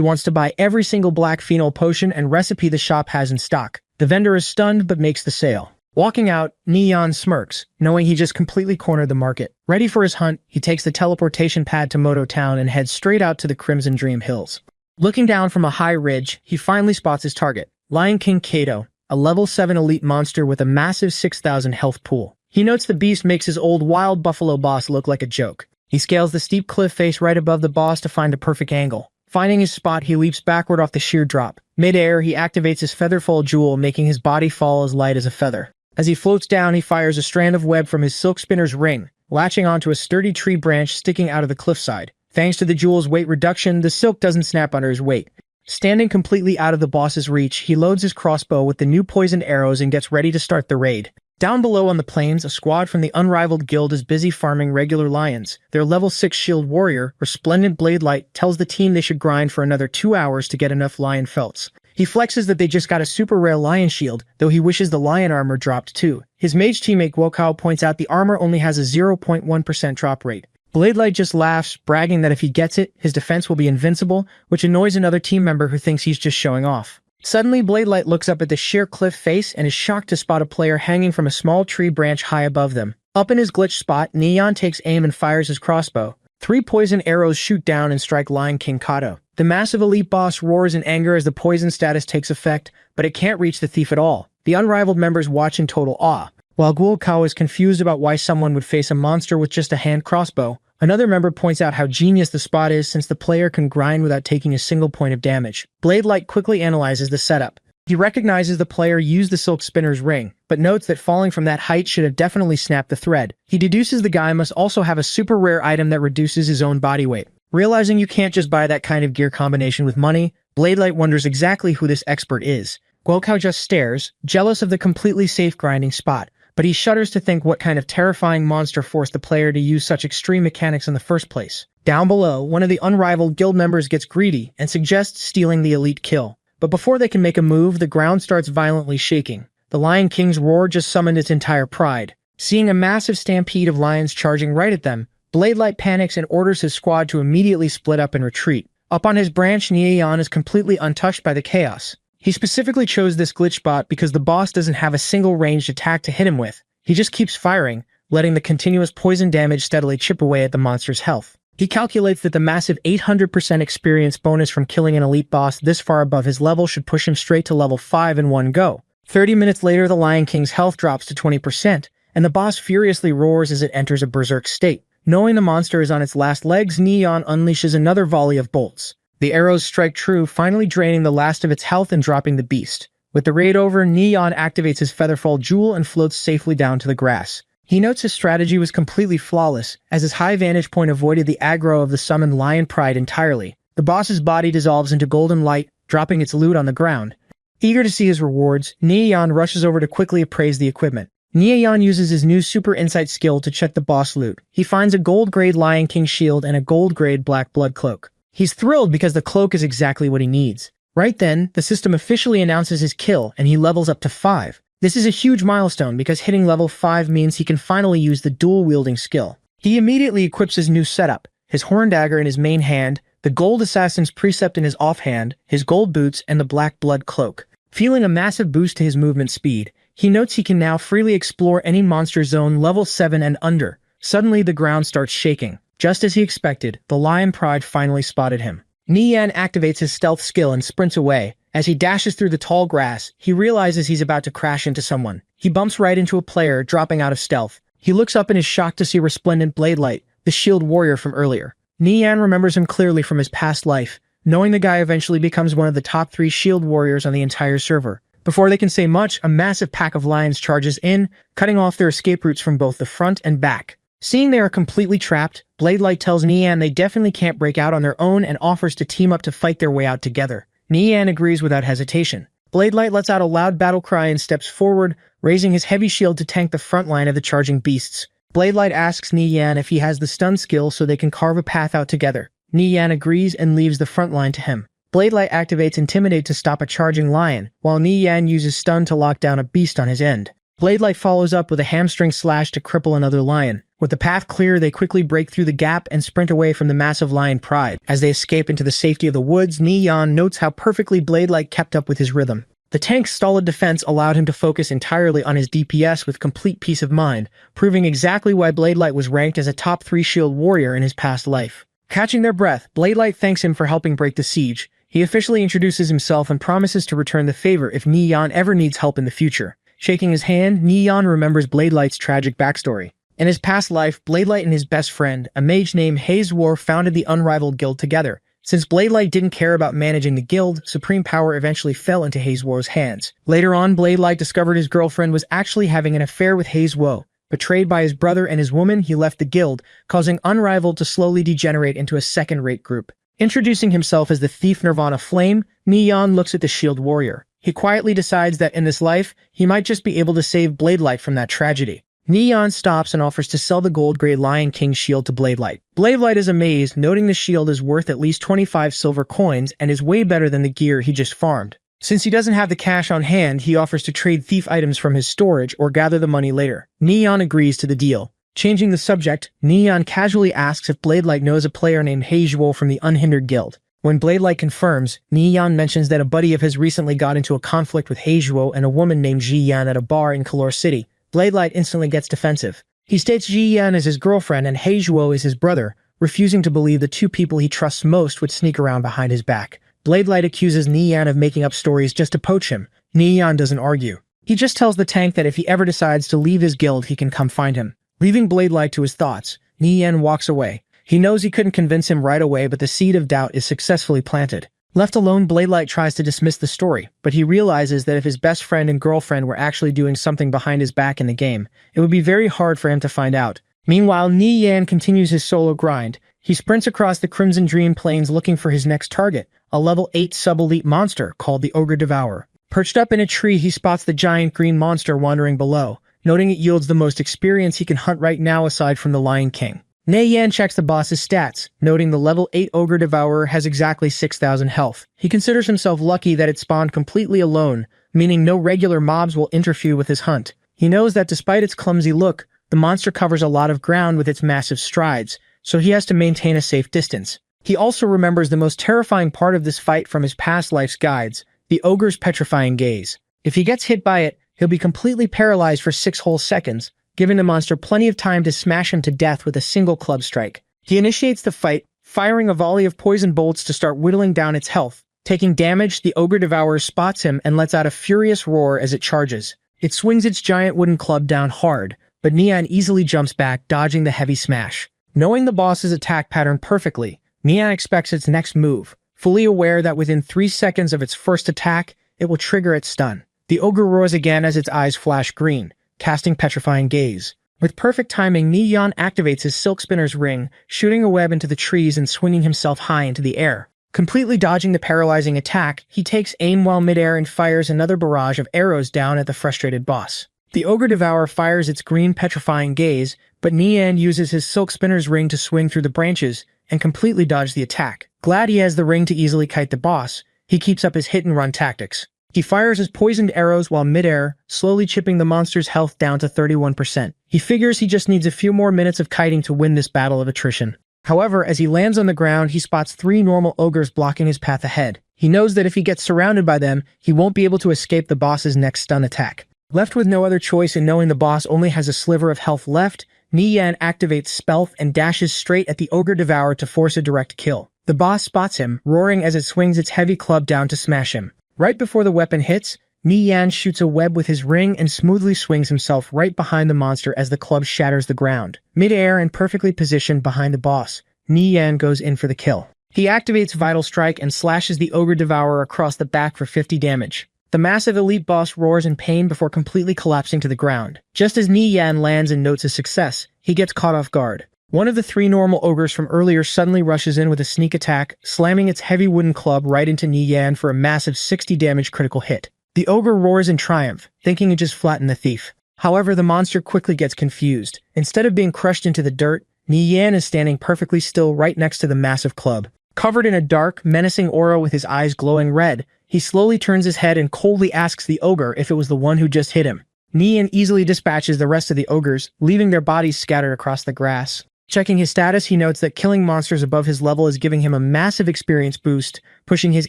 wants to buy every single black phenol potion and recipe the shop has in stock. The vendor is stunned but makes the sale. Walking out, Neon smirks, knowing he just completely cornered the market. Ready for his hunt, he takes the teleportation pad to Moto Town and heads straight out to the Crimson Dream Hills. Looking down from a high ridge, he finally spots his target, Lion King Kato, a level 7 elite monster with a massive 6,000 health pool. He notes the beast makes his old wild buffalo boss look like a joke. He scales the steep cliff face right above the boss to find a perfect angle. Finding his spot, he leaps backward off the sheer drop. Mid-air, he activates his Featherfall Jewel, making his body fall as light as a feather. As he floats down, he fires a strand of web from his silk spinner's ring, latching onto a sturdy tree branch sticking out of the cliffside. Thanks to the jewel's weight reduction, the silk doesn't snap under his weight. Standing completely out of the boss's reach, he loads his crossbow with the new poisoned arrows and gets ready to start the raid. Down below on the plains, a squad from the Unrivaled Guild is busy farming regular lions. Their level 6 shield warrior, Resplendent Bladelight, tells the team they should grind for another 2 hours to get enough lion felts. He flexes that they just got a super rare lion shield, though he wishes the lion armor dropped too. His mage teammate Guokao points out the armor only has a 0.1% drop rate. Bladelight just laughs, bragging that if he gets it, his defense will be invincible, which annoys another team member who thinks he's just showing off. Suddenly, Bladelight looks up at the sheer cliff face and is shocked to spot a player hanging from a small tree branch high above them. Up in his glitch spot, Neon takes aim and fires his crossbow. 3 poison arrows shoot down and strike Lion King Kato. The massive elite boss roars in anger as the poison status takes effect, but it can't reach the thief at all. The Unrivaled members watch in total awe. While Guokao is confused about why someone would face a monster with just a hand crossbow, another member points out how genius the spot is since the player can grind without taking a single point of damage. Bladelight quickly analyzes the setup. He recognizes the player used the silk spinner's ring, but notes that falling from that height should have definitely snapped the thread. He deduces the guy must also have a super rare item that reduces his own body weight. Realizing you can't just buy that kind of gear combination with money, Bladelight wonders exactly who this expert is. Guokao just stares, jealous of the completely safe grinding spot, but he shudders to think what kind of terrifying monster forced the player to use such extreme mechanics in the first place. Down below, one of the Unrivaled Guild members gets greedy and suggests stealing the elite kill. But before they can make a move, the ground starts violently shaking. The Lion King's roar just summoned its entire pride. Seeing a massive stampede of lions charging right at them, Bladelight panics and orders his squad to immediately split up and retreat. Up on his branch, Neon is completely untouched by the chaos. He specifically chose this glitch spot because the boss doesn't have a single ranged attack to hit him with. He just keeps firing, letting the continuous poison damage steadily chip away at the monster's health. He calculates that the massive 800% experience bonus from killing an elite boss this far above his level should push him straight to level 5 in one go. 30 minutes later, the Lion King's health drops to 20%, and the boss furiously roars as it enters a berserk state. Knowing the monster is on its last legs, Neon unleashes another volley of bolts. The arrows strike true, finally draining the last of its health and dropping the beast. With the raid over, Neon activates his Featherfall Jewel and floats safely down to the grass. He notes his strategy was completely flawless, as his high vantage point avoided the aggro of the summoned Lion Pride entirely. The boss's body dissolves into golden light, dropping its loot on the ground. Eager to see his rewards, Neon rushes over to quickly appraise the equipment. Neon uses his new Super Insight skill to check the boss loot. He finds a gold-grade Lion King shield and a gold-grade Black Blood cloak. He's thrilled because the cloak is exactly what he needs. Right then, the system officially announces his kill and he levels up to 5. This is a huge milestone because hitting level 5 means he can finally use the dual-wielding skill. He immediately equips his new setup, his horn dagger in his main hand, the gold assassin's precept in his offhand, his gold boots, and the Black Blood cloak. Feeling a massive boost to his movement speed, he notes he can now freely explore any monster zone level 7 and under. Suddenly, the ground starts shaking. Just as he expected, the Lion Pride finally spotted him. Neon activates his stealth skill and sprints away. As he dashes through the tall grass, he realizes he's about to crash into someone. He bumps right into a player, dropping out of stealth. He looks up and is shocked to see resplendent Blade Light, the shield warrior from earlier. Nian remembers him clearly from his past life, knowing the guy eventually becomes one of the top 3 shield warriors on the entire server. Before they can say much, a massive pack of lions charges in, cutting off their escape routes from both the front and back. Seeing they are completely trapped, Blade Light tells Nian they definitely can't break out on their own and offers to team up to fight their way out together. Nian agrees without hesitation. Blade Light lets out a loud battle cry and steps forward, raising his heavy shield to tank the front line of the charging beasts. Blade Light asks Nian if he has the stun skill so they can carve a path out together. Nian agrees and leaves the front line to him. Blade Light activates Intimidate to stop a charging lion, while Nian uses Stun to lock down a beast on his end. Blade Light follows up with a hamstring slash to cripple another lion. With the path clear, they quickly break through the gap and sprint away from the massive lion pride. As they escape into the safety of the woods, Nian notes how perfectly Blade Light kept up with his rhythm. The tank's solid defense allowed him to focus entirely on his DPS with complete peace of mind, proving exactly why Blade Light was ranked as a top 3 shield warrior in his past life. Catching their breath, Blade Light thanks him for helping break the siege. He officially introduces himself and promises to return the favor if Nian ever needs help in the future. Shaking his hand, Nian remembers Blade Light's tragic backstory. In his past life, Blade Light and his best friend, a mage named Hazewar, founded the Unrivaled Guild together. Since Blade Light didn't care about managing the guild, supreme power eventually fell into Hazewar's hands. Later on, Blade Light discovered his girlfriend was actually having an affair with Hazewar. Betrayed by his brother and his woman, he left the guild, causing Unrivaled to slowly degenerate into a second-rate group. Introducing himself as the thief Nirvana Flame, Nian looks at the shield warrior. He quietly decides that in this life, he might just be able to save Blade Light from that tragedy. Nian stops and offers to sell the gold-gray Lion King shield to Blade Light. Blade Light is amazed, noting the shield is worth at least 25 silver coins and is way better than the gear he just farmed. Since he doesn't have the cash on hand, he offers to trade thief items from his storage or gather the money later. Nian agrees to the deal. Changing the subject, Nian casually asks if Blade Light knows a player named Hazewol from the Unhindered Guild. When Blade Light confirms, Nian mentions that a buddy of his recently got into a conflict with Hazewol and a woman named Jiyan at a bar in Kalor City. Blade Light instantly gets defensive. He states Jiyan is his girlfriend and Hazewol is his brother, refusing to believe the 2 people he trusts most would sneak around behind his back. Blade Light accuses Nian of making up stories just to poach him. Nian doesn't argue. He just tells the tank that if he ever decides to leave his guild, he can come find him. Leaving Blade Light to his thoughts, Nian walks away. He knows he couldn't convince him right away, but the seed of doubt is successfully planted. Left alone, Blade Light tries to dismiss the story, but he realizes that if his best friend and girlfriend were actually doing something behind his back in the game, it would be very hard for him to find out. Meanwhile, Nian continues his solo grind. He sprints across the Crimson Dream Plains looking for his next target, a level 8 sub-elite monster called the Ogre Devourer. Perched up in a tree, he spots the giant green monster wandering below, noting it yields the most experience he can hunt right now aside from the Lion King. Nian checks the boss's stats, noting the level 8 Ogre Devourer has exactly 6,000 health. He considers himself lucky that it spawned completely alone, meaning no regular mobs will interfere with his hunt. He knows that despite its clumsy look, the monster covers a lot of ground with its massive strides, so he has to maintain a safe distance. He also remembers the most terrifying part of this fight from his past life's guides, the ogre's petrifying gaze. If he gets hit by it, he'll be completely paralyzed for 6 whole seconds, giving the monster plenty of time to smash him to death with a single club strike. He initiates the fight, firing a volley of poison bolts to start whittling down its health. Taking damage, the Ogre Devourer spots him and lets out a furious roar as it charges. It swings its giant wooden club down hard, but Nian easily jumps back, dodging the heavy smash. Knowing the boss's attack pattern perfectly, Nian expects its next move, fully aware that within 3 seconds of its first attack, it will trigger its stun. The ogre roars again as its eyes flash green, casting petrifying gaze. With perfect timing, Nian activates his Silk Spinner's ring, shooting a web into the trees and swinging himself high into the air. Completely dodging the paralyzing attack, he takes aim while midair and fires another barrage of arrows down at the frustrated boss. The Ogre Devourer fires its green petrifying gaze, but Nian uses his Silk Spinner's ring to swing through the branches and completely dodge the attack. Glad he has the ring to easily kite the boss, he keeps up his hit-and-run tactics. He fires his poisoned arrows while midair, slowly chipping the monster's health down to 31%. He figures he just needs a few more minutes of kiting to win this battle of attrition. However, as he lands on the ground, he spots 3 normal ogres blocking his path ahead. He knows that if he gets surrounded by them, he won't be able to escape the boss's next stun attack. Left with no other choice and knowing the boss only has a sliver of health left, Nian activates Spelth and dashes straight at the Ogre Devourer to force a direct kill. The boss spots him, roaring as it swings its heavy club down to smash him. Right before the weapon hits, Ni Yan shoots a web with his ring and smoothly swings himself right behind the monster as the club shatters the ground. Mid-air and perfectly positioned behind the boss, Ni Yan goes in for the kill. He activates Vital Strike and slashes the Ogre Devourer across the back for 50 damage. The massive elite boss roars in pain before completely collapsing to the ground. Just as Ni Yan lands and notes a success, he gets caught off guard. One of the 3 normal ogres from earlier suddenly rushes in with a sneak attack, slamming its heavy wooden club right into Ni Yan for a massive 60 damage critical hit. The ogre roars in triumph, thinking it just flattened the thief. However, the monster quickly gets confused. Instead of being crushed into the dirt, Ni Yan is standing perfectly still right next to the massive club. Covered in a dark, menacing aura with his eyes glowing red, he slowly turns his head and coldly asks the ogre if it was the one who just hit him. Ni Yan easily dispatches the rest of the ogres, leaving their bodies scattered across the grass. Checking his status, he notes that killing monsters above his level is giving him a massive experience boost, pushing his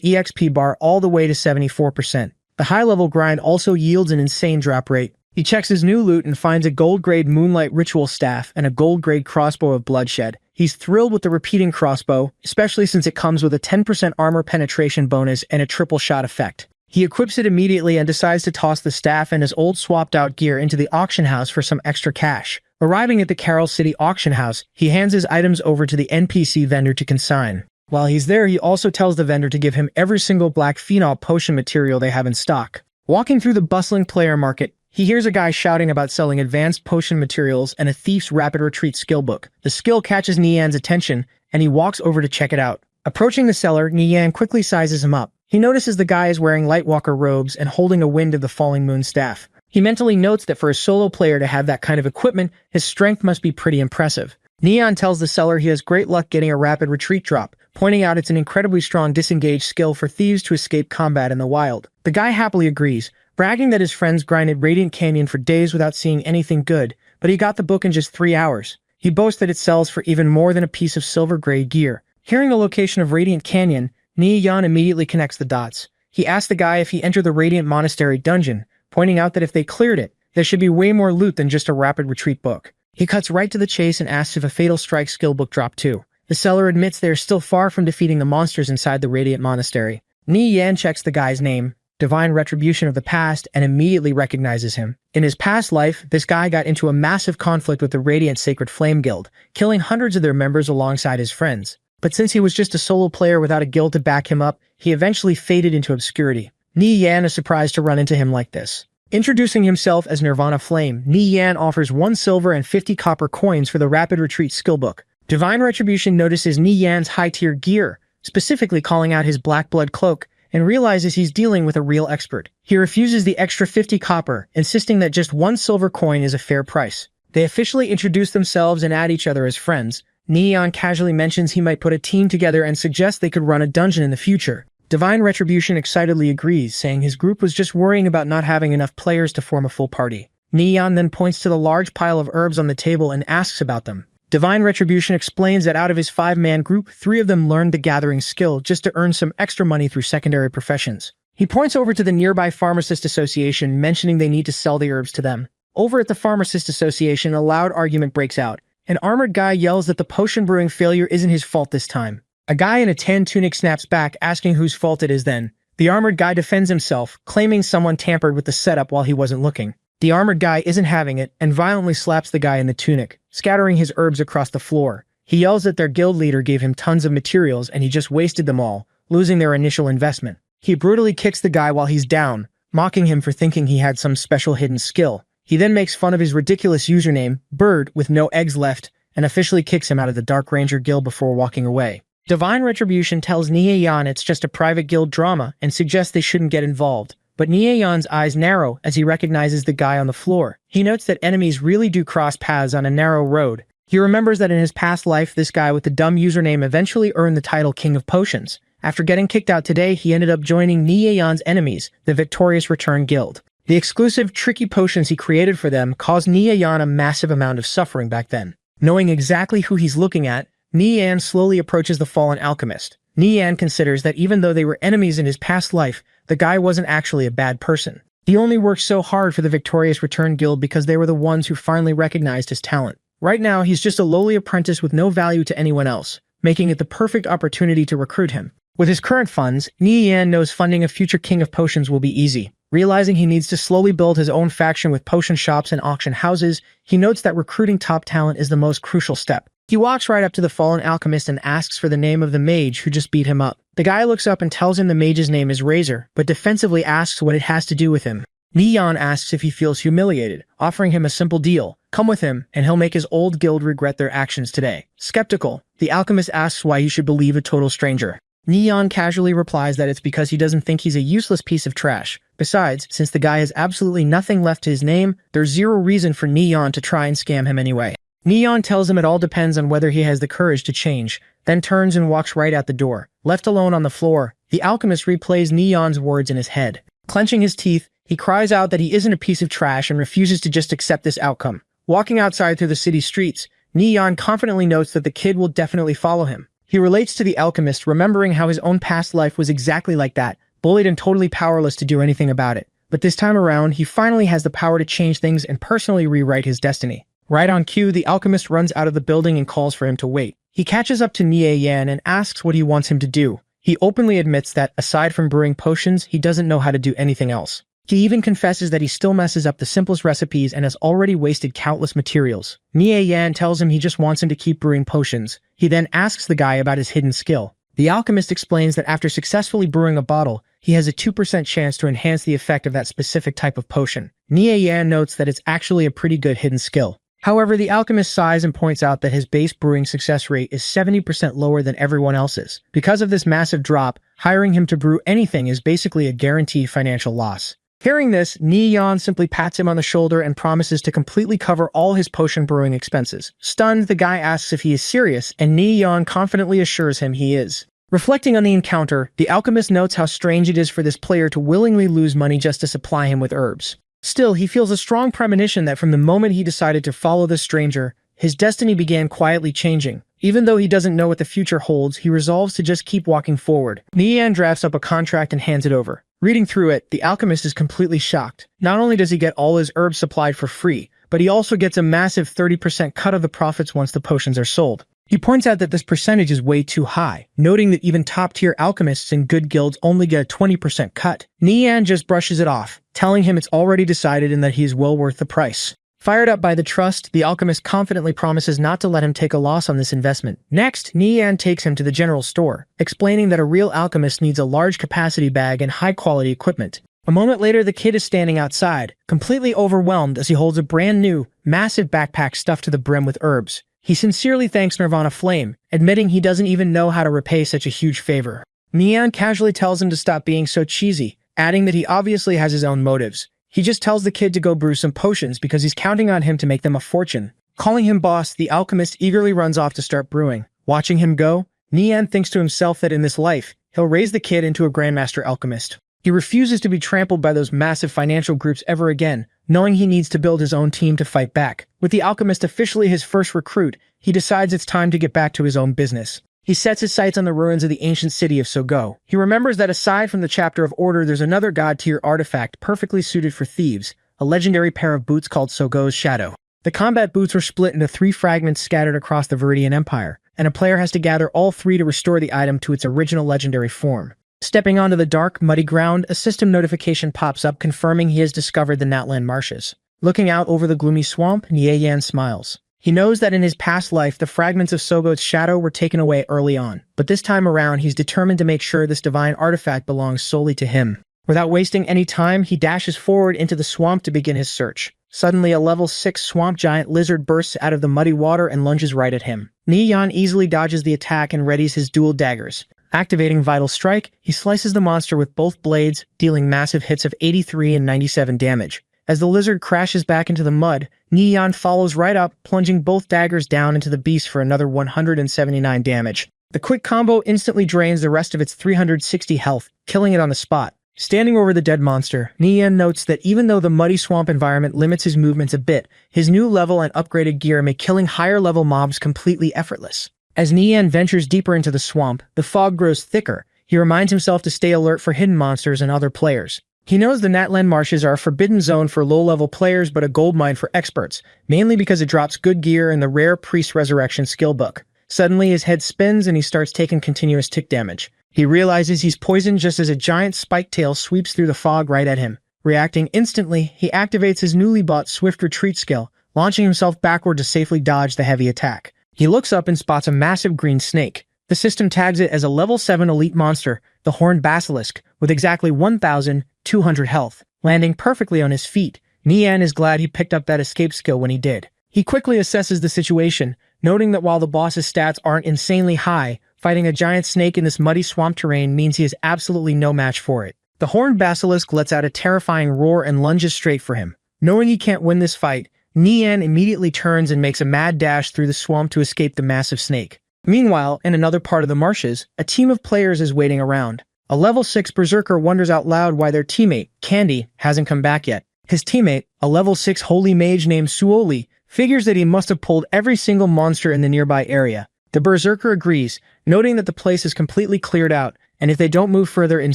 EXP bar all the way to 74%. The high-level grind also yields an insane drop rate. He checks his new loot and finds a gold-grade Moonlight Ritual Staff and a gold-grade crossbow of bloodshed. He's thrilled with the repeating crossbow, especially since it comes with a 10% armor penetration bonus and a triple shot effect. He equips it immediately and decides to toss the staff and his old swapped-out gear into the auction house for some extra cash. Arriving at the Carol City auction house, he hands his items over to the NPC vendor to consign. While he's there, he also tells the vendor to give him every single black phenol potion material they have in stock. Walking through the bustling player market, he hears a guy shouting about selling advanced potion materials and a thief's rapid retreat skill book. The skill catches Ni Yan's attention, and he walks over to check it out. Approaching the seller, Ni Yan quickly sizes him up. He notices the guy is wearing Lightwalker robes and holding a Wind of the Falling Moon staff. He mentally notes that for a solo player to have that kind of equipment, his strength must be pretty impressive. Ni Yan tells the seller he has great luck getting a rapid retreat drop, pointing out it's an incredibly strong disengage skill for thieves to escape combat in the wild. The guy happily agrees, bragging that his friends grinded Radiant Canyon for days without seeing anything good, but he got the book in just 3 hours. He boasts that it sells for even more than a piece of silver gray gear. Hearing the location of Radiant Canyon, Ni Yan immediately connects the dots. He asks the guy if he entered the Radiant Monastery dungeon, pointing out that if they cleared it, there should be way more loot than just a rapid retreat book. He cuts right to the chase and asks if a Fatal Strike skill book dropped too. The seller admits they are still far from defeating the monsters inside the Radiant Monastery. Ni Yan checks the guy's name, Divine Retribution of the Past, and immediately recognizes him. In his past life, this guy got into a massive conflict with the Radiant Sacred Flame Guild, killing hundreds of their members alongside his friends. But since he was just a solo player without a guild to back him up, he eventually faded into obscurity. Ni Yan is surprised to run into him like this. Introducing himself as Nirvana Flame, Ni Yan offers 1 silver and 50 copper coins for the Rapid Retreat skill book. Divine Retribution notices Ni Yan's high-tier gear, specifically calling out his Black Blood cloak, and realizes he's dealing with a real expert. He refuses the extra 50 copper, insisting that just 1 silver coin is a fair price. They officially introduce themselves and add each other as friends. Ni Yan casually mentions he might put a team together and suggests they could run a dungeon in the future. Divine Retribution excitedly agrees, saying his group was just worrying about not having enough players to form a full party. Ni Yan then points to the large pile of herbs on the table and asks about them. Divine Retribution explains that out of his 5-man group, 3 of them learned the gathering skill just to earn some extra money through secondary professions. He points over to the nearby Pharmacist Association, mentioning they need to sell the herbs to them. Over at the Pharmacist Association, a loud argument breaks out. An armored guy yells that the potion brewing failure isn't his fault this time. A guy in a tan tunic snaps back, asking whose fault it is then. The armored guy defends himself, claiming someone tampered with the setup while he wasn't looking. The armored guy isn't having it and violently slaps the guy in the tunic, scattering his herbs across the floor. He yells that their guild leader gave him tons of materials and he just wasted them all, losing their initial investment. He brutally kicks the guy while he's down, mocking him for thinking he had some special hidden skill. He then makes fun of his ridiculous username, Bird with no eggs left, and officially kicks him out of the Dark Ranger Guild before walking away. Divine Retribution tells Ni Yan it's just a private guild drama and suggests they shouldn't get involved. But Ni Yan's eyes narrow as he recognizes the guy on the floor. He notes that enemies really do cross paths on a narrow road. He remembers that in his past life, this guy with the dumb username eventually earned the title King of Potions. After getting kicked out today, he ended up joining Ni Yan's enemies, the Victorious Return Guild. The exclusive, tricky potions he created for them caused Ni Yan a massive amount of suffering back then. Knowing exactly who he's looking at, Ni Yan slowly approaches the fallen alchemist. Ni Yan considers that even though they were enemies in his past life, the guy wasn't actually a bad person. He only worked so hard for the Victorious Return Guild because they were the ones who finally recognized his talent. Right now, he's just a lowly apprentice with no value to anyone else, making it the perfect opportunity to recruit him. With his current funds, Ni Yan knows funding a future King of Potions will be easy. Realizing he needs to slowly build his own faction with potion shops and auction houses, he notes that recruiting top talent is the most crucial step. He walks right up to the fallen alchemist and asks for the name of the mage who just beat him up. The guy looks up and tells him the mage's name is Razor, but defensively asks what it has to do with him. Neon asks if he feels humiliated, offering him a simple deal. Come with him, and he'll make his old guild regret their actions today. Skeptical, the alchemist asks why he should believe a total stranger. Neon casually replies that it's because he doesn't think he's a useless piece of trash. Besides, since the guy has absolutely nothing left to his name, there's zero reason for Neon to try and scam him anyway. Neon tells him it all depends on whether he has the courage to change, then turns and walks right out the door. Left alone on the floor, the alchemist replays Neon's words in his head. Clenching his teeth, he cries out that he isn't a piece of trash and refuses to just accept this outcome. Walking outside through the city streets, Neon confidently notes that the kid will definitely follow him. He relates to the alchemist, remembering how his own past life was exactly like that, bullied and totally powerless to do anything about it. But this time around, he finally has the power to change things and personally rewrite his destiny. Right on cue, the alchemist runs out of the building and calls for him to wait. He catches up to Nie Yan and asks what he wants him to do. He openly admits that, aside from brewing potions, he doesn't know how to do anything else. He even confesses that he still messes up the simplest recipes and has already wasted countless materials. Nie Yan tells him he just wants him to keep brewing potions. He then asks the guy about his hidden skill. The alchemist explains that after successfully brewing a bottle, he has a 2% chance to enhance the effect of that specific type of potion. Nie Yan notes that it's actually a pretty good hidden skill. However, the alchemist sighs and points out that his base brewing success rate is 70% lower than everyone else's. Because of this massive drop, hiring him to brew anything is basically a guaranteed financial loss. Hearing this, Neon simply pats him on the shoulder and promises to completely cover all his potion brewing expenses. Stunned, the guy asks if he is serious, and Neon confidently assures him he is. Reflecting on the encounter, the alchemist notes how strange it is for this player to willingly lose money just to supply him with herbs. Still, he feels a strong premonition that from the moment he decided to follow this stranger, his destiny began quietly changing. Even though he doesn't know what the future holds, he resolves to just keep walking forward. Neon drafts up a contract and hands it over. Reading through it, the alchemist is completely shocked. Not only does he get all his herbs supplied for free, but he also gets a massive 30% cut of the profits once the potions are sold. He points out that this percentage is way too high, noting that even top-tier alchemists in good guilds only get a 20% cut. Neon just brushes it off, telling him it's already decided and that he is well worth the price. Fired up by the trust, the alchemist confidently promises not to let him take a loss on this investment. Next, Neon takes him to the general store, explaining that a real alchemist needs a large capacity bag and high-quality equipment. A moment later, the kid is standing outside, completely overwhelmed as he holds a brand new, massive backpack stuffed to the brim with herbs. He sincerely thanks Nirvana Flame, admitting he doesn't even know how to repay such a huge favor. Neon casually tells him to stop being so cheesy, adding that he obviously has his own motives. He just tells the kid to go brew some potions because he's counting on him to make them a fortune. Calling him boss, the alchemist eagerly runs off to start brewing. Watching him go, Neon thinks to himself that in this life, he'll raise the kid into a Grandmaster Alchemist. He refuses to be trampled by those massive financial groups ever again, knowing he needs to build his own team to fight back. With the alchemist officially his first recruit, he decides it's time to get back to his own business. He sets his sights on the ruins of the ancient city of Sogo. He remembers that aside from the chapter of order, there's another god-tier artifact perfectly suited for thieves, a legendary pair of boots called Sogo's Shadow. The combat boots were split into 3 fragments scattered across the Viridian Empire, and a player has to gather all 3 to restore the item to its original legendary form. Stepping onto the dark, muddy ground, a system notification pops up confirming he has discovered the Natlan Marshes. Looking out over the gloomy swamp, Nie Yan smiles. He knows that in his past life, the fragments of Sogo's Shadow were taken away early on, but this time around, he's determined to make sure this divine artifact belongs solely to him. Without wasting any time, he dashes forward into the swamp to begin his search. Suddenly, a level 6 swamp giant lizard bursts out of the muddy water and lunges right at him. Neon easily dodges the attack and readies his dual daggers. Activating Vital Strike, he slices the monster with both blades, dealing massive hits of 83 and 97 damage. As the lizard crashes back into the mud, Neon follows right up, plunging both daggers down into the beast for another 179 damage. The quick combo instantly drains the rest of its 360 health, killing it on the spot. Standing over the dead monster, Neon notes that even though the muddy swamp environment limits his movements a bit, his new level and upgraded gear make killing higher-level mobs completely effortless. As Neon ventures deeper into the swamp, the fog grows thicker. He reminds himself to stay alert for hidden monsters and other players. He knows the Natlan Marshes are a forbidden zone for low-level players but a goldmine for experts, mainly because it drops good gear in the rare Priest Resurrection skill book. Suddenly, his head spins and he starts taking continuous tick damage. He realizes he's poisoned just as a giant spike tail sweeps through the fog right at him. Reacting instantly, he activates his newly bought Swift Retreat skill, launching himself backward to safely dodge the heavy attack. He looks up and spots a massive green snake. The system tags it as a level 7 elite monster, the Horned Basilisk, with exactly 1,200 health. Landing perfectly on his feet, Nian is glad he picked up that escape skill when he did. He quickly assesses the situation, noting that while the boss's stats aren't insanely high, fighting a giant snake in this muddy swamp terrain means he is absolutely no match for it. The Horned Basilisk lets out a terrifying roar and lunges straight for him. Knowing he can't win this fight, Nian immediately turns and makes a mad dash through the swamp to escape the massive snake. Meanwhile, in another part of the marshes, a team of players is waiting around. A level 6 berserker wonders out loud why their teammate, Candy, hasn't come back yet. His teammate, a level 6 holy mage named Suoli, figures that he must have pulled every single monster in the nearby area. The berserker agrees, noting that the place is completely cleared out, and if they don't move further in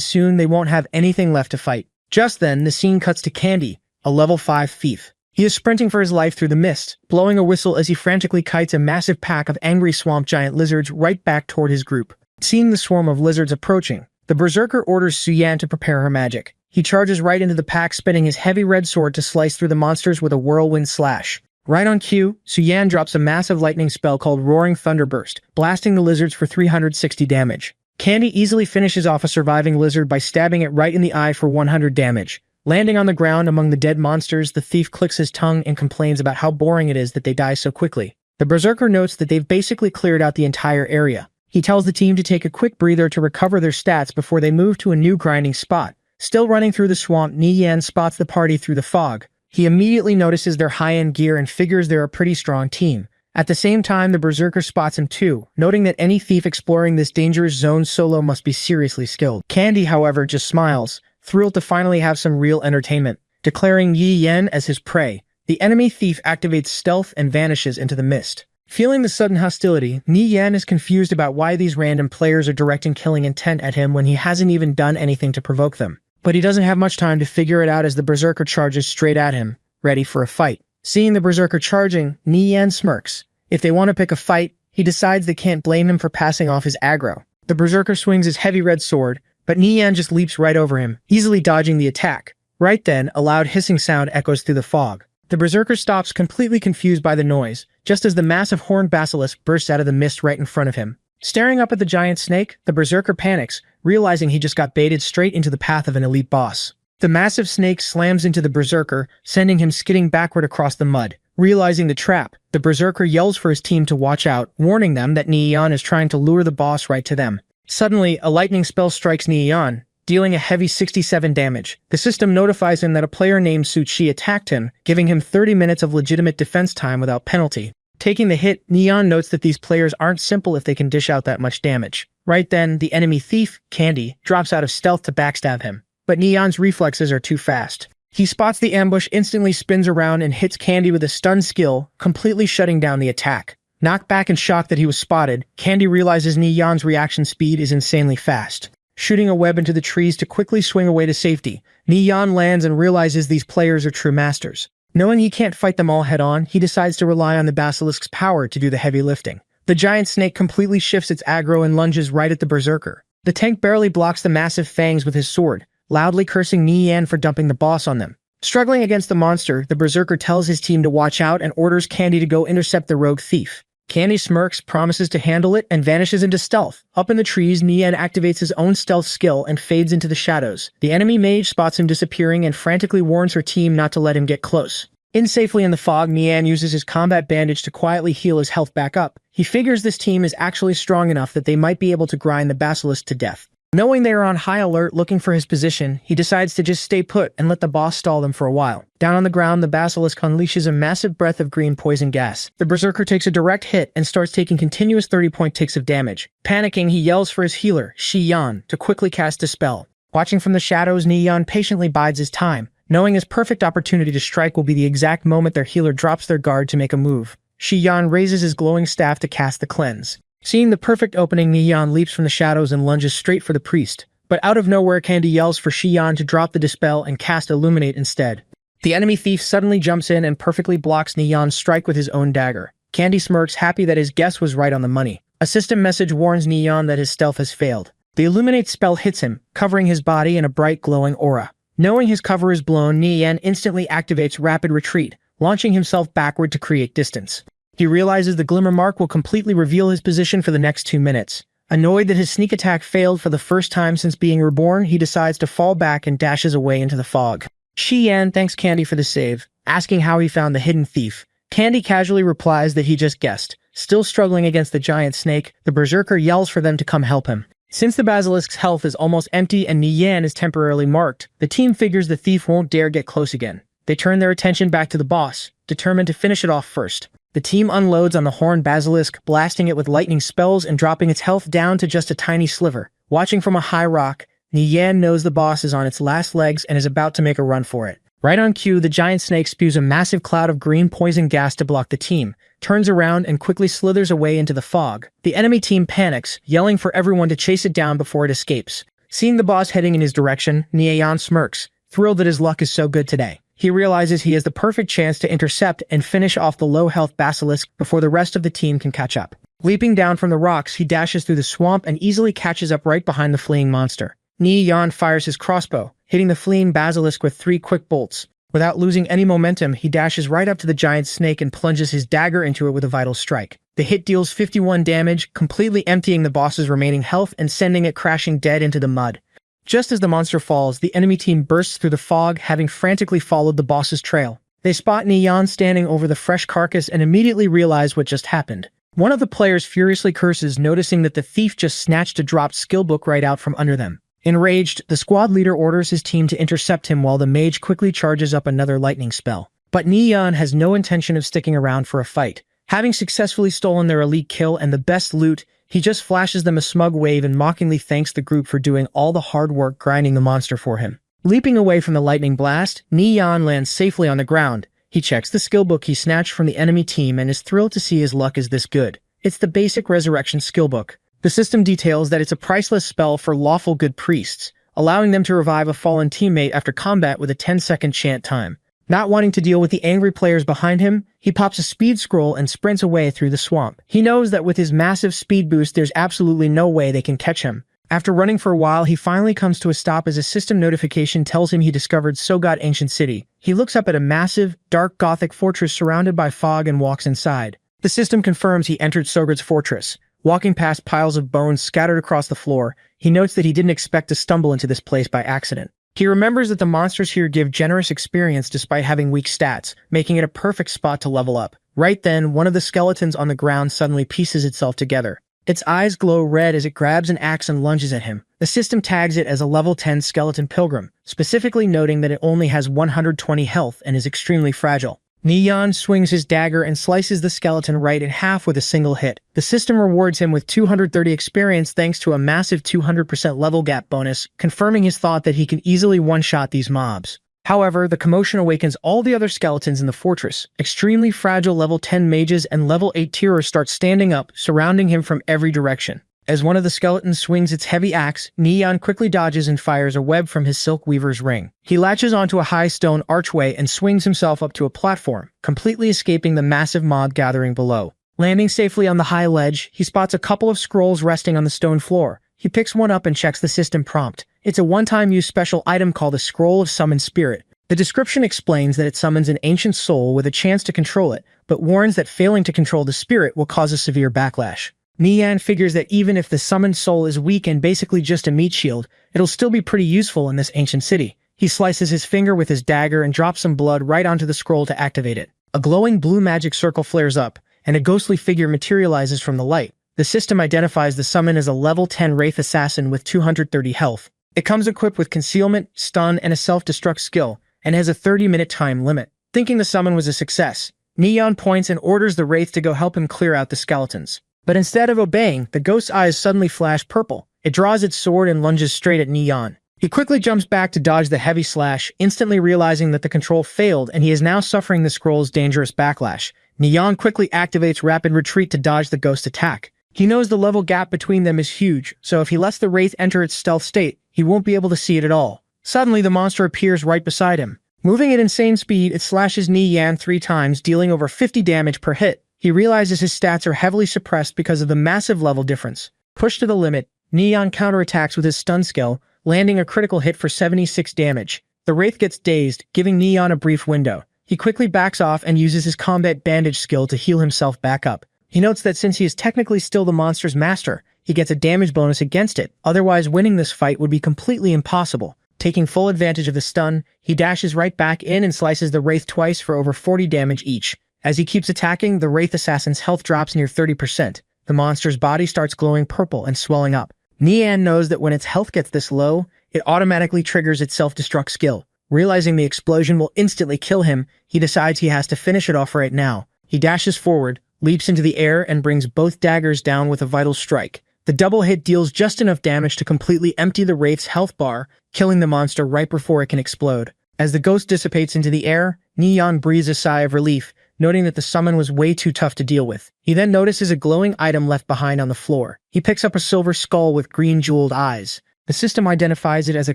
soon they won't have anything left to fight. Just then, the scene cuts to Candy, a level 5 thief. He is sprinting for his life through the mist, blowing a whistle as he frantically kites a massive pack of angry swamp giant lizards right back toward his group. Seeing the swarm of lizards approaching, the berserker orders Suyan to prepare her magic. He charges right into the pack, spinning his heavy red sword to slice through the monsters with a whirlwind slash. Right on cue, Suyan drops a massive lightning spell called Roaring Thunderburst, blasting the lizards for 360 damage. Candy easily finishes off a surviving lizard by stabbing it right in the eye for 100 damage. Landing on the ground among the dead monsters, the thief clicks his tongue and complains about how boring it is that they die so quickly. The berserker notes that they've basically cleared out the entire area. He tells the team to take a quick breather to recover their stats before they move to a new grinding spot. Still running through the swamp, Nian spots the party through the fog. He immediately notices their high-end gear and figures they're a pretty strong team. At the same time, the berserker spots him too, noting that any thief exploring this dangerous zone solo must be seriously skilled. Candy, however, just smiles, thrilled to finally have some real entertainment. Declaring Yi Yen as his prey, the enemy thief activates stealth and vanishes into the mist. Feeling the sudden hostility, Ni Yan is confused about why these random players are directing killing intent at him when he hasn't even done anything to provoke them. But he doesn't have much time to figure it out as the berserker charges straight at him, ready for a fight. Seeing the berserker charging, Ni Yan smirks. If they want to pick a fight, he decides they can't blame him for passing off his aggro. The berserker swings his heavy red sword, but Ni Yan just leaps right over him, easily dodging the attack. Right then, a loud hissing sound echoes through the fog. The berserker stops, completely confused by the noise, just as the massive horned basilisk bursts out of the mist right in front of him. Staring up at the giant snake, the berserker panics, realizing he just got baited straight into the path of an elite boss. The massive snake slams into the berserker, sending him skidding backward across the mud. Realizing the trap, the berserker yells for his team to watch out, warning them that Nian is trying to lure the boss right to them. Suddenly, a lightning spell strikes Nian, dealing a heavy 67 damage. The system notifies him that a player named Suchi attacked him, giving him 30 minutes of legitimate defense time without penalty. Taking the hit, Nian notes that these players aren't simple if they can dish out that much damage. Right then, the enemy thief, Candy, drops out of stealth to backstab him. But Nian's reflexes are too fast. He spots the ambush, instantly spins around and hits Candy with a stun skill, completely shutting down the attack. Knocked back and shocked that he was spotted, Candy realizes Nian's reaction speed is insanely fast. Shooting a web into the trees to quickly swing away to safety, Nian lands and realizes these players are true masters. Knowing he can't fight them all head-on, he decides to rely on the basilisk's power to do the heavy lifting. The giant snake completely shifts its aggro and lunges right at the berserker. The tank barely blocks the massive fangs with his sword, loudly cursing Nian for dumping the boss on them. Struggling against the monster, the berserker tells his team to watch out and orders Candy to go intercept the rogue thief. Candy smirks, promises to handle it, and vanishes into stealth. Up in the trees, Nian activates his own stealth skill and fades into the shadows. The enemy mage spots him disappearing and frantically warns her team not to let him get close. In safely in the fog, Nian uses his combat bandage to quietly heal his health back up. He figures this team is actually strong enough that they might be able to grind the basilisk to death. Knowing they are on high alert looking for his position, he decides to just stay put and let the boss stall them for a while. Down on the ground, the basilisk unleashes a massive breath of green poison gas. The berserker takes a direct hit and starts taking continuous 30-point ticks of damage. Panicking, he yells for his healer, Shi Yan, to quickly cast a spell. Watching from the shadows, Nian patiently bides his time, knowing his perfect opportunity to strike will be the exact moment their healer drops their guard to make a move. Shi Yan raises his glowing staff to cast the cleanse. Seeing the perfect opening, Nian leaps from the shadows and lunges straight for the priest. But out of nowhere, Candy yells for Shiyan to drop the dispel and cast Illuminate instead. The enemy thief suddenly jumps in and perfectly blocks Nian's strike with his own dagger. Candy smirks, happy that his guess was right on the money. A system message warns Nian that his stealth has failed. The Illuminate spell hits him, covering his body in a bright glowing aura. Knowing his cover is blown, Nian instantly activates Rapid Retreat, launching himself backward to create distance. He realizes the Glimmer Mark will completely reveal his position for the next 2 minutes. Annoyed that his sneak attack failed for the first time since being reborn, he decides to fall back and dashes away into the fog. Shi-Yan thanks Candy for the save, asking how he found the hidden thief. Candy casually replies that he just guessed. Still struggling against the giant snake, the berserker yells for them to come help him. Since the basilisk's health is almost empty and Nian is temporarily marked, the team figures the thief won't dare get close again. They turn their attention back to the boss, determined to finish it off first. The team unloads on the horned basilisk, blasting it with lightning spells and dropping its health down to just a tiny sliver. Watching from a high rock, Nian knows the boss is on its last legs and is about to make a run for it. Right on cue, the giant snake spews a massive cloud of green poison gas to block the team, turns around and quickly slithers away into the fog. The enemy team panics, yelling for everyone to chase it down before it escapes. Seeing the boss heading in his direction, Nian smirks, thrilled that his luck is so good today. He realizes he has the perfect chance to intercept and finish off the low-health basilisk before the rest of the team can catch up. Leaping down from the rocks, he dashes through the swamp and easily catches up right behind the fleeing monster. Nian fires his crossbow, hitting the fleeing basilisk with 3 quick bolts. Without losing any momentum, he dashes right up to the giant snake and plunges his dagger into it with a vital strike. The hit deals 51 damage, completely emptying the boss's remaining health and sending it crashing dead into the mud. Just as the monster falls, the enemy team bursts through the fog, having frantically followed the boss's trail. They spot Nian standing over the fresh carcass and immediately realize what just happened. One of the players furiously curses, noticing that the thief just snatched a dropped skill book right out from under them. Enraged, the squad leader orders his team to intercept him while the mage quickly charges up another lightning spell. But Nian has no intention of sticking around for a fight. Having successfully stolen their elite kill and the best loot, he just flashes them a smug wave and mockingly thanks the group for doing all the hard work grinding the monster for him. Leaping away from the lightning blast, Nian lands safely on the ground. He checks the skill book he snatched from the enemy team and is thrilled to see his luck is this good. It's the basic resurrection skill book. The system details that it's a priceless spell for lawful good priests, allowing them to revive a fallen teammate after combat with a 10-second chant time. Not wanting to deal with the angry players behind him, he pops a speed scroll and sprints away through the swamp. He knows that with his massive speed boost, there's absolutely no way they can catch him. After running for a while, he finally comes to a stop as a system notification tells him he discovered Sogat Ancient City. He looks up at a massive, dark Gothic fortress surrounded by fog and walks inside. The system confirms he entered Sogat's fortress. Walking past piles of bones scattered across the floor, he notes that he didn't expect to stumble into this place by accident. He remembers that the monsters here give generous experience despite having weak stats, making it a perfect spot to level up. Right then, one of the skeletons on the ground suddenly pieces itself together. Its eyes glow red as it grabs an axe and lunges at him. The system tags it as a level 10 skeleton pilgrim, specifically noting that it only has 120 health and is extremely fragile. Nian swings his dagger and slices the skeleton right in half with a single hit. The system rewards him with 230 experience thanks to a massive 200% level gap bonus, confirming his thought that he can easily one-shot these mobs. However, the commotion awakens all the other skeletons in the fortress. Extremely fragile level 10 mages and level 8 tierers start standing up, surrounding him from every direction. As one of the skeletons swings its heavy axe, Nian quickly dodges and fires a web from his silk weaver's ring. He latches onto a high stone archway and swings himself up to a platform, completely escaping the massive mob gathering below. Landing safely on the high ledge, he spots a couple of scrolls resting on the stone floor. He picks one up and checks the system prompt. It's a one-time use special item called the Scroll of Summoned Spirit. The description explains that it summons an ancient soul with a chance to control it, but warns that failing to control the spirit will cause a severe backlash. Nian figures that even if the summoned soul is weak and basically just a meat shield, it'll still be pretty useful in this ancient city. He slices his finger with his dagger and drops some blood right onto the scroll to activate it. A glowing blue magic circle flares up, and a ghostly figure materializes from the light. The system identifies the summon as a level 10 Wraith Assassin with 230 health. It comes equipped with concealment, stun, and a self-destruct skill, and has a 30-minute time limit. Thinking the summon was a success, Nian points and orders the Wraith to go help him clear out the skeletons. But instead of obeying, the ghost's eyes suddenly flash purple. It draws its sword and lunges straight at Nian. He quickly jumps back to dodge the heavy slash, instantly realizing that the control failed and he is now suffering the scroll's dangerous backlash. Nian quickly activates Rapid Retreat to dodge the ghost's attack. He knows the level gap between them is huge, so if he lets the Wraith enter its stealth state, he won't be able to see it at all. Suddenly, the monster appears right beside him. Moving at insane speed, it slashes Nian 3 times, dealing over 50 damage per hit. He realizes his stats are heavily suppressed because of the massive level difference. Pushed to the limit, Nian counterattacks with his stun skill, landing a critical hit for 76 damage. The Wraith gets dazed, giving Neon a brief window. He quickly backs off and uses his combat bandage skill to heal himself back up. He notes that since he is technically still the monster's master, he gets a damage bonus against it, otherwise winning this fight would be completely impossible. Taking full advantage of the stun, he dashes right back in and slices the Wraith twice for over 40 damage each. As he keeps attacking, the Wraith assassin's health drops near 30%. The monster's body starts glowing purple and swelling up. Neon knows that when its health gets this low, it automatically triggers its self-destruct skill. Realizing the explosion will instantly kill him, he decides he has to finish it off right now. He dashes forward, leaps into the air, and brings both daggers down with a vital strike. The double hit deals just enough damage to completely empty the Wraith's health bar, killing the monster right before it can explode. As the ghost dissipates into the air, Neon breathes a sigh of relief, noting that the summon was way too tough to deal with. He then notices a glowing item left behind on the floor. He picks up a silver skull with green jeweled eyes. The system identifies it as a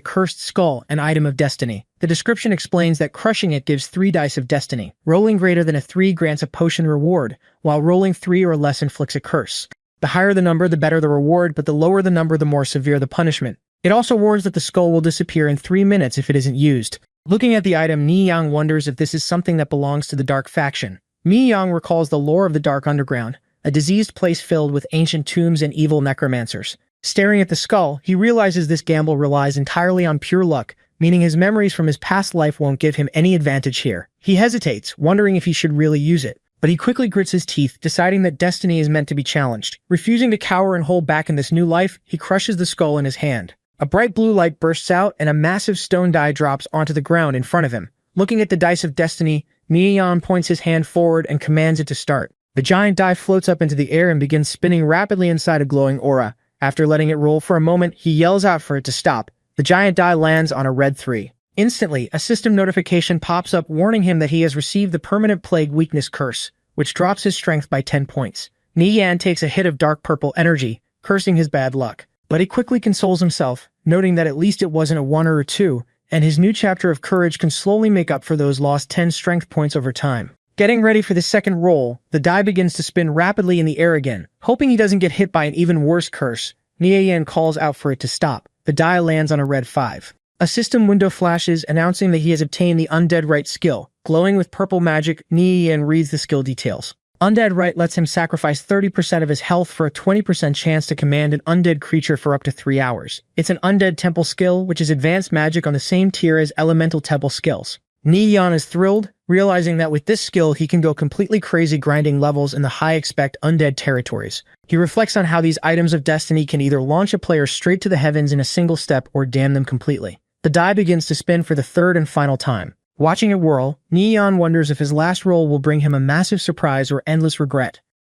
cursed skull, an item of destiny. The description explains that crushing it gives 3 dice of destiny. Rolling greater than a 3 grants a potion reward, while rolling 3 or less inflicts a curse. The higher the number, the better the reward, but the lower the number, the more severe the punishment. It also warns that the skull will disappear in 3 minutes if it isn't used. Looking at the item, Neon wonders if this is something that belongs to the Dark Faction. Neon recalls the lore of the Dark Underground, a diseased place filled with ancient tombs and evil necromancers. Staring at the skull, he realizes this gamble relies entirely on pure luck, meaning his memories from his past life won't give him any advantage here. He hesitates, wondering if he should really use it, but he quickly grits his teeth, deciding that destiny is meant to be challenged. Refusing to cower and hold back in this new life, he crushes the skull in his hand. A bright blue light bursts out, and a massive stone die drops onto the ground in front of him. Looking at the dice of destiny, Neon points his hand forward and commands it to start. The giant die floats up into the air and begins spinning rapidly inside a glowing aura. After letting it roll for a moment, he yells out for it to stop. The giant die lands on a red 3. Instantly, a system notification pops up warning him that he has received the permanent plague weakness curse, which drops his strength by 10 points. Neon takes a hit of dark purple energy, cursing his bad luck. But he quickly consoles himself, noting that at least it wasn't a 1 or a 2, and his new chapter of courage can slowly make up for those lost 10 strength points over time. Getting ready for the second roll, the die begins to spin rapidly in the air again. Hoping he doesn't get hit by an even worse curse, Neon calls out for it to stop. The die lands on a red 5. A system window flashes, announcing that he has obtained the Undead Rite skill. Glowing with purple magic, Neon reads the skill details. Undead Rite lets him sacrifice 30% of his health for a 20% chance to command an undead creature for up to 3 hours. It's an Undead Temple skill, which is advanced magic on the same tier as Elemental Temple skills. Neon is thrilled, realizing that with this skill he can go completely crazy grinding levels in the high-expect undead territories. He reflects on how these items of destiny can either launch a player straight to the heavens in a single step or damn them completely. The die begins to spin for the third and final time. Watching it whirl, Neon wonders if his last roll will bring him a massive surprise or endless regret.